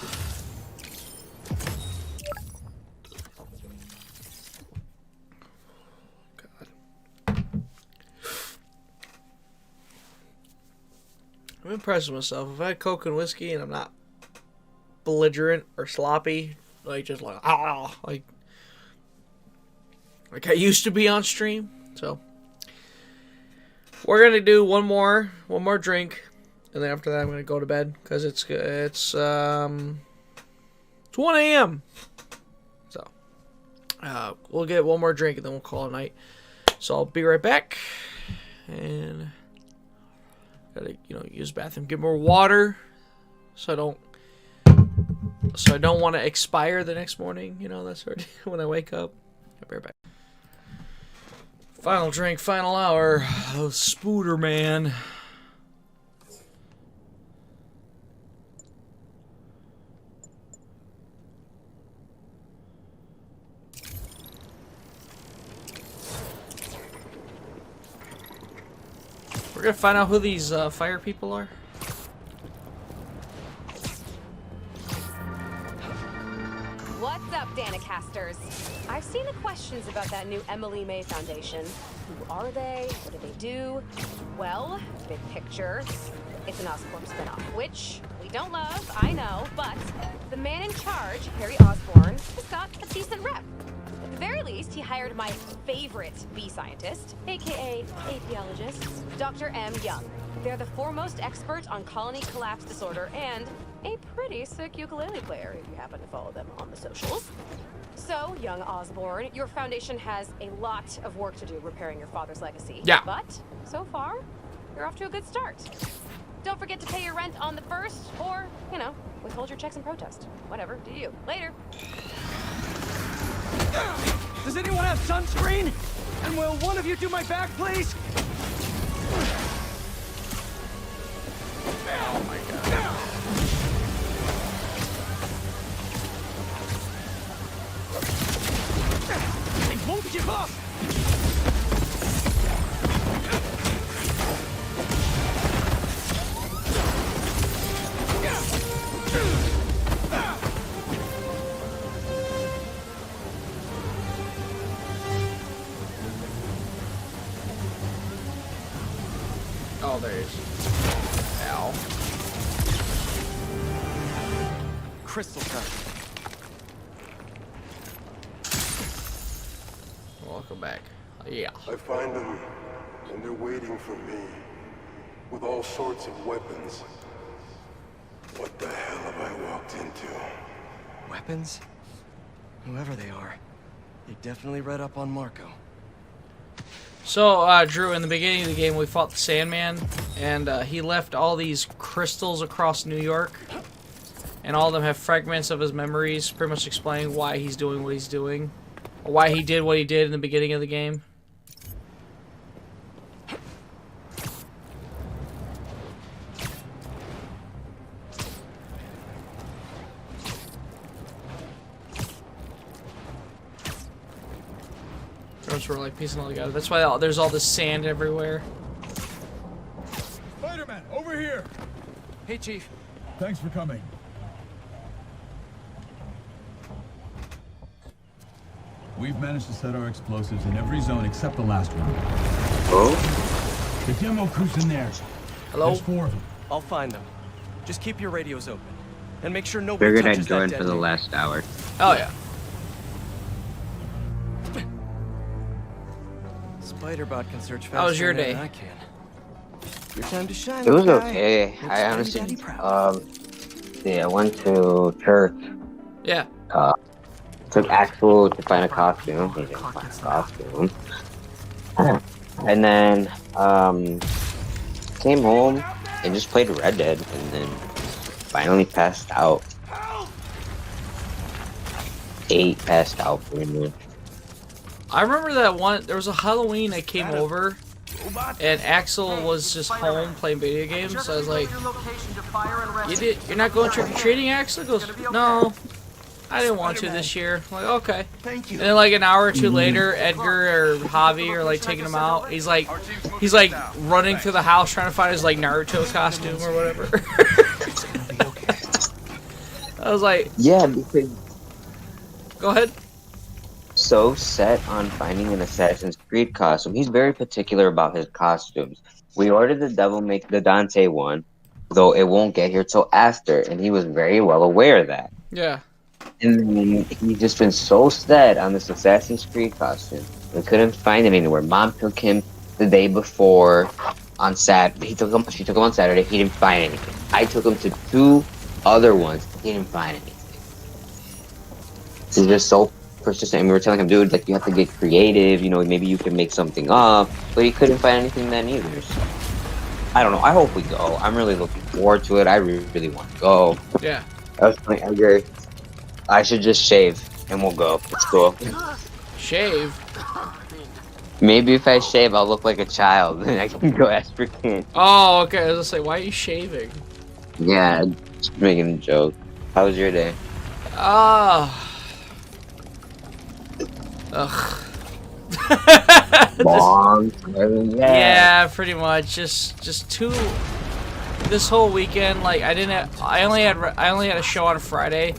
I'm impressed with myself. If I had Coke and whiskey and I'm not belligerent or sloppy, like just like like I used to be on stream. So we're gonna do one more drink, and then after that I'm gonna go to bed because it's 1 a.m. So we'll get one more drink and then we'll call it a night. So I'll be right back and. Gotta, use the bathroom, get more water, so I don't want to expire the next morning. That sort of when I wake up. I'll be right back. Final drink, final hour of Spiderman. We're gonna find out who these fire people are. What's up, Danicasters? I've seen the questions about that new Emily May Foundation. Who are they? What do they do? Well, big picture, it's an Oscorp spinoff, which we don't love, I know, but the man in charge, Harry Osborn, has got a decent rep. At the very least, he hired my favorite bee scientist, aka apiologist, Dr. M. Young. They're the foremost expert on colony collapse disorder and a pretty sick ukulele player if you happen to follow them on the socials. So, young Osborn, your foundation has a lot of work to do repairing your father's legacy. Yeah. But, so far, you're off to a good start. Don't forget to pay your rent on the 1st, or, withhold your checks in protest. Whatever, do you. Later. Does anyone have sunscreen? And will one of you do my back, please? Oh my god. They won't give up! Oh, there he is. Ow. crystal time. Welcome back. Yeah. I find them, and they're waiting for me, with all sorts of weapons. What the hell have I walked into? Weapons? Whoever they are, they definitely read up on Marco. So, Drew, in the beginning of the game, we fought the Sandman, and he left all these crystals across New York, and all of them have fragments of his memories, pretty much explaining why he's doing what he's doing, or why he did what he did in the beginning of the game. We're like piecing all together. That's why there's all this sand everywhere. Spider-Man, over here! Hey, Chief. Thanks for coming. We've managed to set our explosives in every zone except the last one. Oh? The demo crew's in there. Hello? There's 4 of them. I'll find them. Just keep your radios open. And make sure nobody Figured I'd touches join that for the detonator. last hour. Oh, yeah. Spider-Bot can search faster How was your than day? I can. Your time to shine. It was little guy. okay. Makes I Daddy honestly, proud. I went to church. Yeah. Took Axel to find a costume. He didn't find a costume. And then, came home and just played Red Dead, and then finally passed out. Passed out pretty much. I remember that one, there was a Halloween I came over, and Axel was just home playing video games, so I was like, you're not going trick-or-treating, Axel? He goes, no, I didn't want to this year. I'm like, okay. Thank you. And then like an hour or two later, Edgar or Javi are like taking him out. He's like running through the house trying to find his like Naruto costume or whatever. I was like, yeah, because go ahead. So set on finding an Assassin's Creed costume. He's very particular about his costumes. We ordered the Devil May the Dante one, though it won't get here till after, and he was very well aware of that. Yeah. And then he's just been so set on this Assassin's Creed costume. We couldn't find him anywhere. Mom took him the day before on Saturday. She took him on Saturday. He didn't find anything. I took him to 2 other ones. He didn't find anything. He's just so persistent. And we were telling him, dude, like, you have to get creative. You know, maybe you can make something up. But he couldn't find anything then either. So I don't know. I hope we go. I'm really looking forward to it. I really want to go. Yeah. I was telling Edgar, I should just shave and we'll go. It's cool. Shave? Maybe if I shave, I'll look like a child and I can go ask for candy. Oh, okay. I was gonna say, why are you shaving? Yeah, just making a joke. How was your day? Ugh. Long. Yeah, pretty much. Just two. This whole weekend, like I only had a show on Friday,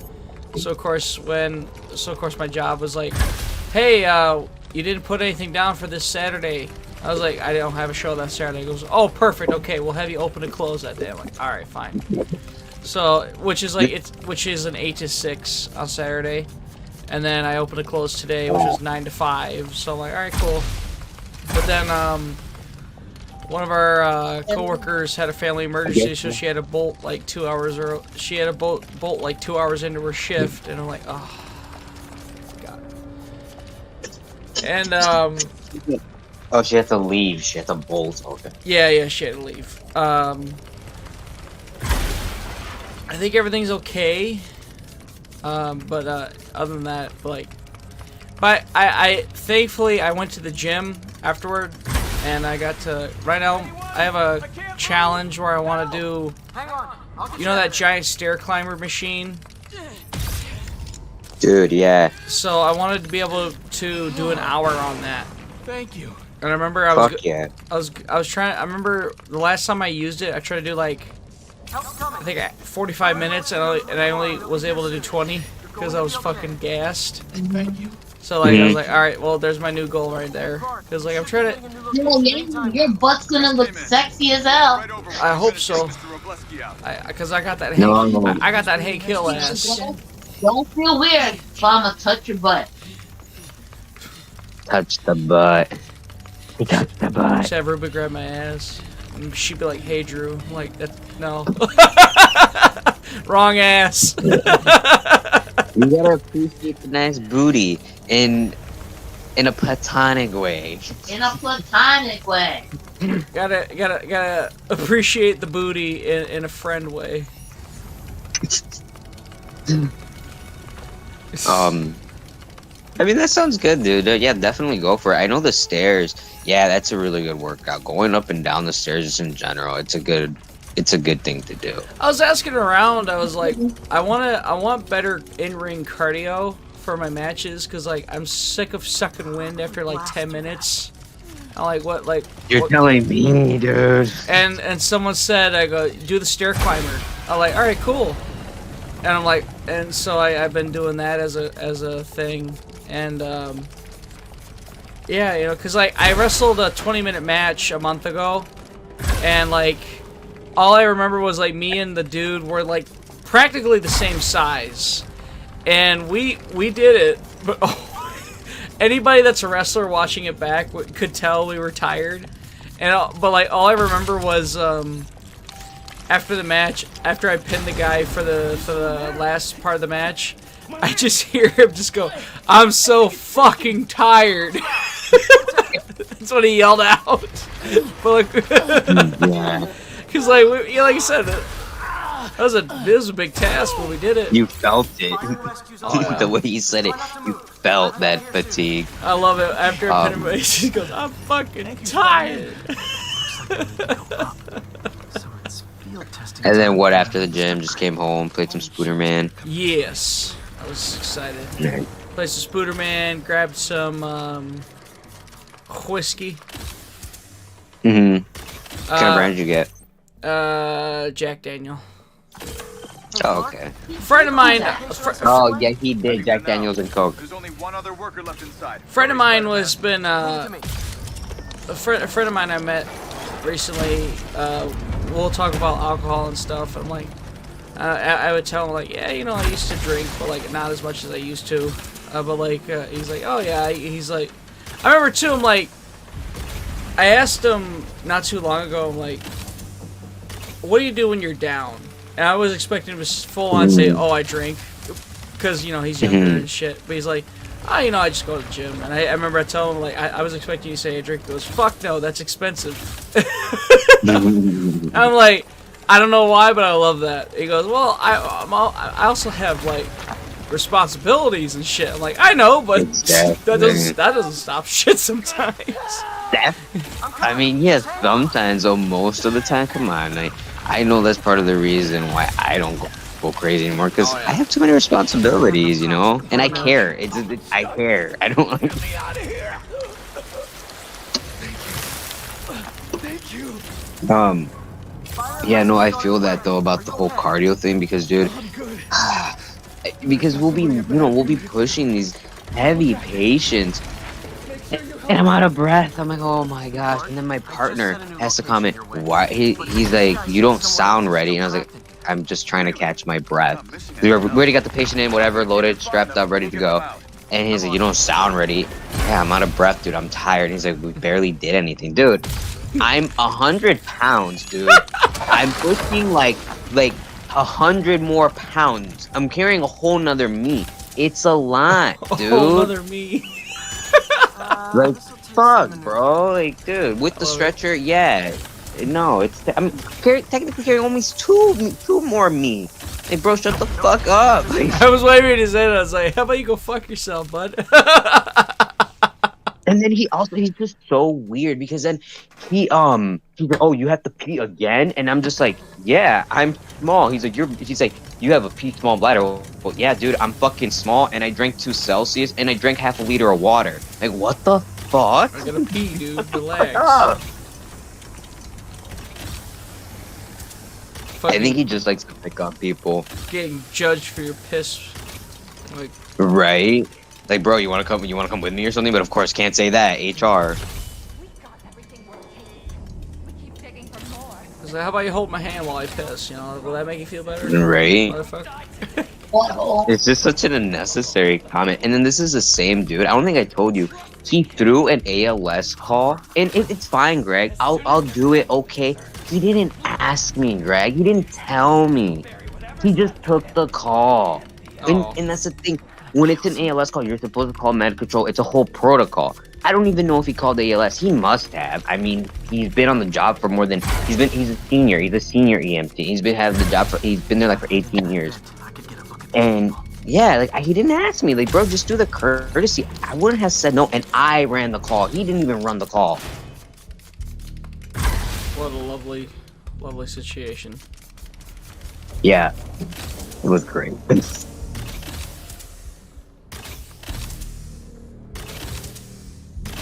so of course my job was like, hey, you didn't put anything down for this Saturday. I was like, I don't have a show that Saturday. He goes, oh, perfect. Okay, we'll have you open and close that day. I'm like, all right, fine. So, which is an 8 to 6 on Saturday. And then I opened and closed today, which was 9 to 5. So I'm like, all right, cool. But then one of our coworkers had a family emergency, so she had to bolt like 2 hours, or she had to bolt like 2 hours into her shift, and I'm like, oh, God. And oh, she had to leave. She had to bolt. Okay. Yeah, she had to leave. I think everything's okay. But other than that, like, but I thankfully I went to the gym afterward, and I got to, right now I have a challenge where I want to do, you know, that giant stair climber machine? Dude, yeah. So I wanted to be able to do an hour on that. Thank you. And I remember I was trying. I remember the last time I used it, I tried to do like, I think 45 minutes, and I only was able to do 20 because I was fucking gassed. Thank you. So like I was like, all right, well, there's my new goal right there. Because like I'm trying to. Your butt's gonna look sexy as hell. I hope so. Because I got that No, Hank, no. I got that Hank Hill ass. Don't feel weird if I'm gonna touch your butt. Touch the butt. He touched the butt. Just have Ruby grab my ass. And she'd be like, "Hey, Drew." I'm like, that's no. Wrong ass. You gotta appreciate the nice booty in a platonic way. In a platonic way. gotta appreciate the booty in a friend way. I mean, that sounds good, dude. Yeah, definitely go for it. I know the stairs. Yeah, that's a really good workout. Going up and down the stairs just in general, it's a good thing to do. I was asking around. I was like, I want better in-ring cardio for my matches because like I'm sick of sucking wind after like 10 minutes. I'm like, what? Like You're telling me, dude. And someone said, I go, do the stair climber. I'm like, all right, cool. And I'm like, and so I've been doing that as a thing, and yeah, you know, cause like I wrestled a 20-minute match a month ago, and like all I remember was like me and the dude were like practically the same size, and we did it, but anybody that's a wrestler watching it back could tell we were tired, and but like all I remember was after the match, after I pinned the guy for the last part of the match, I just hear him just go, "I'm so fucking tired." That's what he yelled out. But like, cause like like I said, it was a big task, but we did it. You felt it. The way you said it, you felt that fatigue. I love it. After I pinned him, he just goes, "I'm fucking tired." And then what after the gym? Just came home, played some Spiderman. Yes, I was excited. Right. Played some Spiderman, grabbed some whiskey. What kind of brand did you get? Jack Daniel. Oh, okay. Friend of mine. Oh yeah, he did. Jack Daniels and Coke. There's only one other worker left inside. Friend of mine was been a friend of mine I met recently. We'll talk about alcohol and stuff. I'm like, I would tell him like, yeah, you know, I used to drink, but like not as much as I used to. But like, he's like, oh yeah. He's like, I remember too. I'm like, I asked him not too long ago. I'm like, what do you do when you're down? And I was expecting him to full on say, oh, I drink, because you know he's younger and shit. But he's like, oh, you know, I just go to the gym. And I remember I told him like, I was expecting you to say I drink. He goes, fuck no, that's expensive. I'm like, I don't know why, but I love that. He goes, well, I also have like responsibilities and shit. I'm like, I know, but that doesn't stop shit sometimes. I mean, yes, sometimes, or most of the time. Come on, I know that's part of the reason why I don't go crazy anymore, because I have too many responsibilities, you know, and I care. I care. I don't like. Yeah, no, I feel that though about the whole cardio thing, because dude, because we'll be pushing these heavy patients, and I'm out of breath. I'm like, oh my gosh. And then my partner has to comment, why? He's like, you don't sound ready. And I was like, I'm just trying to catch my breath. We already got the patient in, whatever, loaded, strapped up, ready to go. And he's like, you don't sound ready. Yeah, I'm out of breath, dude. I'm tired. And he's like, we barely did anything. Dude, I'm 100 pounds, dude. I'm pushing like 100 more pounds. I'm carrying a whole nother me. It's a lot, dude. A whole nother me. Like, fuck, bro. Like, dude, with the stretcher, yeah. No, I'm technically carrying almost two more me. Hey, bro, shut the fuck up. Like, I was waiting to say that. I was like, how about you go fuck yourself, bud? And then he's just so weird, because then he's like, oh, you have to pee again? And I'm just like, yeah, I'm small. He's like, you have a pee small bladder. Well, yeah, dude, I'm fucking small, and I drank 2 Celsius, and I drank half a liter of water. Like, what the fuck? I'm gonna pee, dude. Relax. I think he just likes to pick on people. Getting judged for your piss. Like, right? Like, bro, you wanna come with me or something? But of course, can't say that. HR. So how about you hold my hand while I piss? You know, will that make you feel better? Right? Motherfucker. It's just such an unnecessary comment. And then this is the same dude. I don't think I told you. He threw an ALS call, and it's fine, Greg. I'll do it. Okay. He didn't ask me, Greg. He didn't tell me. He just took the call. And that's the thing. When it's an ALS call, you're supposed to call med control. It's a whole protocol. I don't even know if he called ALS. He must have. I mean, he's been on the job for more than he's a senior. He's a senior EMT. He's been there like for 18 years. And yeah, like he didn't ask me. Like, bro, just do the courtesy. I wouldn't have said no, and I ran the call. He didn't even run the call. What a lovely, lovely situation. Yeah, it was great.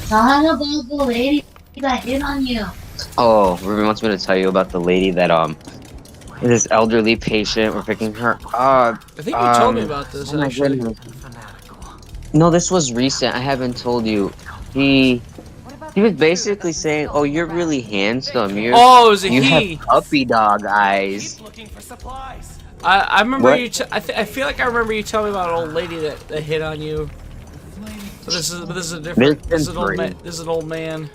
Tell him about the lady that hit on you. Oh, Ruben wants me to tell you about the lady that this elderly patient. We're picking her up. I think you told me about this, actually. No, this was recent. I haven't told you. He was basically saying, "Oh, you're really handsome. You have puppy dog eyes." I remember you. I feel like I remember you telling me about an old lady that hit on you. So this is a different. This is an old man.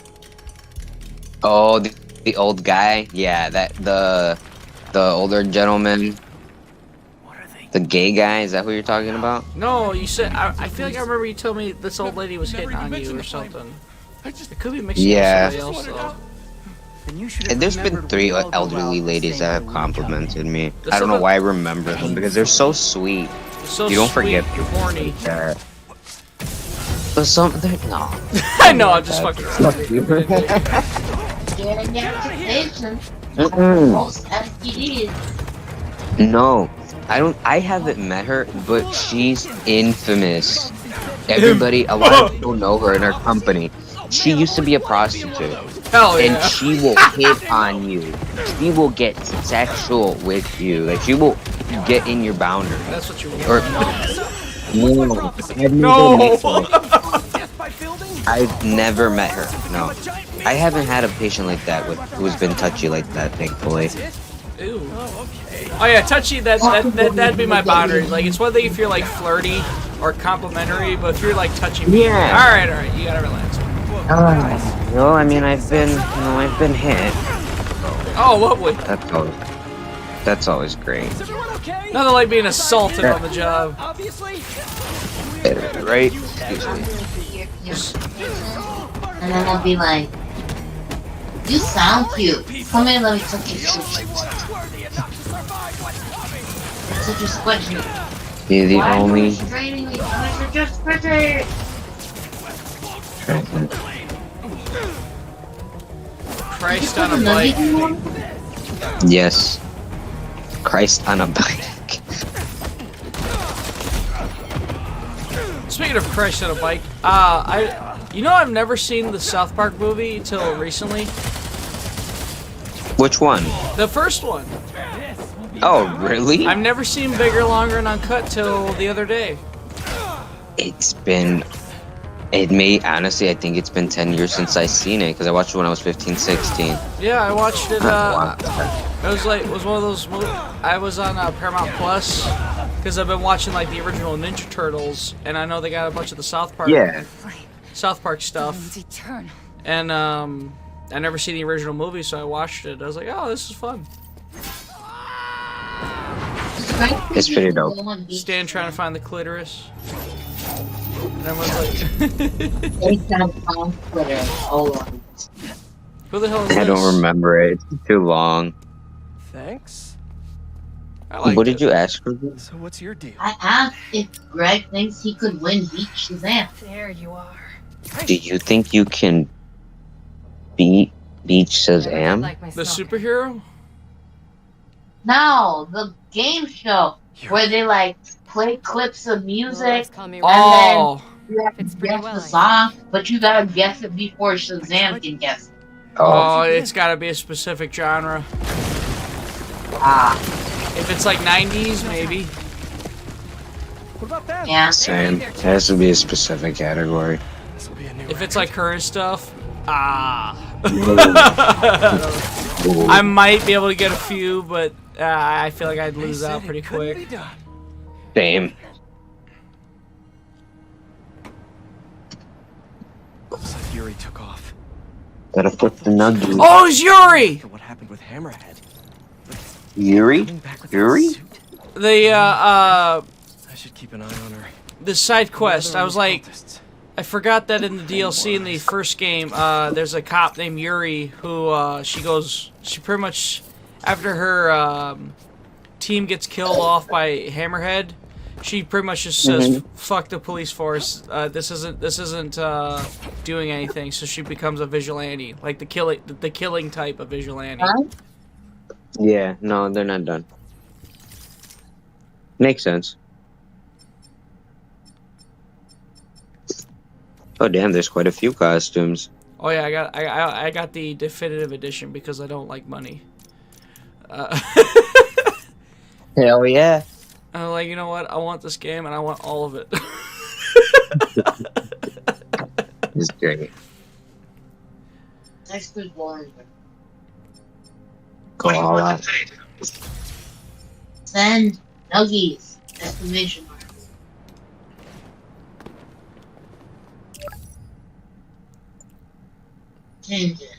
Oh, the old guy. Yeah, the older gentleman. The gay guy. Is that who you're talking about? No, you said. I feel like I remember you telling me this old lady was hitting on you or something. It could be mixing with somebody else though. And there's been 3 elderly ladies that have complimented me. I don't know why I remember them because they're so sweet. So you don't forget. You're horny. But no. I know. I'm just fucking. No, I don't. I haven't met her, but she's infamous. Everybody, a lot of people know her in her company. She used to be a prostitute. Hell yeah. And she will hit on you. She will get sexual with you. Like, she will get in your boundary. That's what you want. I've never met her. No. I haven't had a patient like that who's been touchy like that, thankfully. Ew. Oh yeah, touchy. That'd be my boundary. Like, it's one thing if you're like flirty or complimentary, but if you're like touching me, yeah. All right, you gotta relax. Well, I mean, I've been hit. Oh, lovely. That's always great. Nothing like being assaulted on the job. Right? And then I'll be like, you sound cute. Come here, let me touch your shit. Such a squishy. You're the only. You're just pretty. Christ on a bike. Yes. Christ on a bike. Speaking of Christ on a bike, I've never seen the South Park movie till recently. Which one? The first one. Oh, really? I've never seen Bigger, Longer, and Uncut till the other day. Honestly, I think it's been 10 years since I seen it, because I watched it when I was 15, 16. Yeah, I watched it, it was one of those movies. I was on Paramount Plus, because I've been watching, like, the original Ninja Turtles, and I know they got a bunch of the South Park stuff. And, I never seen the original movie, so I watched it. I was like, oh, this is fun. It's pretty dope. Stan trying to find the clitoris. And everyone's like... Who the hell is this? I don't remember it. It's too long. Thanks. What did you ask for? So what's your deal? I asked if Greg thinks he could win Beat Shazam. There you are. Do you think you can beat Shazam? The superhero? No, the game show where they like play clips of music and then you have to guess the song, but you gotta guess it before Shazam can guess it. Oh, it's gotta be a specific genre. If it's like 90s, maybe. What about that? Yeah. Same. It has to be a specific category. If it's like current stuff, I might be able to get a few, but I feel like I'd lose out pretty quick. Same. Looks like Yuri took off. Gotta flip the nugget. Oh, it's Yuri! What happened with Hammerhead? Yuri? Yuri? The I should keep an eye on her. the side quest. I was like, I forgot that in the DLC in the first game, there's a cop named Yuri who she pretty much, after her team gets killed off by Hammerhead, she pretty much just says, "Fuck the police force. This isn't doing anything." So she becomes a vigilante, like the killing type of vigilante. Yeah, no, they're not done. Makes sense. Oh damn, there's quite a few costumes. Oh yeah, I got the definitive edition because I don't like money. Hell yeah. I'm like, you know what? I want this game and I want all of it. It's great. Next good one. Go all out. Send nuggies! Exclamation mark. Change it.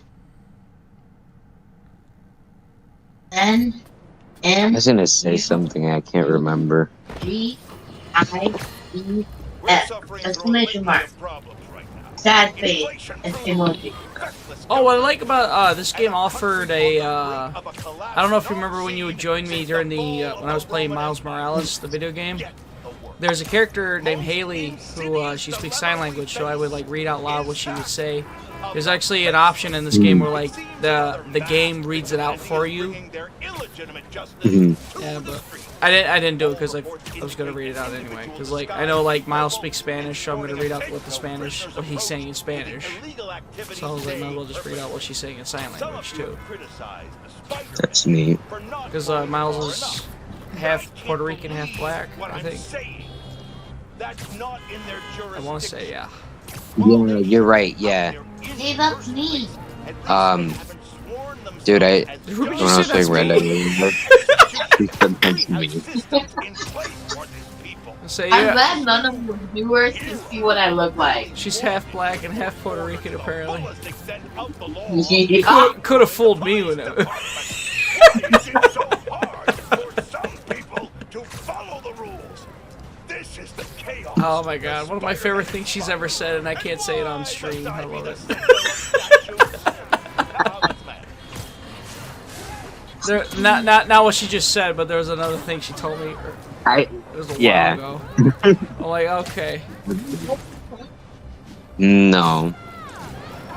N M I was gonna say something I can't remember. G I E F exclamation mark. Sad face emoji. Oh, what I like about this game offered a I don't know if you remember when you would join me during the when I was playing Miles Morales, the video game. There's a character named Haley who she speaks sign language, so I would like read out loud what she would say. There's actually an option in this game where like the game reads it out for you. Yeah, but I didn't do it because I was gonna read it out anyway. Because like I know like Miles speaks Spanish, so I'm gonna read out what he's saying in Spanish. So I was like, might as well just read out what she's saying in sign language too. That's neat. Because Miles is half Puerto Rican, half black, I think. I want to say, yeah. Yeah, you're right. Yeah. Hey, that's me. Dude, when I was playing Red Dead, I'm glad none of the viewers can see what I look like. She's half black and half Puerto Rican, apparently. Yeah. Could have fooled me with it. Oh my god, one of my favorite things she's ever said, and I can't say it on stream. I love it. Not what she just said, but there was another thing she told me. It was a while ago. I'm like, okay. No.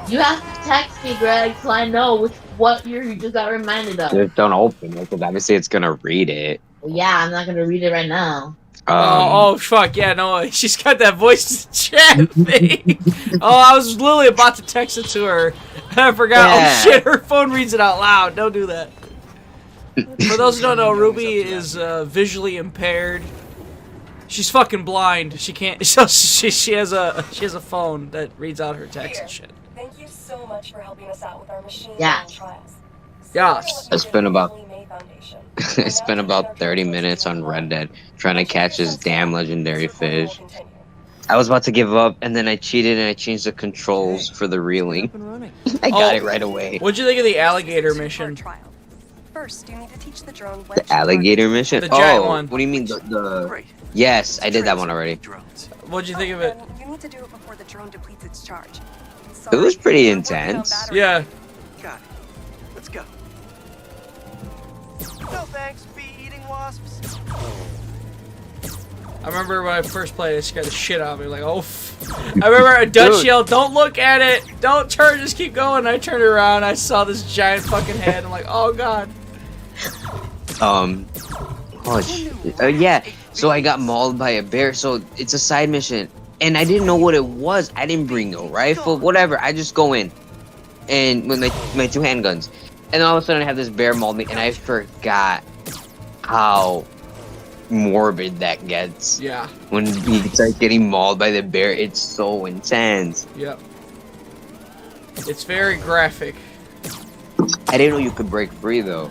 You have to text me, Greg, so I know what year you just got reminded of. Just don't open it, because obviously it's gonna read it. Well, yeah, I'm not gonna read it right now. Oh fuck, yeah, no, she's got that voice chat thing. Oh, I was literally about to text it to her. I forgot. Yeah. Oh shit, her phone reads it out loud. Don't do that. For those who don't know, Ruby is visually impaired. She's fucking blind. She can't. So she has a phone that reads out her text and shit. Thank you so much for helping us out with our machine trials. Yes. It's been about 30 minutes on Red Dead trying to catch this damn legendary fish. I was about to give up, and then I cheated and I changed the controls for the reeling. I got it right away. What'd you think of the alligator mission? First, you need to teach the drone The alligator mission? The giant one. What do you mean the... Yes, I did that one already. What'd you think of it? You need to do it before the drone depletes its charge. It was pretty intense. Yeah. Got it. Let's go. No thanks, bee-eating wasps. I remember when I first played, it scared the shit out of me. Like, oh, I remember a Dutch yelled, "Don't look at it! Don't turn! Just keep going!" I turned around, I saw this giant fucking head. I'm like, oh god. Oh shit. Yeah. So I got mauled by a bear. So it's a side mission, and I didn't know what it was. I didn't bring no rifle, whatever. I just go in, and with my two handguns, and then all of a sudden I have this bear mauled me, and I forgot how morbid that gets. Yeah. When you start getting mauled by the bear, it's so intense. Yep. It's very graphic. I didn't know you could break free though.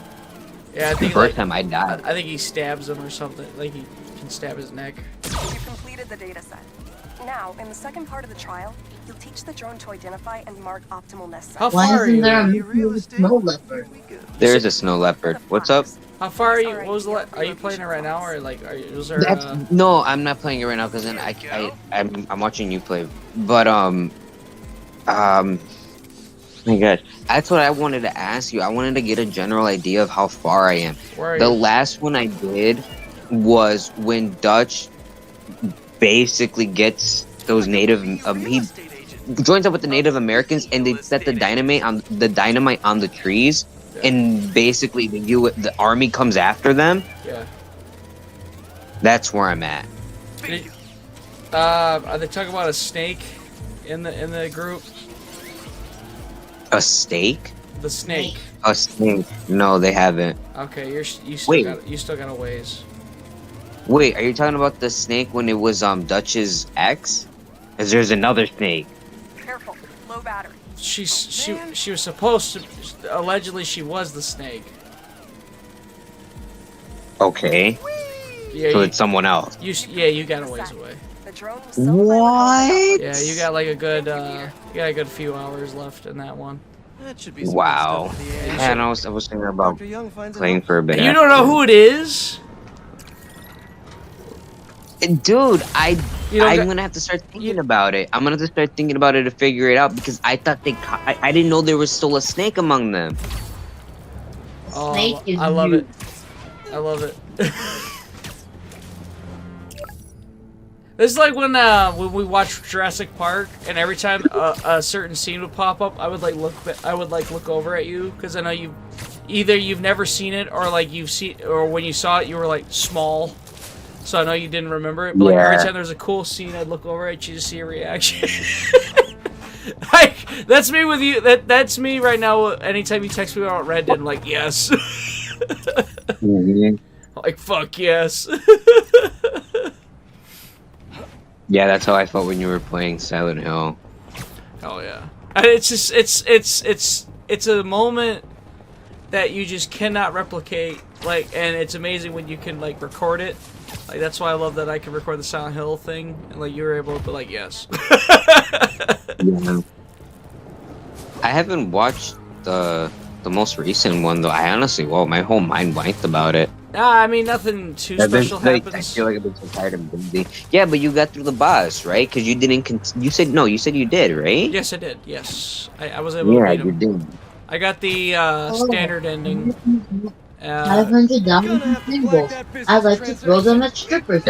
Yeah, I think the first time I died. I think he stabs him or something. Like he can stab his neck. You've completed the data set. Now, in the second part of the trial, you'll teach the drone to identify and mark optimal nest sites. How far are you? Why isn't there a snow leopard? There is a snow leopard. What's up? How far are you? What was the? Are you playing it right now, or like, was there? No, I'm not playing it right now because then I'm watching you play. But my gosh, that's what I wanted to ask you. I wanted to get a general idea of how far I am. Where are the you? last one I did was when Dutch basically gets those native. He joins up with the Native Americans and they set the dynamite on the trees, and basically the army comes after them. Yeah. That's where I'm at. Are they talking about a snake in the group? A steak? The snake. A snake? No, they haven't. Okay, you still got a ways. Wait, are you talking about the snake when it was Dutch's ex? Cause there's another snake. Careful, low battery. She was supposed to. Allegedly, she was the snake. Okay. Yeah, so it's someone else. You got a ways away. What? Yeah, you got like a good few hours left in that one. That should be wow. Yeah, and I was thinking about playing for a bit. And you don't know who it is? Dude, I'm gonna have to start thinking about it. I'm gonna have to start thinking about it to figure it out because I thought I didn't know there was still a snake among them. Oh, Snake is I love you. it. I love it. It's like when we watched Jurassic Park, and every time a certain scene would pop up, I would look over at you because I know you've never seen it, or like or when you saw it, you were like small. So I know you didn't remember it, but like every time there's a cool scene, I'd look over at you to see a reaction. Like, that's me with you. That's me right now. Anytime you text me about Red Dead, I'm like, yes. Like, fuck yes. Yeah, that's how I felt when you were playing Silent Hill. Oh yeah. And it's just it's a moment that you just cannot replicate. Like, and it's amazing when you can like record it. Like, that's why I love that I can record the Silent Hill thing, and like you were able to be like, yes. Yeah. I haven't watched the most recent one though. I honestly, my whole mind blanked about it. Nah, I mean nothing too special happens. I feel like I've been so tired of busy. Yeah, but you got through the boss, right? Because you didn't. You said no. You said you did, right? Yes, I did. Yes, I was able to beat him. You did. I got the standard ending. $500 in singles. I like to throw them at strippers.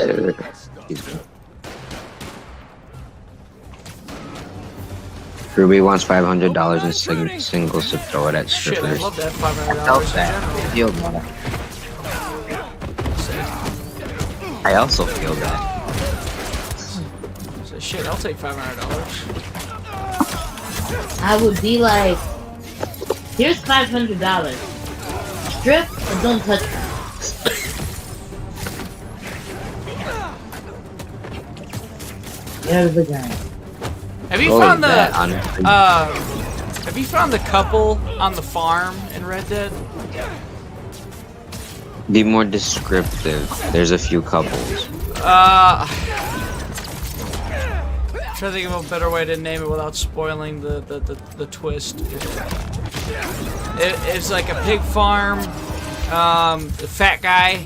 Ruby wants $500 in singles to throw it at strippers. Shit, I love that $500. I feel that. I also feel that. So shit, I'll take $500. I would be like, here's $500. Strip or don't touch me. There's the guy. Have you found have you found the couple on the farm in Red Dead? Be more descriptive. There's a few couples. I'm trying to think of a better way to name it without spoiling the twist. It's like a pig farm, the fat guy.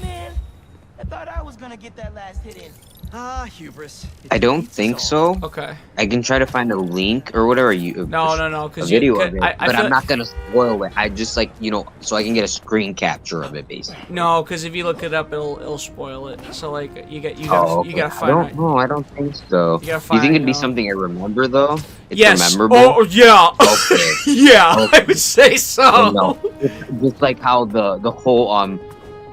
I thought I was gonna get that last hit in. Ah, hubris. I don't think so. Okay. I can try to find a link or whatever. No, because a video of it, but I'm not gonna spoil it. I just like so I can get a screen capture of it, basically. No, because if you look it up, it'll spoil it. So like you gotta find. I don't think so. You gotta find. You think it'd be something I remember though? It's yes. Memorable? Oh yeah. Okay. Yeah, okay. I would say so. No. Just like how the whole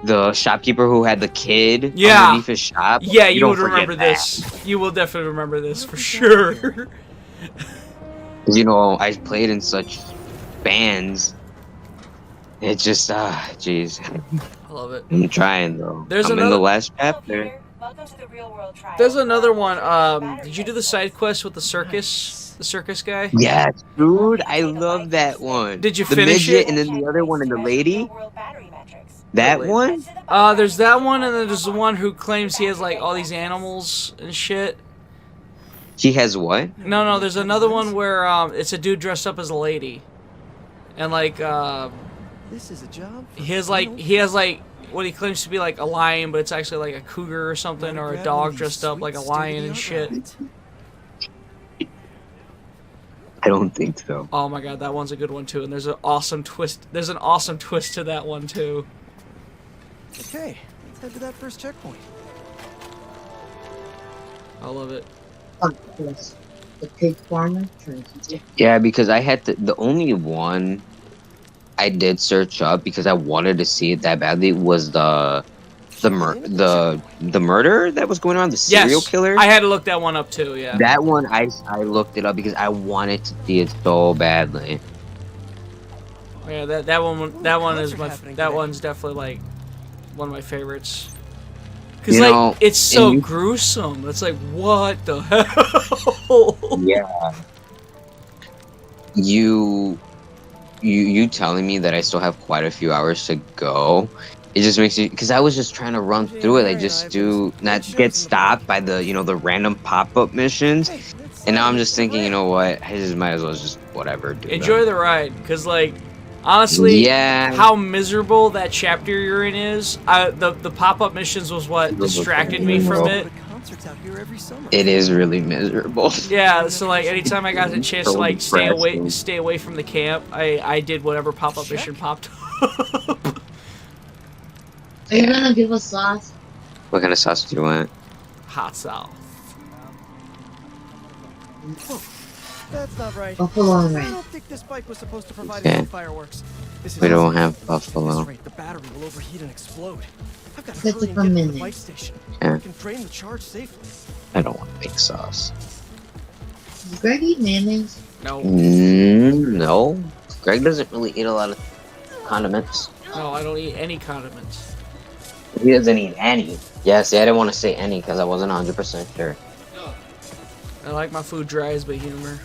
the shopkeeper who had the kid underneath his shop. Yeah, you would remember this. You will definitely remember this for sure. I played in such bands. It's just jeez. I love it. I'm trying though. I'm in the last chapter. Welcome to the real world trial. There's another one. Did you do the side quest with the circus? The circus guy? Yes, dude, I love that one. Did you the finish midget it? and then the other one and the lady? That one? There's that one, and then there's the one who claims he has like all these animals and shit. He has what? No, there's another one where it's a dude dressed up as a lady, and like This is a job. he has like what he claims to be like a lion, but it's actually like a cougar or something, or a dog dressed up like a lion and shit. I don't think so. Oh my god, that one's a good one too, and there's an awesome twist. There's an awesome twist to that one too. Okay, let's head to that first checkpoint. I love it. The pig farmer turns into... Yeah, because I had the only one I did search up because I wanted to see it that badly was the murder that was going on, the serial killer. I had to look that one up too. Yeah. That one I looked it up because I wanted to see it so badly. Yeah, that one's definitely like one of my favorites. Cause like it's so gruesome. It's like what the hell? Yeah. You telling me that I still have quite a few hours to go. It just makes you, because I was just trying to run through it. I just do not get stopped by the the random pop-up missions, and now I'm just thinking, you know what? I just might as well just whatever. Enjoy the ride, because like honestly, yeah, how miserable that chapter you're in is. The pop-up missions was what distracted me from it. It is really miserable. Yeah, so like anytime I got the chance to like stay away from the camp, I did whatever pop-up mission popped up. Are you gonna give us sauce? What kind of sauce do you want? Hot sauce. That's not right. Buffalo I ranch. don't think this bike was supposed to provide Okay. enough fireworks. We don't have buffalo. The battery will overheat and explode. I've got to That's hurry it and for get to the minute. bike station. Yeah. I can drain the charge safely. I don't want big sauce. Does Greg eat mayonnaise? No. No. Greg doesn't really eat a lot of condiments. No, I don't eat any condiments. He doesn't eat any. Yeah, see, I didn't want to say any because I wasn't 100% sure. I like my food dry as but humor.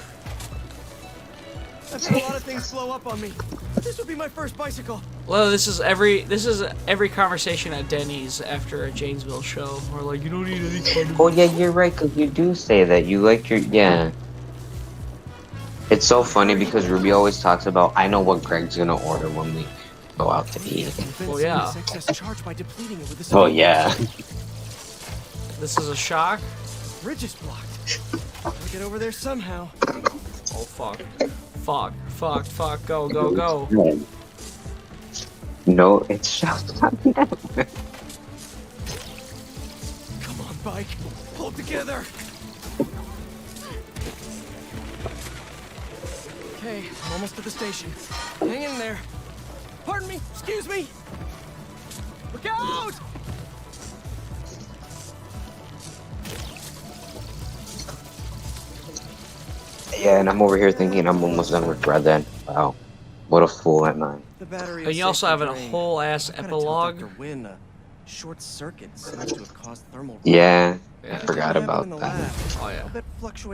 I've had a lot of things slow up on me. This would be my first bicycle. Well, this is every conversation at Denny's after a Janesville show. Or like, you don't eat any condiments. Oh yeah, you're right, because you do say that. You like your... Yeah. It's so funny because Ruby always talks about, I know what Greg's gonna order when we go out to eat. Well, yeah. Oh yeah. This is a shock. Bridge is blocked. Gotta get over there somehow. Oh fuck. Fuck. Go. No, it's Shellshock. Come on, bike. Hold together. Okay, I'm almost to the station. Hang in there. Pardon me, excuse me. Look out! Yeah, and I'm over here thinking I'm almost done with Red Dead. Wow. What a fool am I. The battery And you also have a whole ass epilogue. Short circuit seems to have caused thermal. Yeah, I forgot about that. Oh yeah.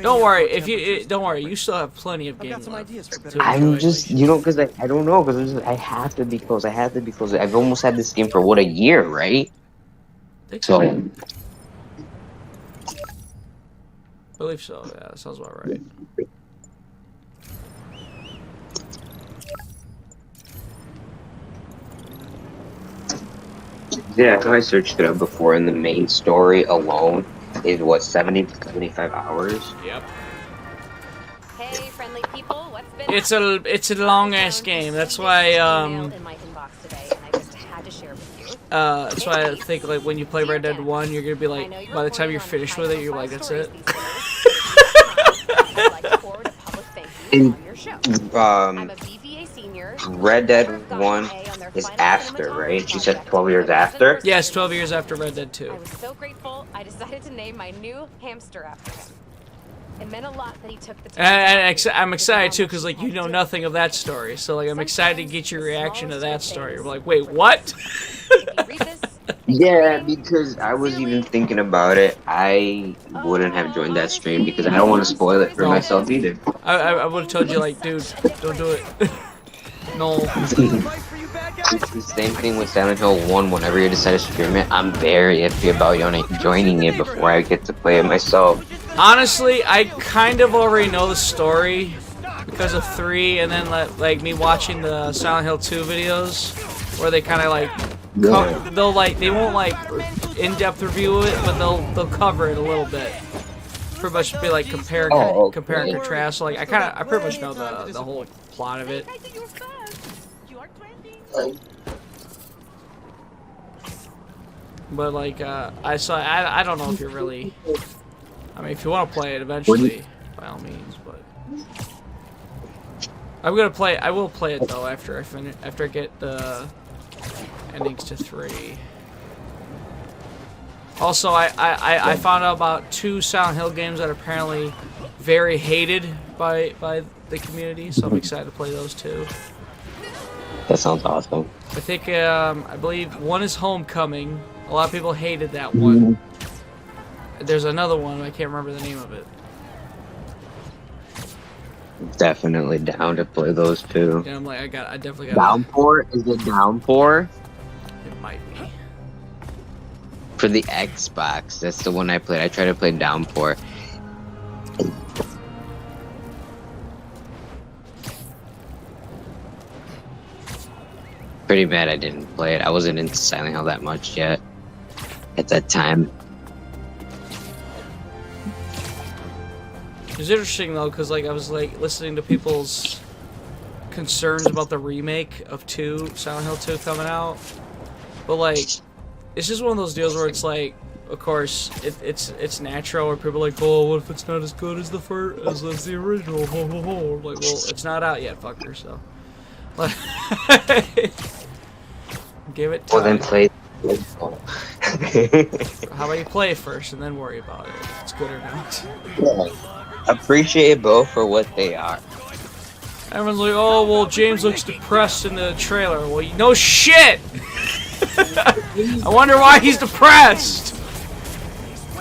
Don't worry. Don't worry. You still have plenty of games left. I'm just, because I don't know, because I have to be close. I've almost had this game for what, a year, right? So. I believe so. Yeah, that sounds about right. Yeah, I searched it up before, and the main story alone is what, 70 to 75 hours? Yep. Hey, friendly people, what's been It's a long ass game. That's why in my inbox today, and I just had to share with you. that's why I think like when you play Red Dead 1, you're gonna be like, by the time you're finished with it, you're like, that's it. Red Dead 1 is after, right? She said 12 years after? Yes, 12 years after Red Dead 2. I was so grateful, I decided to name my new hamster after him. It meant a lot that he took the time. And I'm excited too, because like you know nothing of that story, so like I'm excited to get your reaction to that story. You're like, wait, what? If you read this, Yeah, because I was even thinking about it. I wouldn't have joined that stream because I don't want to spoil it for myself either. I would have told you like, dude, don't do it. No. It's the same thing with Silent Hill 1. Whenever you decide to stream it, I'm very iffy about joining it before I get to play it myself. Honestly, I kind of already know the story because of 3, and then like me watching the Silent Hill 2 videos, where they kind of like they won't like in-depth review it, but they'll cover it a little bit. Pretty much be like compare and contrast. So, like I pretty much know the whole plot of it. But like I don't know if you're really. I mean, if you want to play it eventually, by all means. But I will play it though after I get the endings to 3. Also, I found out about 2 Silent Hill games that are apparently very hated by the community, so I'm excited to play those too. That sounds awesome. I think I believe one is Homecoming. A lot of people hated that one. There's another one, I can't remember the name of it. Definitely down to play those two. Yeah, I'm like, I definitely got Downpour? Is it Downpour? It might be. For the Xbox, that's the one I played. I tried to play Downpour. Pretty bad I didn't play it. I wasn't into Silent Hill that much yet at that time. It was interesting though, because like I was like listening to people's concerns about the remake of Silent Hill 2 coming out, but like it's just one of those deals where it's like, of course, it's natural where people are like, oh, what if it's not as good as the original? Ho, ho, ho. Like, well, it's not out yet, fucker. So, like, give it time. Well, then play. How about you play first and then worry about it if it's good or not? Yeah. Appreciate both for what they are. Everyone's like, oh, well, James looks depressed in the trailer. Well, no shit! I wonder why he's depressed!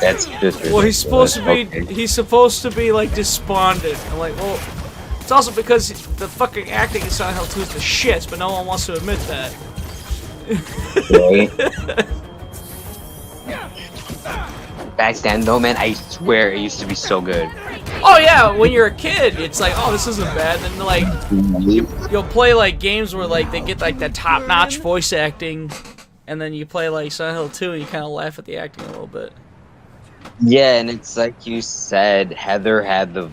That's just well, he's supposed to be, like, despondent. I'm like, well, it's also because the fucking acting in Silent Hill 2 is the shits, but no one wants to admit that. Back then, though, man, I swear it used to be so good. Oh yeah, when you're a kid, it's like, oh, this isn't bad. And then like, you'll play like games where like they get like that top-notch voice acting, and then you play like Silent Hill 2 and you kind of laugh at the acting a little bit. Yeah, and it's like you said, Heather had the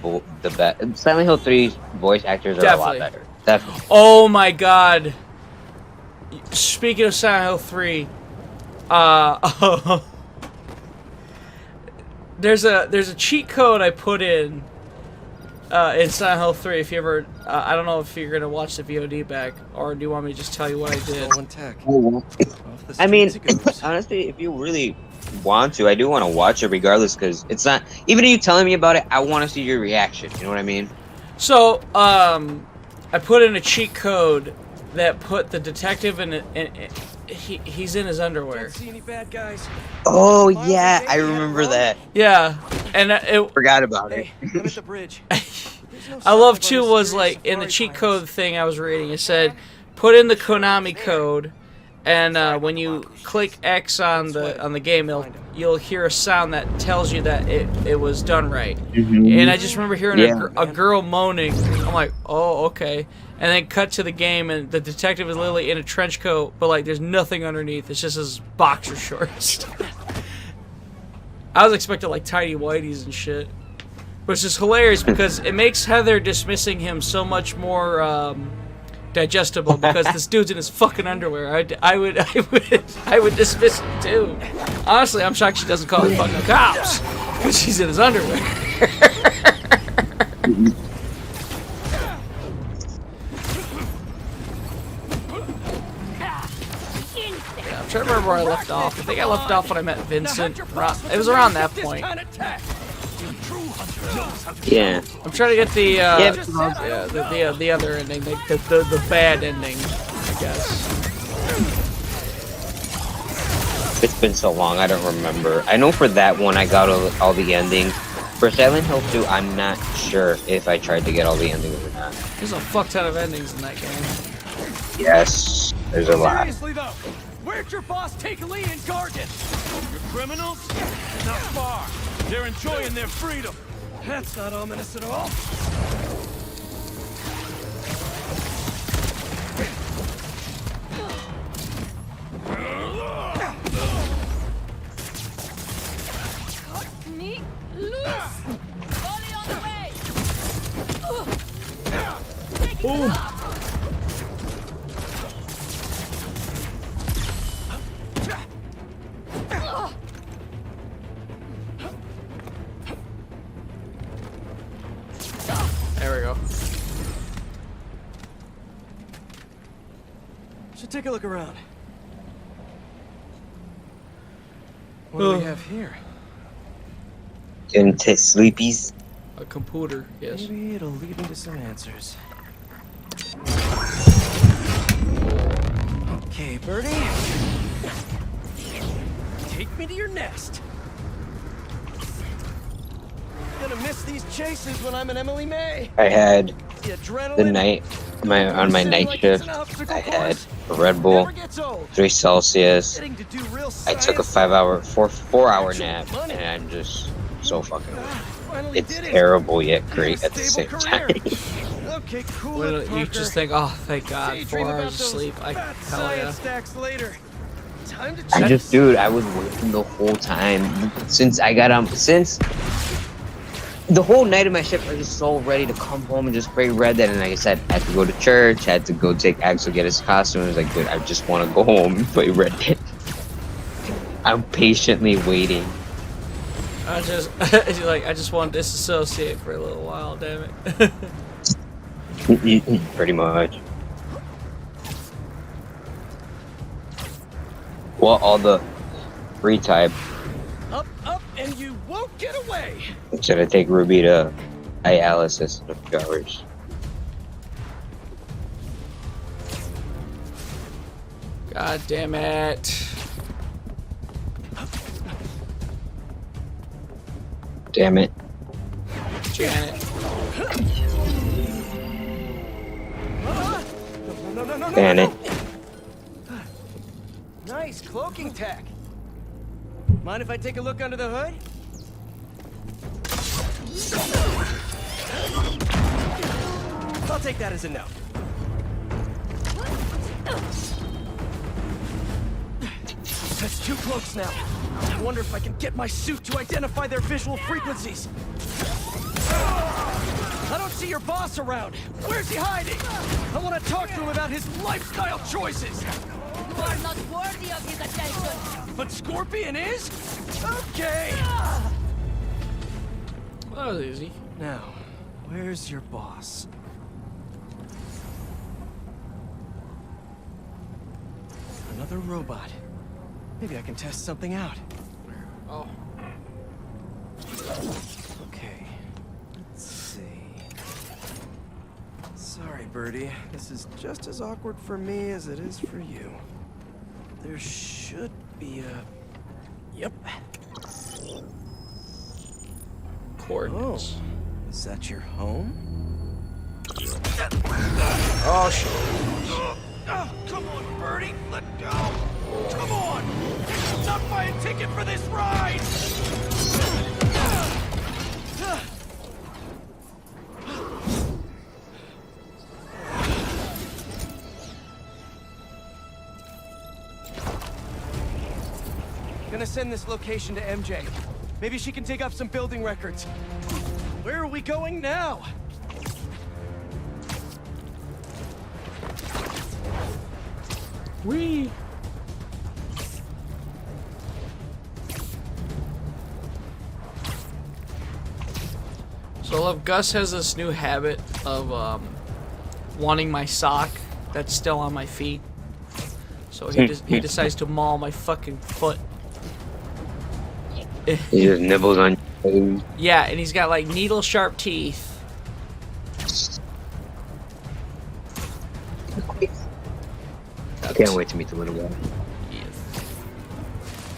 best. Silent Hill 3 voice actors are a lot better. Definitely. Oh my god. Speaking of Silent Hill 3, there's a cheat code I put in Silent Hill 3. If you ever, I don't know if you're gonna watch the VOD back, or do you want me to just tell you what I did? I mean, honestly, if you really want to, I do want to watch it regardless, because it's not. Even if you telling me about it, I want to see your reaction. You know what I mean? So, I put in a cheat code that put the detective in he's in his underwear. See any bad guys? Oh yeah, I remember that. Yeah, and it forgot about it. I'm at the bridge. I love too was like in the cheat code thing I was reading. It said, put in the Konami code, and when you click X on the game, you'll hear a sound that tells you that it was done right. And I just remember hearing a girl moaning. I'm like, oh okay. And then cut to the game, and the detective is literally in a trench coat, but like there's nothing underneath. It's just his boxer shorts. I was expecting like tiny whiteys and shit, which is hilarious because it makes Heather dismissing him so much more digestible because this dude's in his fucking underwear. I would dismiss him too. Honestly, I'm shocked she doesn't call the fucking cops because she's in his underwear. I'm trying to remember where I left off. I think I left off when I met Vincent. It was around that point. Yeah. I'm trying to get the other ending, the bad ending, I guess. It's been so long, I don't remember. I know for that one, I got all the endings. For Silent Hill 2, I'm not sure if I tried to get all the endings or not. There's a fuck ton of endings in that game. Yes, there's a lot. Seriously though, where'd your boss take Lee and Gargan? Your criminals? Not far. They're enjoying their freedom. That's not ominous at all. Cut me loose! Volley on the way! Boom! There we go. Should take a look around. What do we have here? Getting sleepies. A computer, yes. Maybe it'll lead me to some answers. Okay, Birdie. Take me to your nest. Gonna miss these chases when I'm an Emily May. I had The adrenaline. the night on my night shift. I had a Red Bull, 3 Celsius. I took a 4-hour nap, and I'm just so fucking old. It's terrible yet great at the same time. Okay, cool. You just think, oh, thank God, 4 hours of sleep. Hell yeah. Stacks later. Time to I just, dude, I was working the whole time since I got on. Since the whole night of my shift, I was so ready to come home and just play Red Dead. And like I said, I had to go to church, had to go take Axel get his costume. I was like, dude, I just want to go home and play Red Dead. I'm patiently waiting. I just I just want to disassociate for a little while, damn it. Pretty much. Well, all the free time. Up, and you won't get away. Should I take Ruby to dialysis in a few hours? God damn it. Damn it. Janet. No. Janet. Nice cloaking tech. Mind if I take a look under the hood? I'll take that as a no. That's 2 cloaks now. I wonder if I can get my suit to identify their visual frequencies. I don't see your boss around. Where's he hiding? I want to talk to him about his lifestyle choices. You are not worthy of his attention. But Scorpion is? Okay. That was easy. Now, where's your boss? Another robot. Maybe I can test something out. Oh. Okay. Let's see. Sorry, Birdie. This is just as awkward for me as it is for you. There should be a... Yep. Coordinates. Oh, is that your home? Oh, shit. Oh, come on, Birdie, let go! Come on! Not buy a ticket for this ride! Gonna send this location to MJ. Maybe she can dig up some building records. Where are we going now? Whee! So I love Gus has this new habit of wanting my sock that's still on my feet. So he decides to maul my fucking foot. He just nibbles on your toes. Yeah, and he's got like needle sharp teeth. I can't wait to meet the little guy.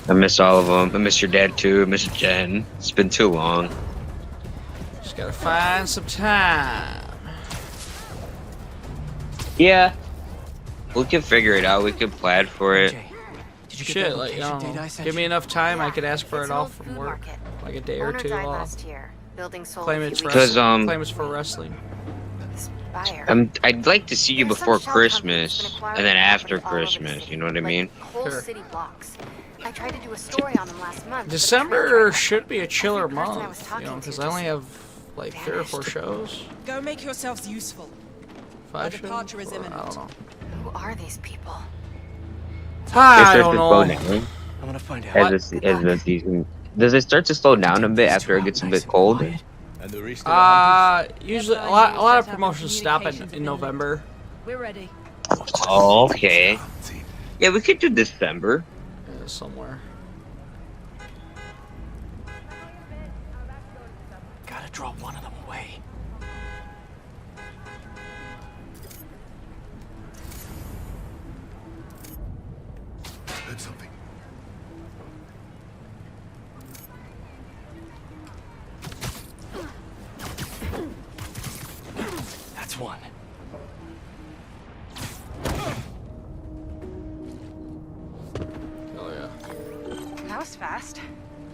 I miss all of them. I miss your dad too. I miss Jen. It's been too long. Just gotta find some time. Yeah. We could figure it out. We could plan for it. Shit, like, you know, give me enough time, I could ask for it off from work. Like a day or two off. Claim it's wrestling. Claim it's for wrestling. I'd like to see you before Christmas and then after Christmas. You know what I mean? Whole city blocks. I tried to do a story on them last month. December should be a chiller month, you know, because I only have like 3 or 4 shows. Go make yourselves useful. 5 shows? Departure is imminent. I don't know. Who are these people? I don't know. I'm gonna find out. As the season, does it start to slow down a bit after it gets a bit cold? Usually a lot of promotions stop in November. We're ready. Oh, okay. Yeah, we could do December. Yeah, somewhere. Gotta draw one of them away. Heard something. That's one. Oh yeah. That was fast.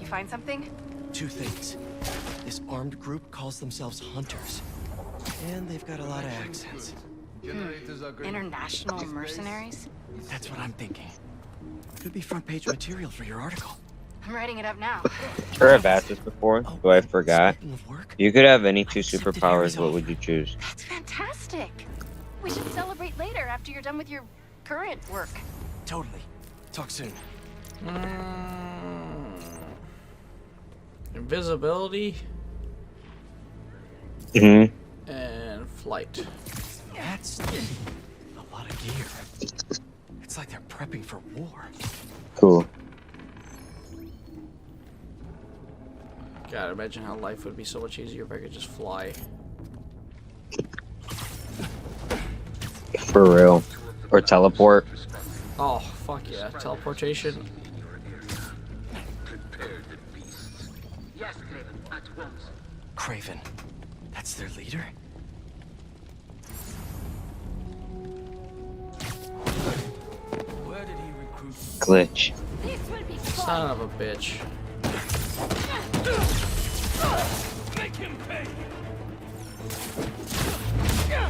You find something? 2 things. This armed group calls themselves Hunters. And they've got a lot of accents. International mercenaries? That's what I'm thinking. Could be front page material for your article. I'm writing it up now. Sure, I've asked this before, so I forgot. If you could have any 2 superpowers, what would you choose? That's fantastic. We should celebrate later after you're done with your current work. Totally. Talk soon. Invisibility. Mm-hmm. And flight. That's a lot of gear. It's like they're prepping for war. Cool. God, imagine how life would be so much easier if I could just fly. For real. Or teleport. Oh, fuck yeah. Teleportation. Craven. That's their leader? Where did he recruit? Glitch. Son of a bitch. Make him pay.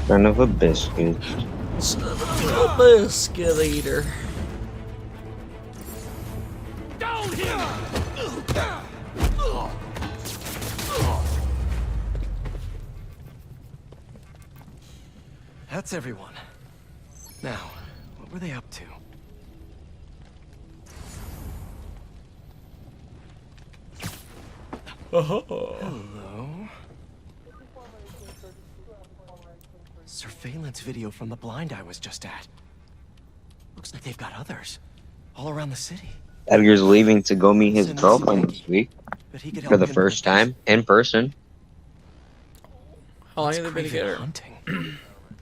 Son of a biscuit. Son of a little biscuit eater. Down him! That's everyone. Now, what were they up to? Hello? Surveillance video from the blind I was just at. Looks like they've got others. All around the city. Edgar's leaving to go meet his girlfriend this week. For the first time, in person. How long have they been together?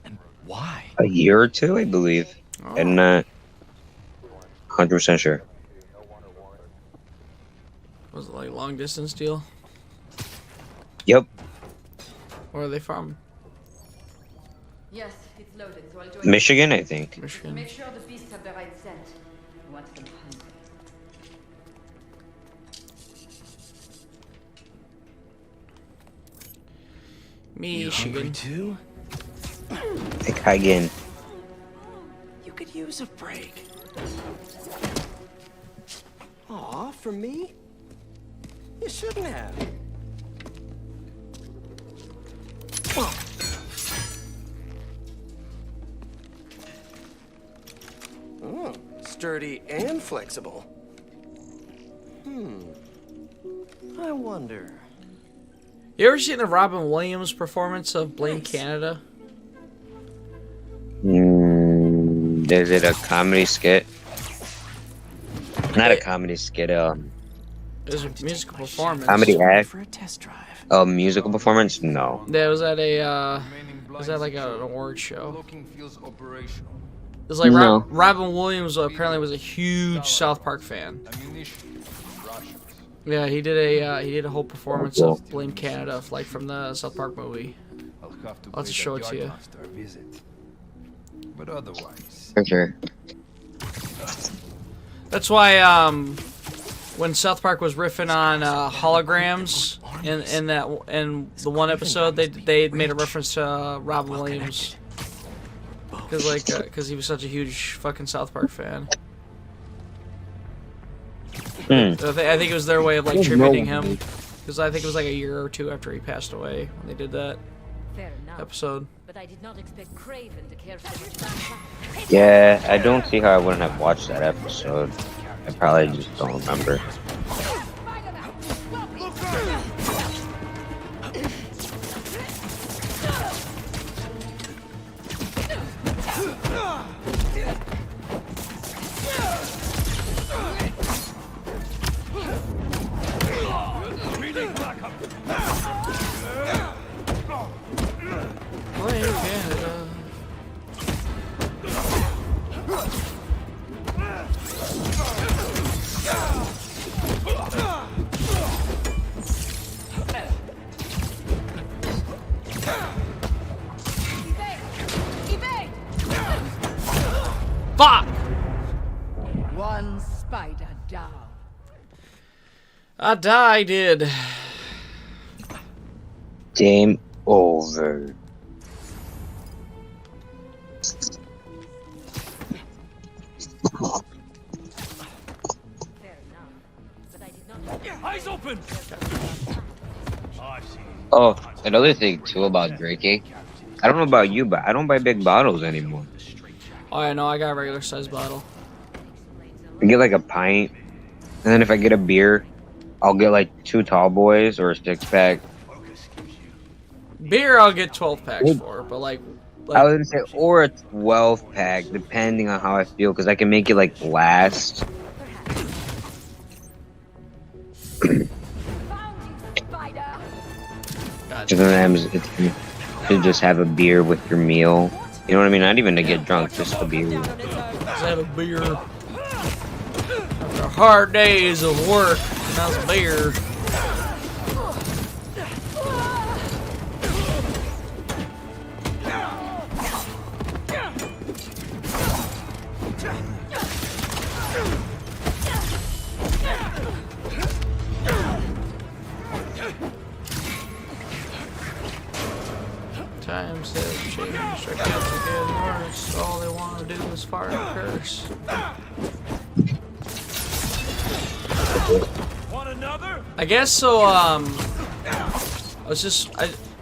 And why? A year or 2, I believe. Oh. I'm not 100% sure. Was it like long distance deal? Yep. Where are they from? Yes, it's loaded, so I'll join Michigan, I think. Michigan. Make sure the beasts have the right scent. I want them hungry. Michigan. Too? Again. You could use a break. Aw, for me? You shouldn't have. Oh, sturdy and flexible. I wonder. You ever seen the Robin Williams performance of Blame Canada? Is it a comedy skit? Not a comedy skit, It was a musical performance. comedy act. For a test drive. A musical performance? No. That was at a, was that like an award show? It was like No. Robin Williams apparently was a huge South Park fan. Yeah, he did a whole performance of Blame Canada, like from the South Park movie. I'll have to show it to you. But otherwise, For sure. That's why when South Park was riffing on holograms in the one episode, they made a reference to Robin Williams because he was such a huge fucking South Park fan. So I think it was their way of like tributing him, because I think it was like a year or two after he passed away when they did that episode. But I did not expect Craven to care for Yeah, I don't see how I wouldn't have watched that episode. I probably just don't remember. Fuck! One spider down. I did. Game over. Eyes open. Oh, another thing too about drinking. I don't know about you, but I don't buy big bottles anymore. Oh, I know. I got a regular size bottle. I get like a pint, and then if I get a beer, I'll get like 2 tall boys or a 6-pack. Beer, I'll get 12 packs for, but like I was gonna say, or a 12-pack, depending on how I feel, because I can make it like last. Sometimes it's to just have a beer with your meal. You know what I mean? Not even to get drunk, just a beer. Just have a beer. After hard days of work, that's a beer. Times have changed, our kids are getting worse. All they want to do is fart and curse. I guess so.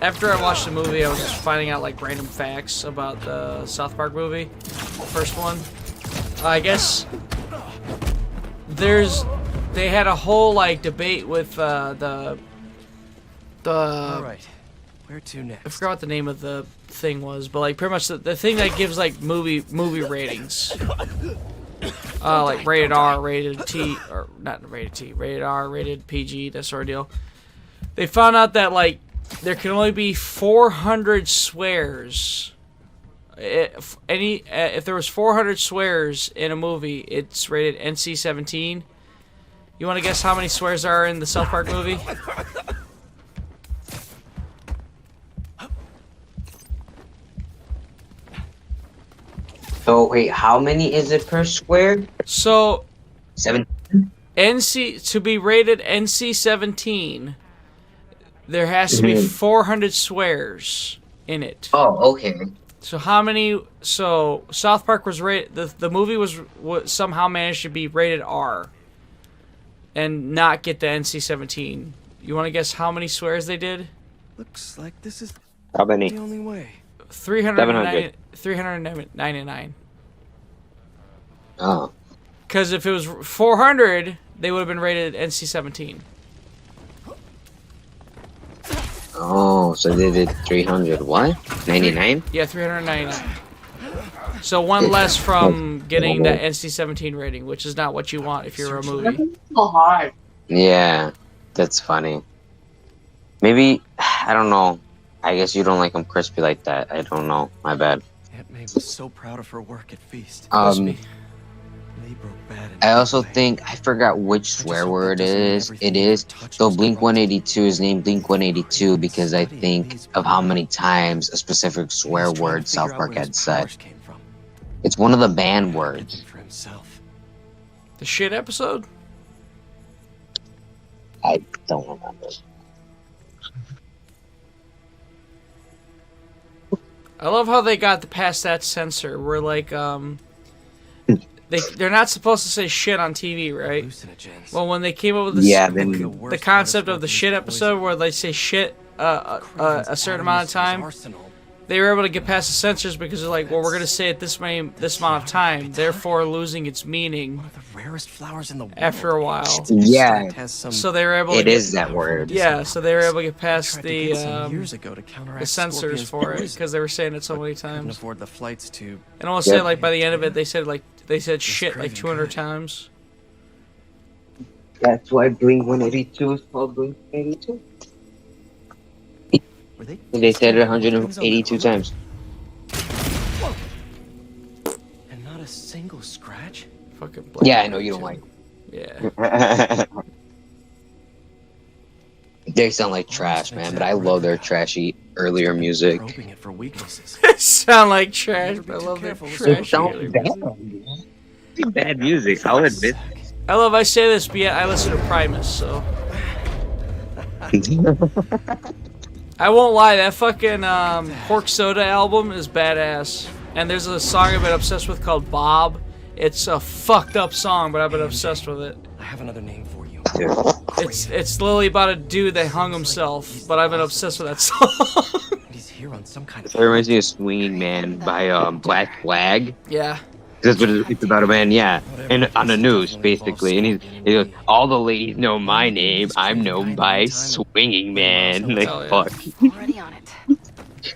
After I watched the movie, I was just finding out like random facts about the South Park movie, the first one. I guess they had a whole like debate with the. All right. Where to next? I forgot what the name of the thing was, but like pretty much the thing that gives like movie ratings. Like rated R, rated T, or not rated T, rated R, rated PG, that sort of deal. They found out that like there can only be 400 swears. If there was 400 swears in a movie, it's rated NC-17. You want to guess how many swears there are in the South Park movie? So wait, how many is it per square? So 7. to be rated NC-17, there has to be 400 swears in it. Oh, okay. So how many? So South Park was rated. The movie was somehow managed to be rated R, and not get the NC-17. You want to guess how many swears they did? Looks like this is how many? The only way. 399. Oh. Because if it was 400, they would have been rated NC-17. Oh, so they did 300 what? 99? Yeah, 399. So one less from getting that NC-17 rating, which is not what you want if you're a movie. So hard. Yeah, that's funny. Maybe, I don't know. I guess you don't like them crispy like that. I don't know. My bad. Aunt May was so proud of her work at Feast. I also think I forgot which swear word it is. So Blink 182 is named Blink 182 because I think of how many times a specific swear word South Park had said. It's one of the banned words. The shit episode? I don't remember. I love how they got past that censor where like they're not supposed to say shit on TV, right? Well, when they came up with the concept of the shit episode where they say shit a certain amount of time, they were able to get past the censors because they're like, well, we're gonna say it this amount of time, therefore losing its meaning. One of the rarest flowers in the world. After a while. Yeah. So they were able. It is that word. Yeah. So they were able to get past the censors for it because they were saying it so many times. Afford the flights to. And I want to say like by the end of it, they said shit like 200 times. That's why Blink 182 is called Blink 182. They said it 182 times. And not a single scratch? Fucking yeah, I know you don't like. Yeah. They sound like trash, man, but I love their trashy earlier music. They sound like trash, but I love their trashy earlier music. Bad music, I'll admit. I love I say this, but yeah, I listen to Primus, so. I won't lie, that fucking Pork Soda album is badass. And there's a song I've been obsessed with called Bob. It's a fucked up song, but I've been obsessed with it. I have another name for you. It's literally about a dude that hung himself, but I've been obsessed with that song. He's here on some kind of. It reminds me of Swinging Man by Black Flag. Yeah. That's what it's about, a man, yeah. And on the news, basically. And he goes, all the ladies know my name. I'm known by Swinging Man. Like, fuck. Already on it.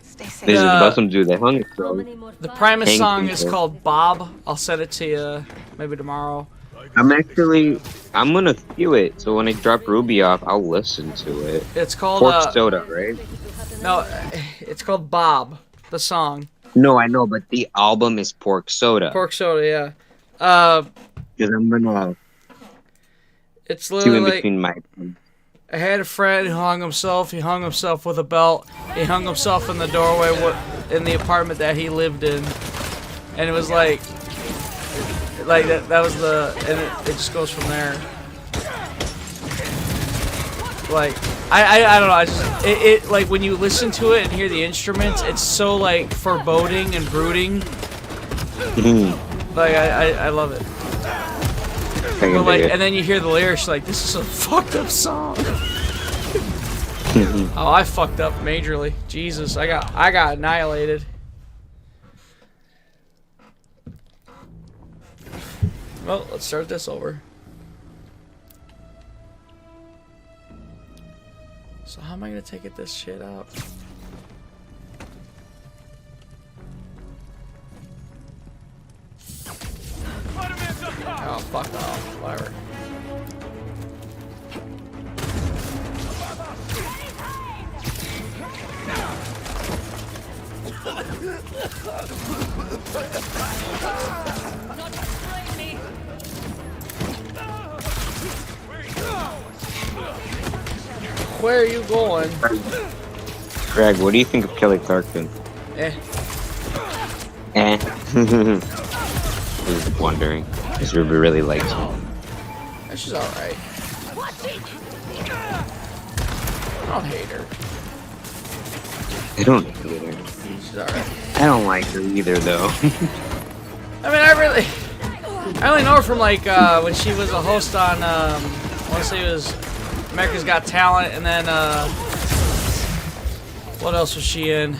Stay safe. This is about some dude that hung himself. The Primus song is called Bob. I'll send it to you maybe tomorrow. I'm gonna view it. So when I drop Ruby off, I'll listen to it. It's called Pork Soda, right? No, it's called Bob, the song. No, I know, but the album is Pork Soda. Pork Soda, yeah. Because I'm gonna. It's literally like. Between my. I had a friend who hung himself. He hung himself with a belt. He hung himself in the doorway in the apartment that he lived in, and it was like that was the, and it just goes from there. Like I don't know. I just it like when you listen to it and hear the instruments, it's so like foreboding and brooding. Like I love it. But like, and then you hear the lyrics, like, this is a fucked up song. Oh, I fucked up majorly. Jesus, I got annihilated. Well, let's start this over. So how am I gonna take this shit out? Oh, fuck off. Whatever. Where are you going? Greg, what do you think of Kelly Clarkson? Eh. I was wondering, because Ruby really likes her. She's alright. I don't hate her. I don't hate her. She's alright. I don't like her either, though. I mean, I only know her from like when she was a host on I want to say it was America's Got Talent, and then what else was she in?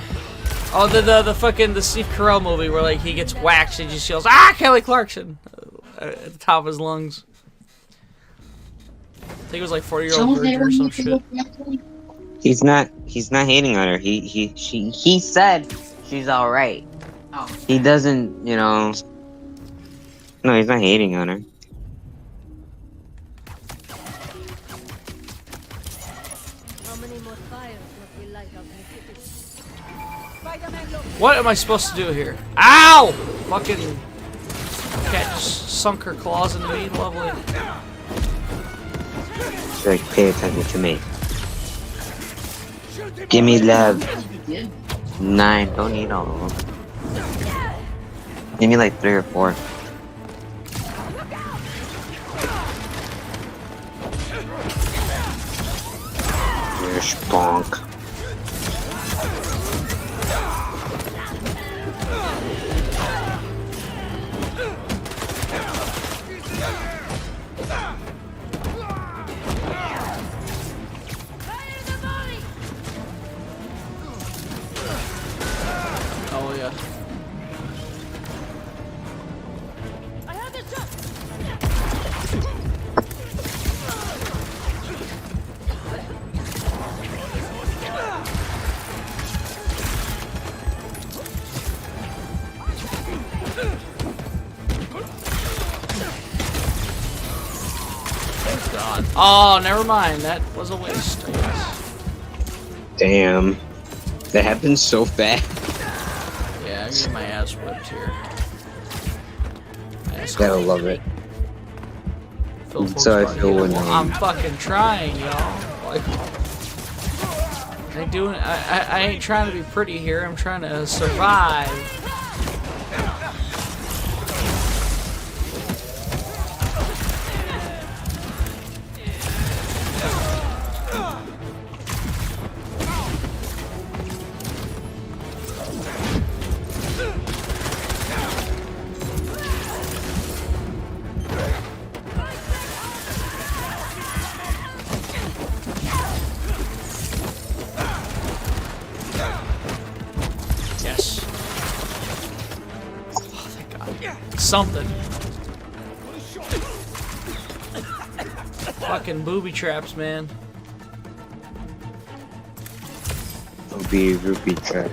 Oh, the fucking the Steve Carell movie where like he gets whacked and he just yells, "Ah, Kelly Clarkson!" at the top of his lungs. I think it was like 40-Year-Old Virgin or some shit. He's not hating on her. He said she's all right. Oh. He doesn't, you know. No, he's not hating on her. What am I supposed to do here? Ow! Fucking. cat just sunk her claws into me. Lovely. She's like, pay attention to me. Give me love. 9. Don't need all of them. Give me like 3 or 4. You're spunk. Oh yeah. God. Oh, never mind. That was a waste, I guess. Damn. That happened so fast. Yeah, I'm getting my ass whipped here. Gotta love it. So I feel when I'm fucking trying, y'all. Like, I ain't trying to be pretty here. I'm trying to survive. Yes. Oh, thank God. Something. Fucking booby traps, man. Ruby trap.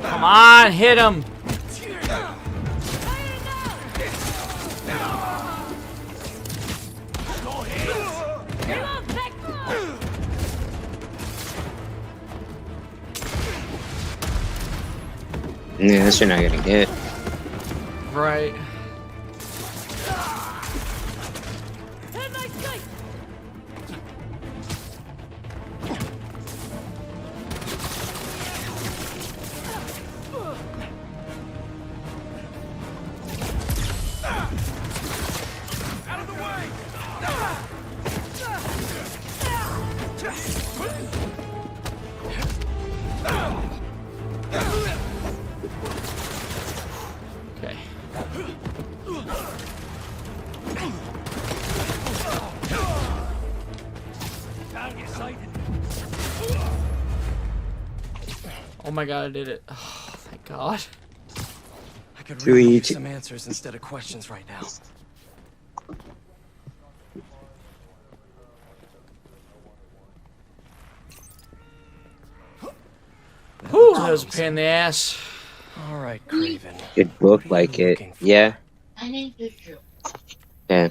Come on, hit him. Yeah, this you're not gonna get. Right. Okay. Oh my God, I did it. Oh, thank God. I could really use some answers instead of questions right now. Whew, that was a pain in the ass. All right, Craven. It looked like it. Yeah. I need tissue. Yeah.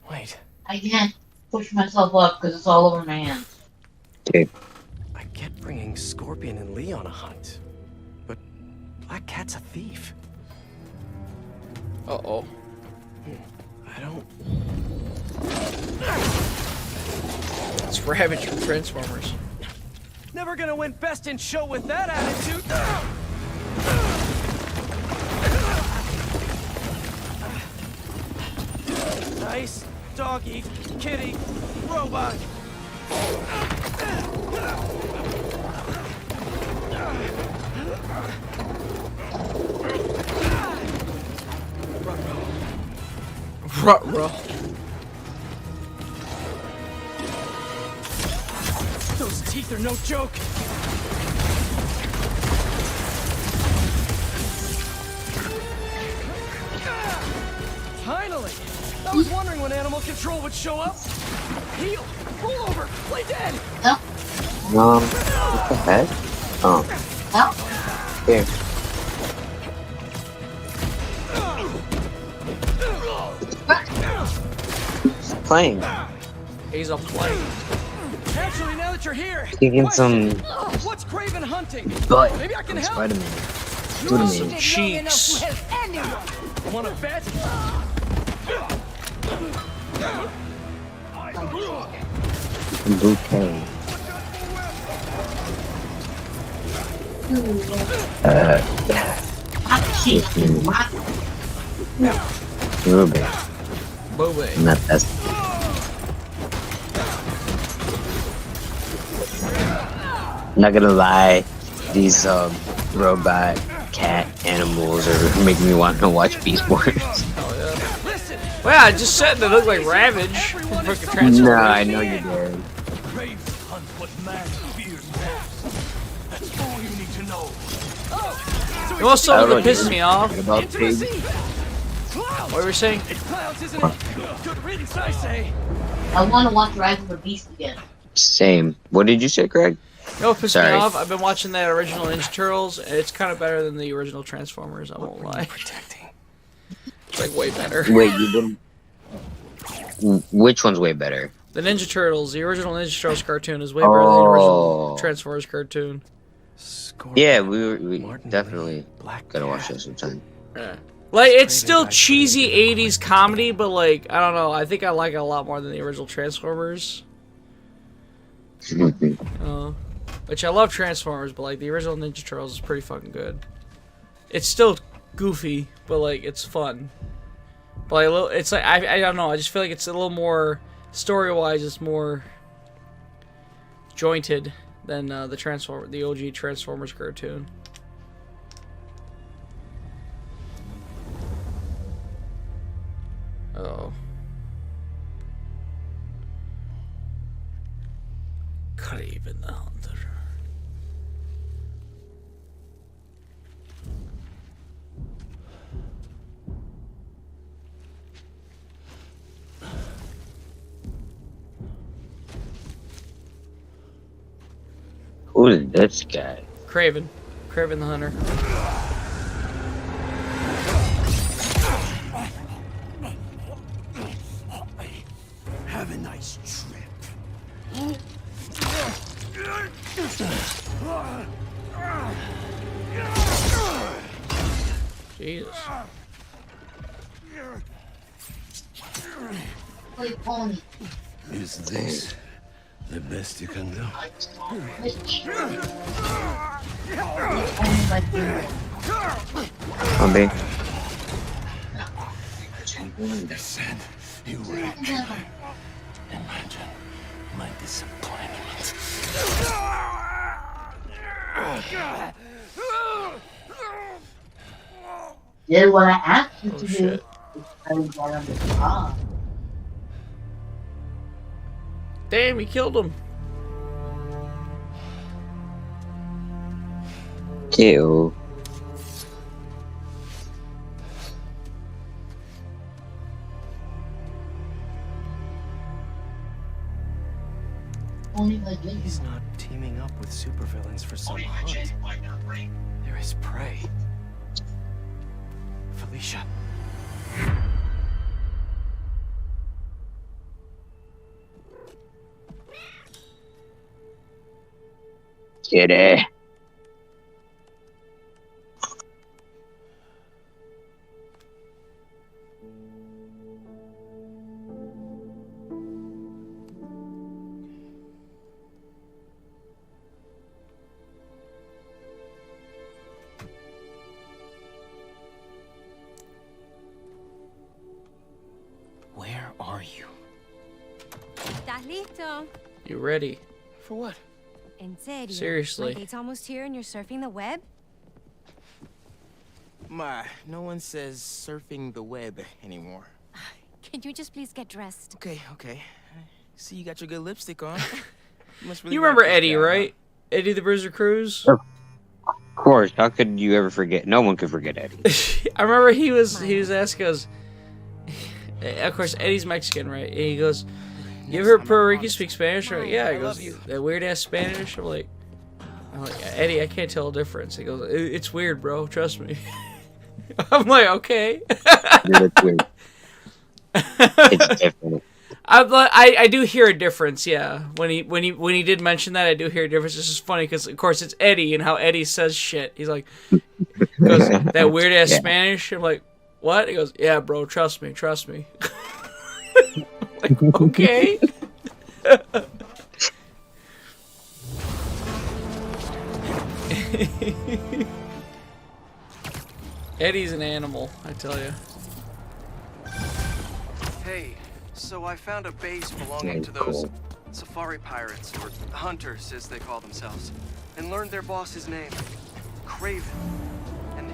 Wait. I can't push myself up because it's all over my hands. Okay. I get bringing Scorpion and Lee on a hunt, but Black Cat's a thief. Uh-oh. I don't... It's Ravage from Transformers. Never gonna win Best in Show with that attitude. Nice. Doggy. Kitty. Robot. Ruh-roh. Those teeth are no joke. Finally! I was wondering when animal control would show up. Heal! Roll over! Play dead! What the heck? Oh. Here. He's playing. He's a plane. Actually, now that you're here, Kicking some what's Craven hunting? butt Maybe I can from help. Spider-Man. Do to Some me. cheeks. Want a bet? Bouquet. Ruby. Booby. Not that. Not gonna lie, these robot cat animals are making me want to watch Beast Wars. Well, I just said they look like Ravage from fucking Transformers. No, I know you did. That's all you need to know. You want something that pisses you me off? about pigs. What were you saying? Clouds, isn't it? Good riddance, I say. I want to watch Rise of the Beast again. Same. What did you say, Greg? You know what pissed me Sorry. off? I've been watching that original Ninja Turtles, and it's kind of better than the original Transformers, I won't lie. It's like way better. Wait, you didn't. Which one's way better? The Ninja Turtles, the original Ninja Turtles cartoon is way better than the original Transformers cartoon. Yeah, we definitely gotta watch this sometime. Yeah. Like, it's still cheesy 80s comedy, but like, I don't know, I think I like it a lot more than the original Transformers. Which I love Transformers, but like, the original Ninja Turtles is pretty fucking good. It's still goofy, but like, it's fun. But like, it's like, I don't know, I just feel like it's a little more, story-wise, it's more jointed than the OG Transformers cartoon. Oh. Craven the Hunter. Who is this guy? Craven. Craven the Hunter. Have a nice trip. Jesus. Play pony. Is this the best you can do? Zombie. They said you wreck. Imagine my disappointment. Did what I asked you to do. I was right on the top. Damn, he killed him. Ew. He's not teaming up with supervillains for some hunt. There is prey. Felicia. Kitty. Where are you? ¿Estás listo? You ready? For what? En serio? Seriously. My date's almost here and you're surfing the web? Ma, no one says surfing the web anymore. Can you just please get dressed? Okay. See, you got your good lipstick on. really You remember like this Eddie, guy, right? Eddie the Bruiser Cruz? Of course. How could you ever forget? No one could forget Eddie. I remember he was asking us. Of course, Eddie's Mexican, right? And he goes, "You ever heard Puerto Rican speak Spanish?" Right? Yeah. He goes, "That weird ass Spanish." I'm like, Eddie, I can't tell the difference. He goes, "It's weird, bro. Trust me." I'm like, okay. It's weird. It's different. I do hear a difference, yeah. When he did mention that, I do hear a difference. It's just funny because, of course, it's Eddie and how Eddie says shit. He's like, goes, that weird ass Spanish. I'm like, what? He goes, yeah, bro, trust me. Like, okay. Eddie's an animal, I tell you. Hey, so I found a base belonging to those safari pirates, or hunters as they call themselves, and learned their boss's name, Kraven. And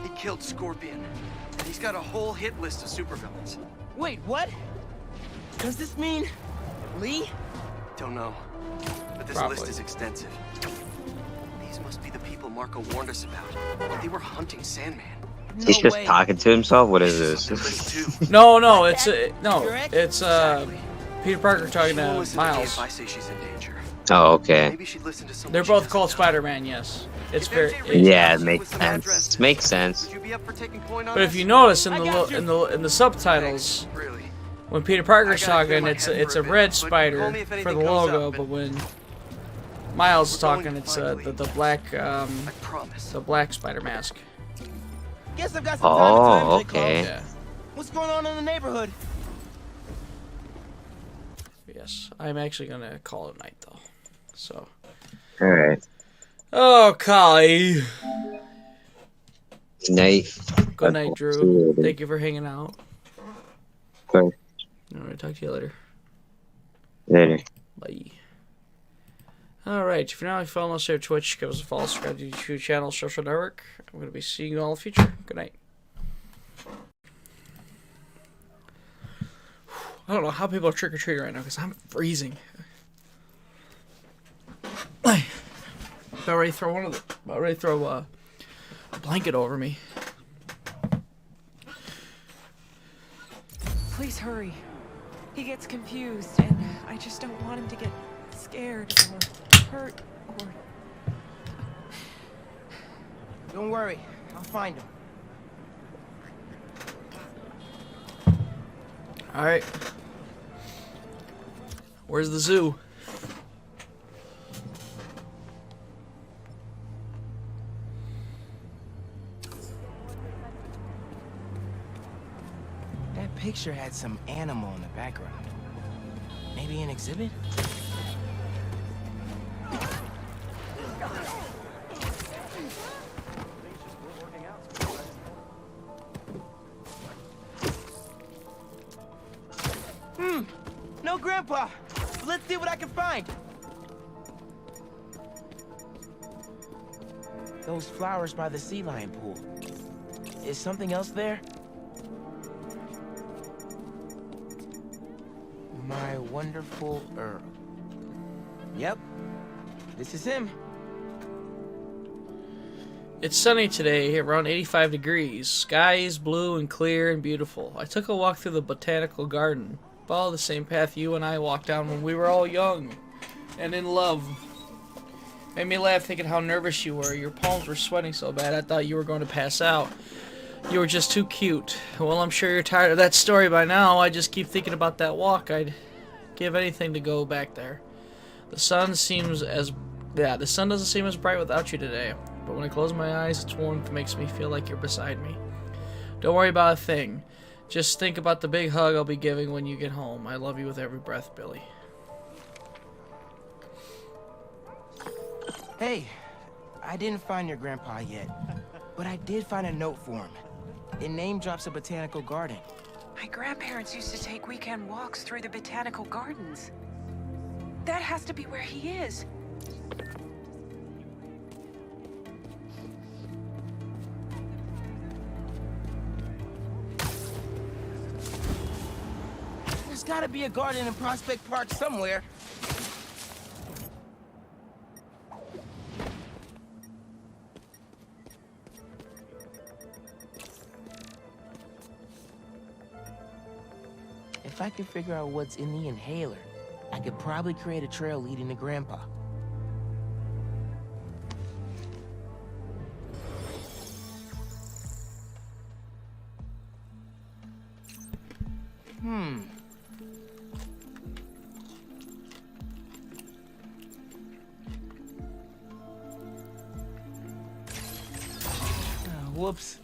he killed Scorpion. And he's got a whole hit list of supervillains. Wait, what? Does this mean Lee? Don't know, but this Probably. list is extensive. These must be the people Marco warned us about. They were hunting Sandman. He's just talking to himself. What is this? No, it's Peter Parker talking to Listen to me Miles. if I say she's in danger. Oh, okay. Maybe she'd listen to someone They're she both doesn't called know. Spider-Man, yes. It's very. Yeah, it makes sense. Makes sense. Would you be up for taking point on But if this? you notice in the subtitles, when Peter Parker's talking, it's a red spider for the logo, but when Miles is talking, it's the black spider mask. Guess I've got some time Oh, to time, okay. Yeah. What's going on in the neighborhood? Yes, I'm actually gonna call it night though. So. All right. Oh, Kali. Night. Good night, Drew. Thank you for hanging out. Okay. All right, talk to you later. Later. Bye. Alright, if you're not following us here on Twitch, give us a follow, subscribe to the YouTube channel, Social Network. I'm going to be seeing you all in the future. Good night. I don't know how people are trick-or-treating right now, because I'm freezing. About ready to throw a blanket over me. Please hurry. He gets confused, and I just don't want him to get scared or hurt or... Don't worry, I'll find him. Alright. Where's the zoo? That picture had some animal in the background. Maybe an exhibit? No Grandpa! Let's see what I can find! Those flowers by the sea lion pool. Is something else there? My wonderful Earl. Yep, this is him. It's sunny today, around 85 degrees. Sky is blue and clear and beautiful. I took a walk through the botanical garden. Follow the same path you and I walked down when we were all young and in love. Made me laugh thinking how nervous you were. Your palms were sweating so bad I thought you were going to pass out. You were just too cute. Well, I'm sure you're tired of that story by now. I just keep thinking about that walk. I'd give anything to go back there. The sun doesn't seem as bright without you today. But when I close my eyes, its warmth makes me feel like you're beside me. Don't worry about a thing. Just think about the big hug I'll be giving when you get home. I love you with every breath, Billy. Hey, I didn't find your grandpa yet, but I did find a note for him. It name drops a botanical garden. My grandparents used to take weekend walks through the botanical gardens. That has to be where he is. There's gotta be a garden in Prospect Park somewhere. If I could figure out what's in the inhaler, I could probably create a trail leading to Grandpa. Whoops.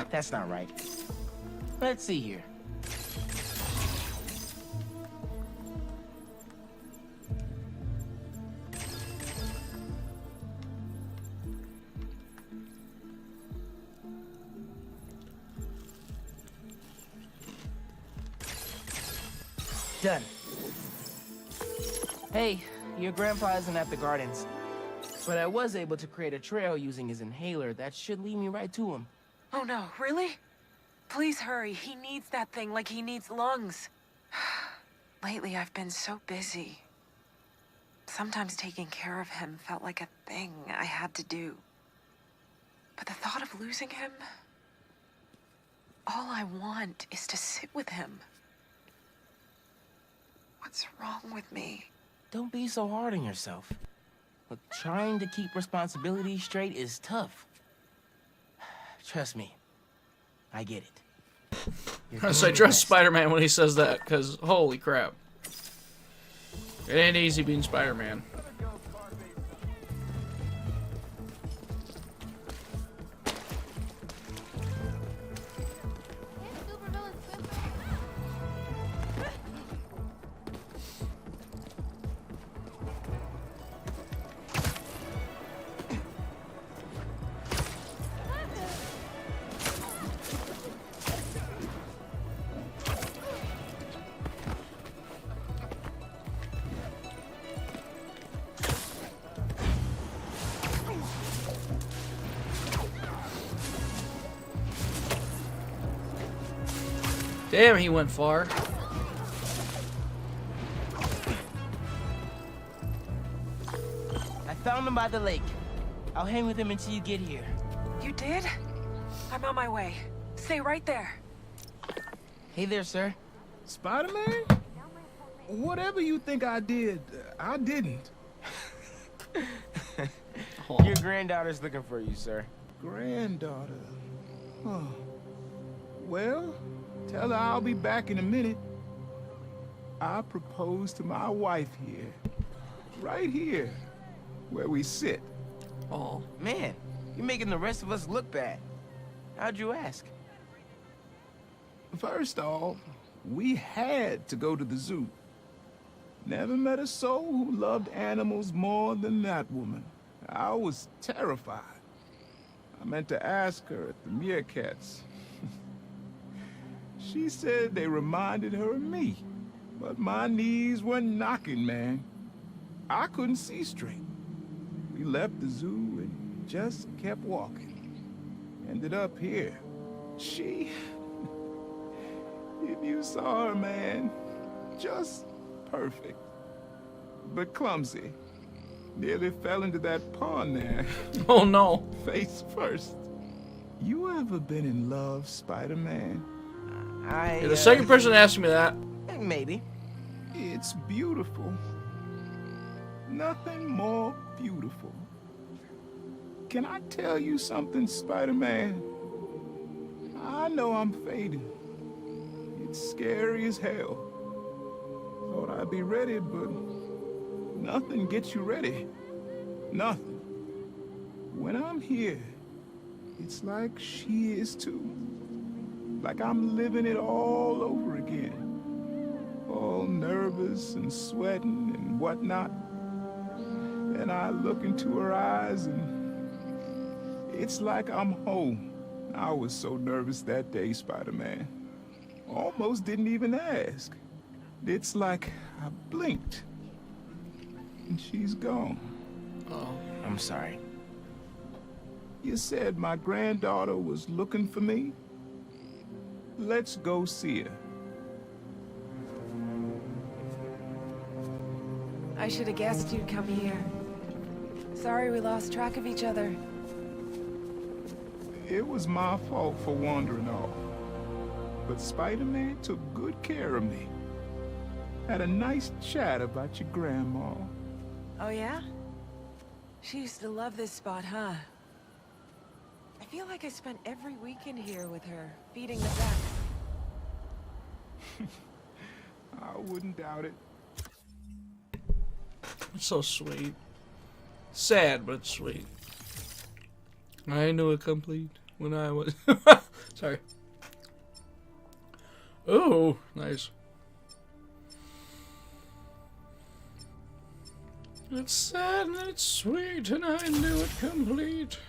That's not right. Let's see here. Done. Hey, your grandpa isn't at the gardens, but I was able to create a trail using his inhaler that should lead me right to him. Oh no, really? Please hurry. He needs that thing like he needs lungs. Lately, I've been so busy. Sometimes taking care of him felt like a thing I had to do. But the thought of losing him... all I want is to sit with him. What's wrong with me? Don't be so hard on yourself. Look, trying to keep responsibilities straight is tough. Trust me, I get it. So I trust Spider-Man when he says that, because holy crap. It ain't easy being Spider-Man. Damn, he went far. I found him by the lake. I'll hang with him until you get here. You did? I'm on my way. Stay right there. Hey there, sir. Spider-Man? Whatever you think I did, I didn't. Your granddaughter's looking for you, sir. Granddaughter? Oh. Well, tell her I'll be back in a minute. I proposed to my wife here. Right here, where we sit. Oh. Man, you're making the rest of us look bad. How'd you ask? First off, we had to go to the zoo. Never met a soul who loved animals more than that woman. I was terrified. I meant to ask her at the meerkats. She said they reminded her of me, but my knees were knocking, man. I couldn't see straight. We left the zoo and just kept walking. Ended up here. She... if you saw her, man, just perfect. But clumsy. Nearly fell into that pond there. Oh no. Face first. You ever been in love, Spider-Man? You're the second person to ask me that. Maybe. It's beautiful. Nothing more beautiful. Can I tell you something, Spider-Man? I know I'm fading. It's scary as hell. Thought I'd be ready, but nothing gets you ready. Nothing. When I'm here, it's like she is too. Like I'm living it all over again. All nervous and sweating and whatnot. Then I look into her eyes and it's like I'm home. I was so nervous that day, Spider-Man. Almost almost didn't even ask. It's like I blinked, and she's gone. Oh, I'm sorry. You said my granddaughter was looking for me? Let's go see her. I should have guessed you'd come here. Sorry we lost track of each other. It was my fault for wandering off. But Spider-Man took good care of me. Had a nice chat about your grandma. Oh yeah? She used to love this spot, huh? I feel like I spent every weekend here with her, feeding the ducks. I wouldn't doubt it. It's so sweet. Sad, but sweet. I knew it complete when I was... Sorry. Oh, nice. It's sad and it's sweet, and I knew it complete.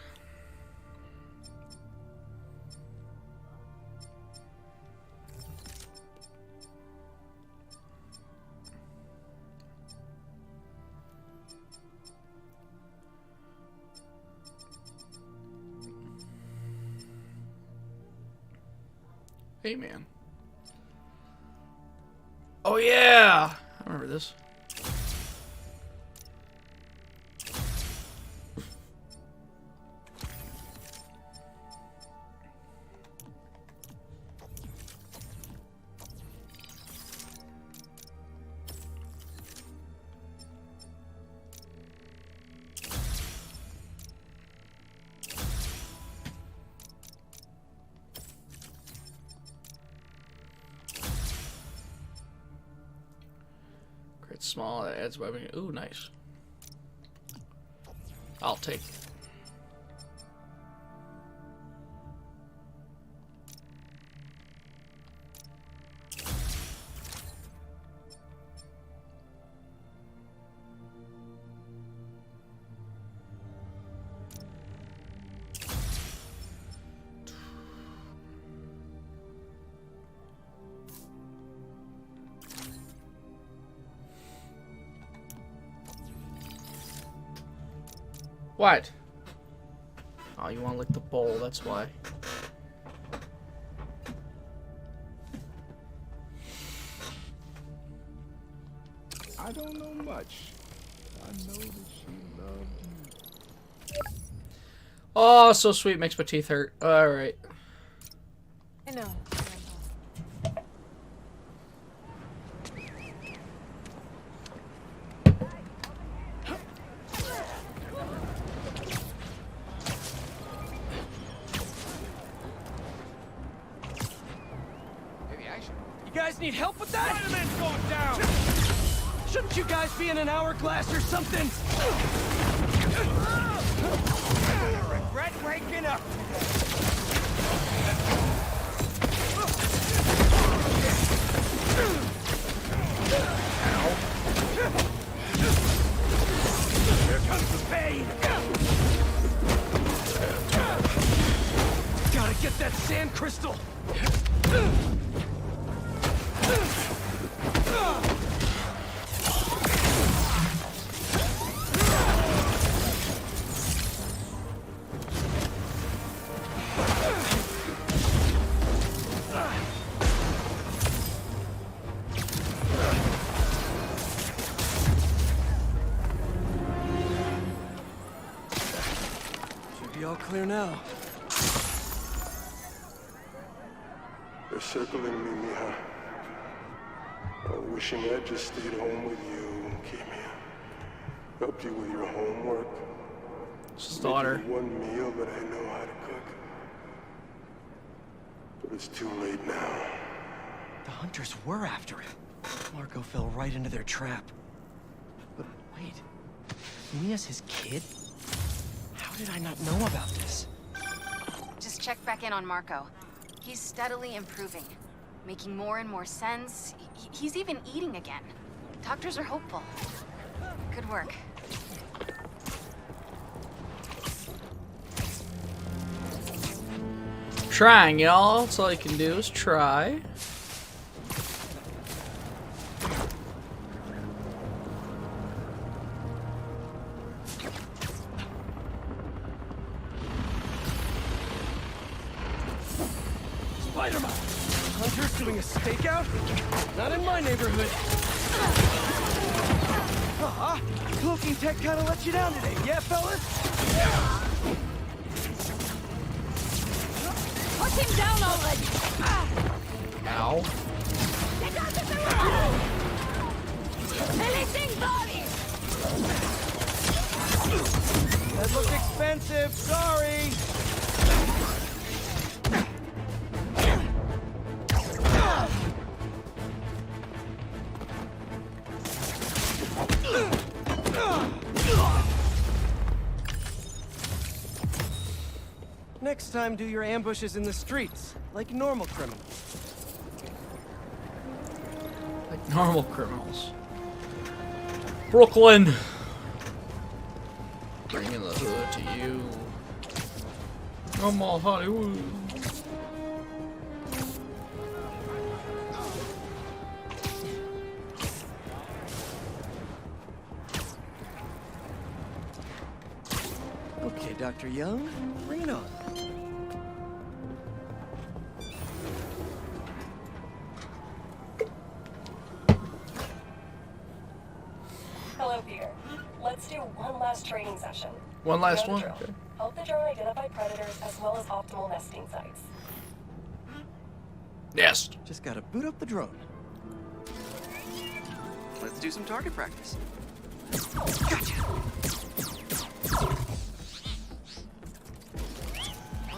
Hey, man. Oh, yeah! I remember this. Small, that adds webbing. Ooh, nice. I'll take it. What? Oh, you want to lick the bowl, that's why. I don't know much. I know that she loved you. Oh, so sweet, makes my teeth hurt. Alright. I know. You guys need help with that? Spider-Man's going down! Shouldn't you guys be in an hourglass or something? Regret waking up! Here comes the pain! Gotta get that sand crystal! Should be all clear now. They're circling me, Mija. Wishing I'd just stayed home with you, Kimia. Helped you with your homework. His daughter. Make you one meal that I know how to cook. But it's too late now. The hunters were after him. Marco fell right into their trap. But wait, Mia's his kid? How did I not know about this? Just check back in on Marco. He's steadily improving, making more and more sense. He's even eating again. Doctors are hopeful. Good work. Trying, y'all. That's all you can do is try. takeout? Not in my neighborhood. Cloaking tech kinda let you down today, yeah, fellas? Put him down already! Ow. Releasing body! That looks expensive, sorry! Next time, do your ambushes in the streets, like normal criminals. Like normal criminals. Brooklyn! Bringing the hood to you. Come on, Hollywood. Okay, Dr. Young, bring it on. Hello, Peter. Let's do one last training session. One last You know one? the drill. Okay. Help the drone identify predators as well as optimal nesting sites. Yes. Just gotta boot up the drone. Let's do some target practice. Gotcha!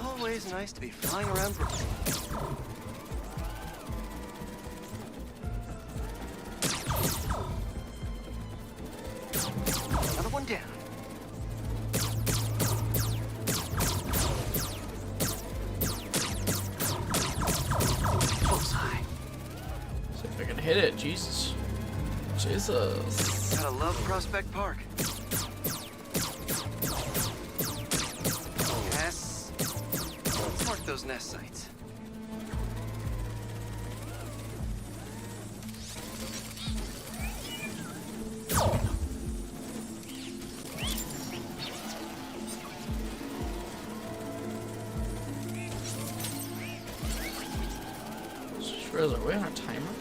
Always nice to be flying around Brooklyn. Another one down. Bullseye. See if I can hit it. Jesus. Jesus. Gotta love Prospect Park. Yes. Let's mark those nest sites. Are we on a timer?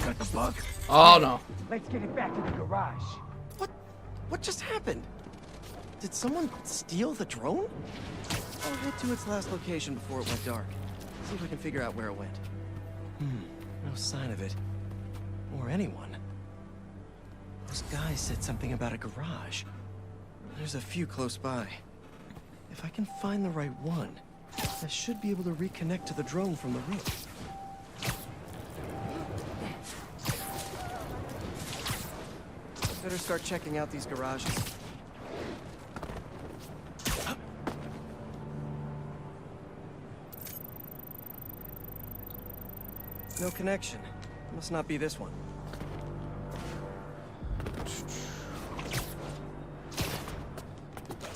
Got the bug? Oh no. Let's get it back to the garage. What just happened? Did someone steal the drone? I'll head to its last location before it went dark. See if I can figure out where it went. No sign of it. Or anyone. Those guys said something about a garage. There's a few close by. If I can find the right one, I should be able to reconnect to the drone from the roof. Better start checking out these garages. No connection. Must not be this one.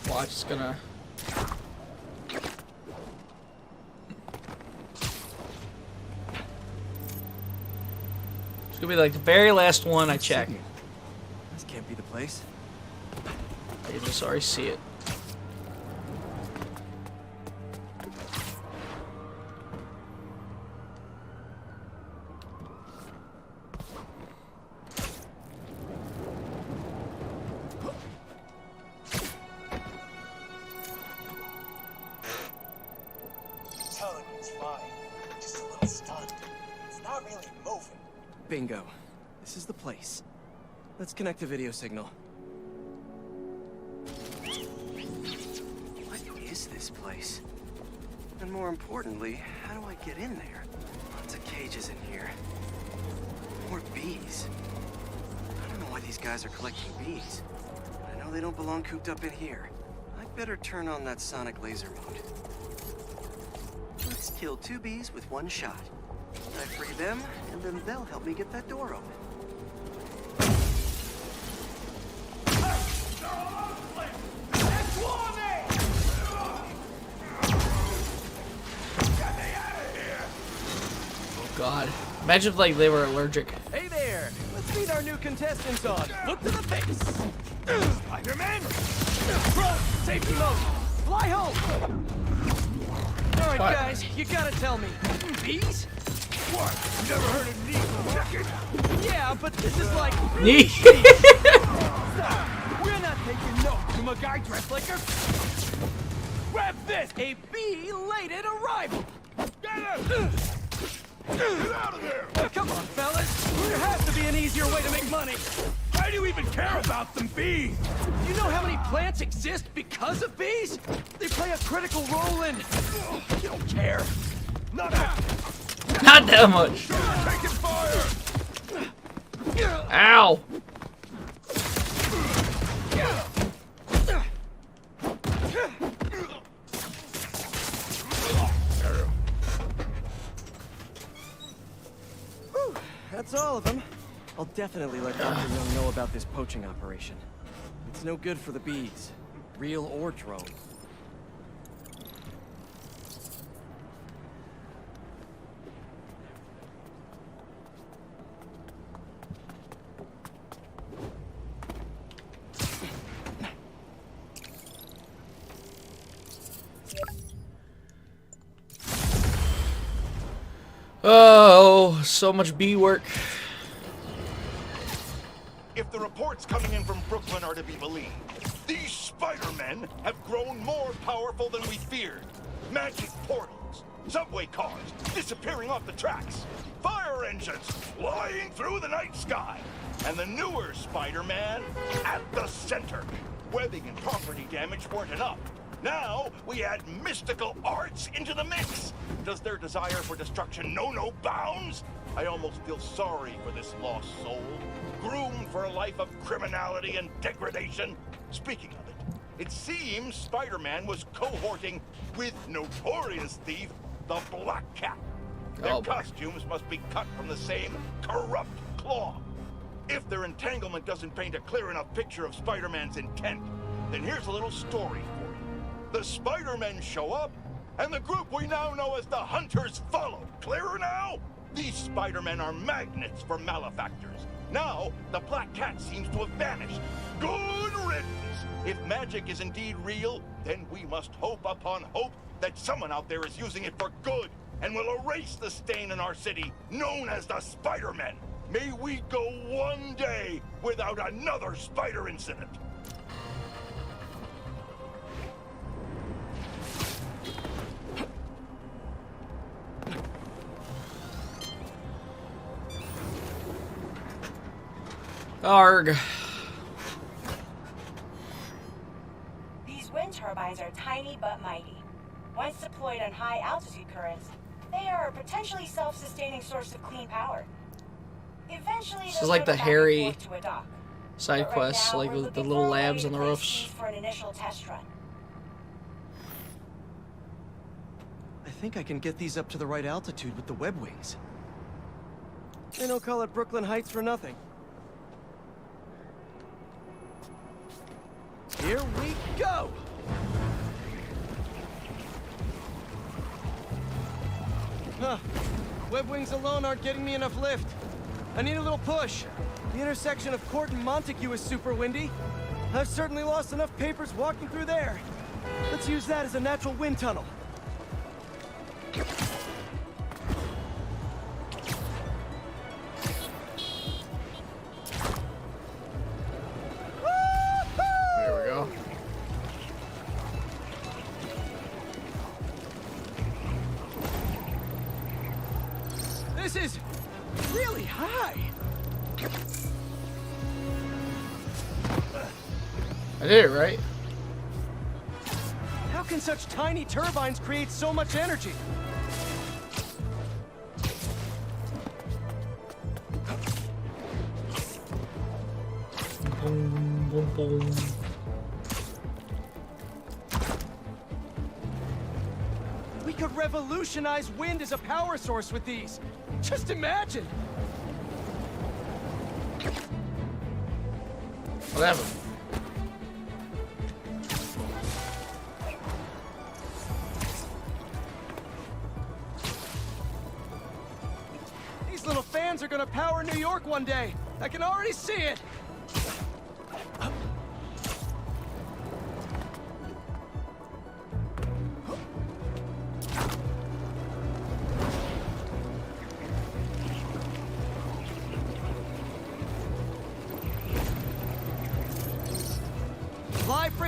Watch, it's gonna. It's gonna be like the very last one I check. This can't be the place. I can just already see it. Bingo. This is the place. Let's connect the video signal. What is this place? And more importantly, how do I get in there? Lots of cages in here. More bees. I don't know why these guys are collecting bees. I know they don't belong cooped up in here. I'd better turn on that sonic laser mode. Let's kill 2 bees with 1 shot. I free them, and then they'll help me get that door open. Oh God! Imagine if like they were allergic. Hey there! Let's meet our new contestants on Look to the Face! Spider-Man! Bro, safety mode. Fly home. All right, What? guys, you gotta tell me. Bees? What? Never heard of knee? Yeah, but this is like Knee. We're not taking notes from a guy dressed like a. Grab this! A belated arrival! Get him! Get out of there! Come on, fellas! There has to be an easier way to make money! Why do you even care about them bees? You know how many plants exist because of bees? They play a critical role in... You don't care. Not that. Not that much. Taking fire! Ow! Whew, that's all of them. I'll definitely let Dr. Young know about this poaching operation. It's no good for the bees, real or drone. Oh, so much bee work. If the reports coming in from Brooklyn are to be believed, these Spider-Men have grown more powerful than we feared. Magic portals, subway cars disappearing off the tracks, fire engines flying through the night sky, and the newer Spider-Man at the center. Webbing and property damage weren't enough. Now we add mystical arts into the mix. Does their desire for destruction know no bounds? I almost feel sorry for this lost soul, groomed for a life of criminality and degradation. Speaking of it, it seems Spider-Man was cohorting with notorious thief, the Black Cat. Their costumes must be cut from the same corrupt cloth. If their entanglement doesn't paint a clear enough picture of Spider-Man's intent, then here's a little story for you. The Spider-Men show up, and the group we now know as the Hunters follow. Clearer now? These Spider-Men are magnets for malefactors. Now, the Black Cat seems to have vanished. Good riddance! If magic is indeed real, then we must hope upon hope that someone out there is using it for good and will erase the stain in our city known as the Spider-Men. May we go one day without another spider incident. Arg. These wind turbines are tiny but mighty. Once deployed on high altitude currents, they are a potentially self-sustaining source of clean power. Eventually, This is like the Harry side quests, like with the little labs on the roofs. for an initial test run. I think I can get these up to the right altitude with the web wings. They don't call it Brooklyn Heights for nothing. Here we go! Huh. Web wings alone aren't getting me enough lift. I need a little push. The intersection of Court and Montague is super windy. I've certainly lost enough papers walking through there. Let's use that as a natural wind tunnel. There we go. This is really high. I did it right. How can such tiny turbines create so much energy? Boom, boom, boom. We could revolutionize wind as a power source with these. Just imagine. Whatever. These little fans are gonna power New York one day. I can already see it.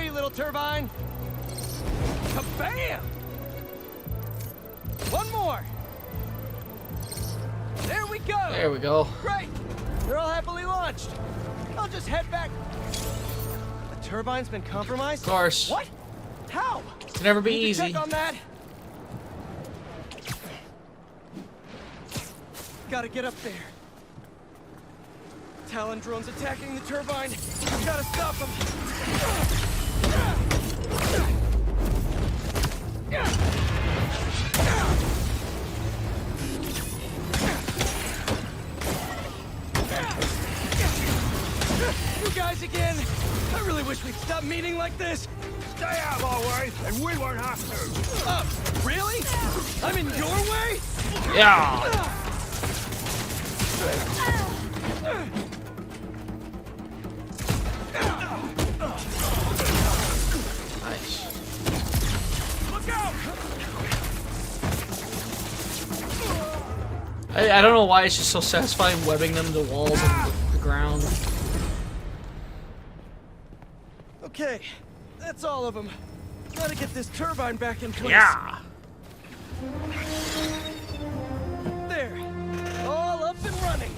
Hurry, little turbine! Kabam! One more! There we go! There we go. Great! They're all happily launched. I'll just head back. The turbine's been compromised? Of course. What? How? It can never be Need to easy. check on that. Gotta get up there. Talon drone's attacking the turbine. Gotta stop them. You guys again. I really wish we'd stop meeting like this. Stay out of our way, and we won't have to. Really? I'm in your way? Yeah. Nice. Look out! I don't know why it's just so satisfying webbing them to walls and the ground. Okay, that's all of them. Gotta get this turbine back in place. Yeah. There, all up and running.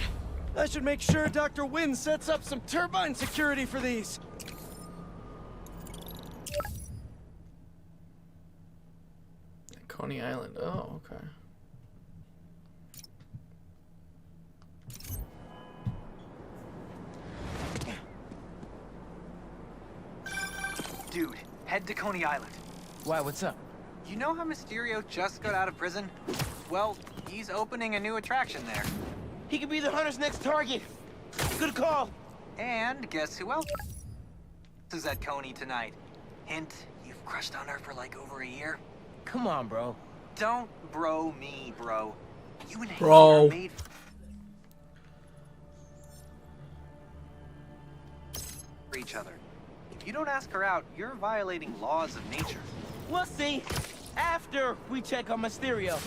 I should make sure Dr. Wynn sets up some turbine security for these. Coney Island. Oh, okay. Dude, head to Coney Island. Why, what's up? You know how Mysterio just got out of prison? Well, he's opening a new attraction there. He could be the Hunter's next target. Good call. And guess who else is at Coney tonight? Hint, you've crushed on her for like over a year. Come on, bro. Don't bro me, bro. You and Bro. Haley are made for each other. If you don't ask her out, you're violating laws of nature. We'll see. After we check on Mysterio.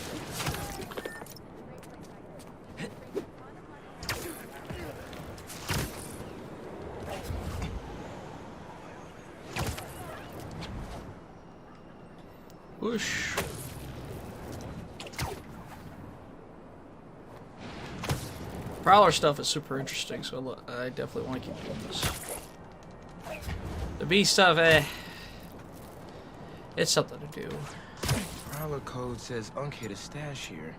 Whoosh. Prowler stuff is super interesting, so I definitely want to keep doing this. The bee stuff, it's something to do. Prowler code says Unc hid a stash here.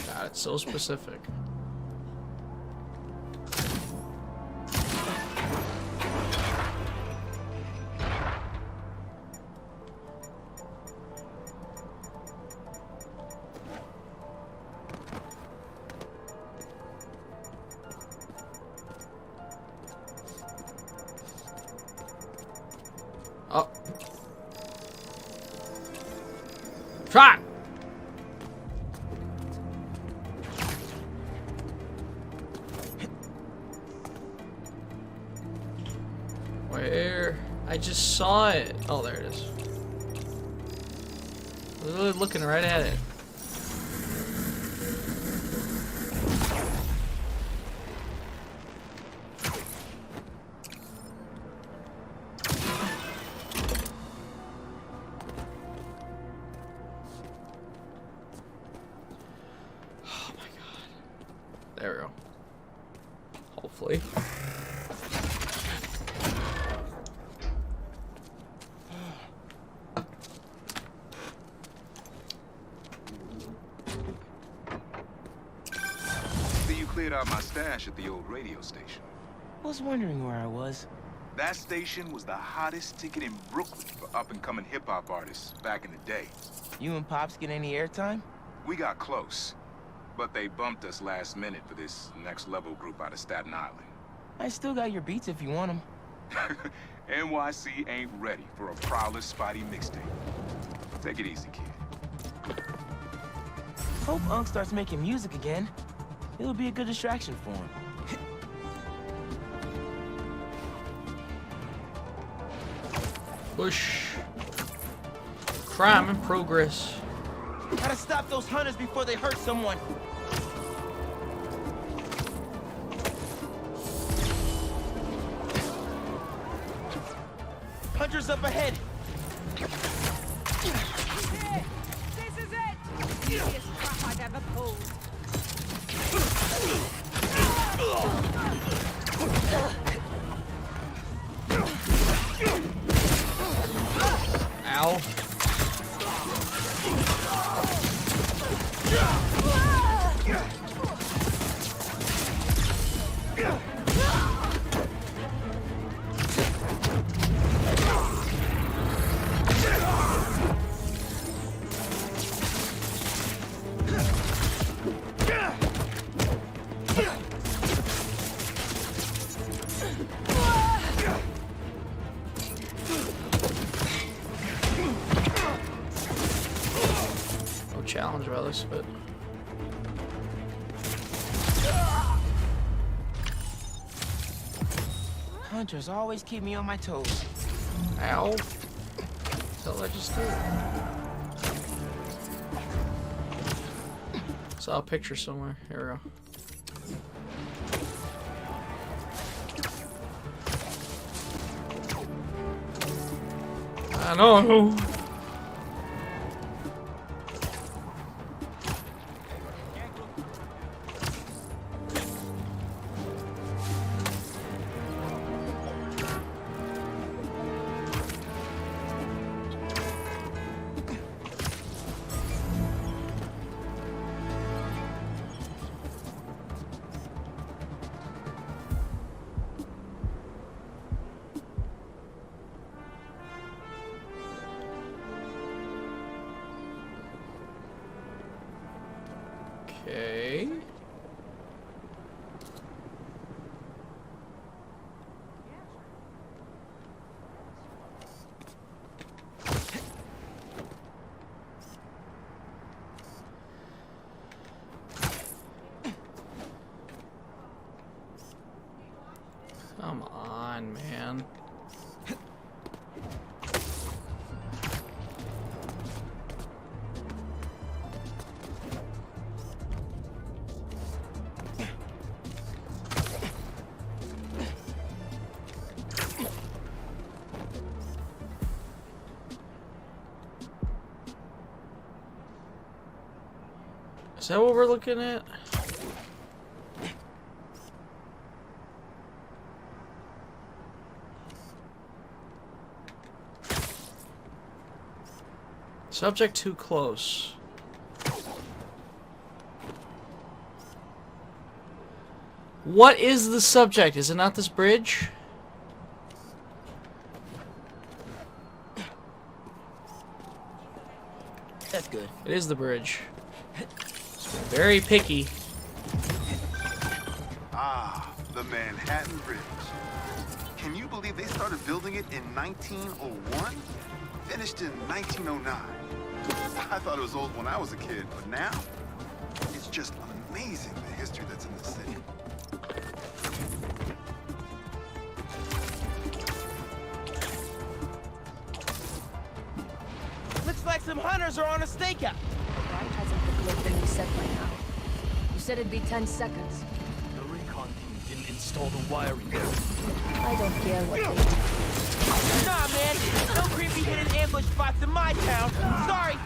God, it's so specific. Oh. Try! Where? I just saw it. Oh, there it is. I was really looking right at it. Oh my god. There we go. Hopefully. Cleared out my stash at the old radio station. Was wondering where I was. That station was the hottest ticket in Brooklyn for up-and-coming hip-hop artists back in the day. You and Pops get any airtime? We got close, but they bumped us last minute for this next-level group out of Staten Island. I still got your beats if you want them. NYC ain't ready for a Prowler's Spidey mixtape. Take it easy, kid. Hope Unc starts making music again. It'll be a good distraction for him. Push. Crime in progress. Gotta stop those hunters before they hurt someone. Hunters up ahead. This is it! Easiest crap I've ever pulled. Ow. Challenge by this, but Hunters always keep me on my toes. ow. That's all I just did. Saw a picture somewhere. Here we go. I know. Okay. Come on, man. Is that what we're looking at? Subject too close. What is the subject? Is it not this bridge? That's good. It is the bridge. Very picky. Ah, the Manhattan Bridge. Can you believe they started building it in 1901? Finished in 1909. I thought it was old when I was a kid, but now it's just amazing the history that's in the city. Looks like some hunters are on a stakeout. Why hasn't the globe been reset by now? You said it'd be 10 seconds. The recon team didn't install the wiring. I don't care what they do. Nah, man. No creepy hidden ambush spots in my town. Sorry.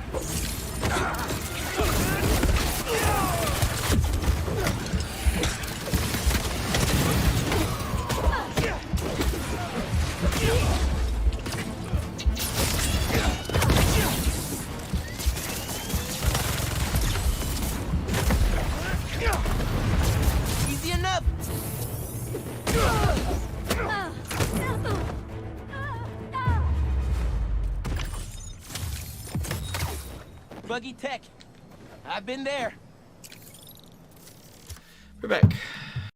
Easy enough. Buggy tech. I've been there. We're back.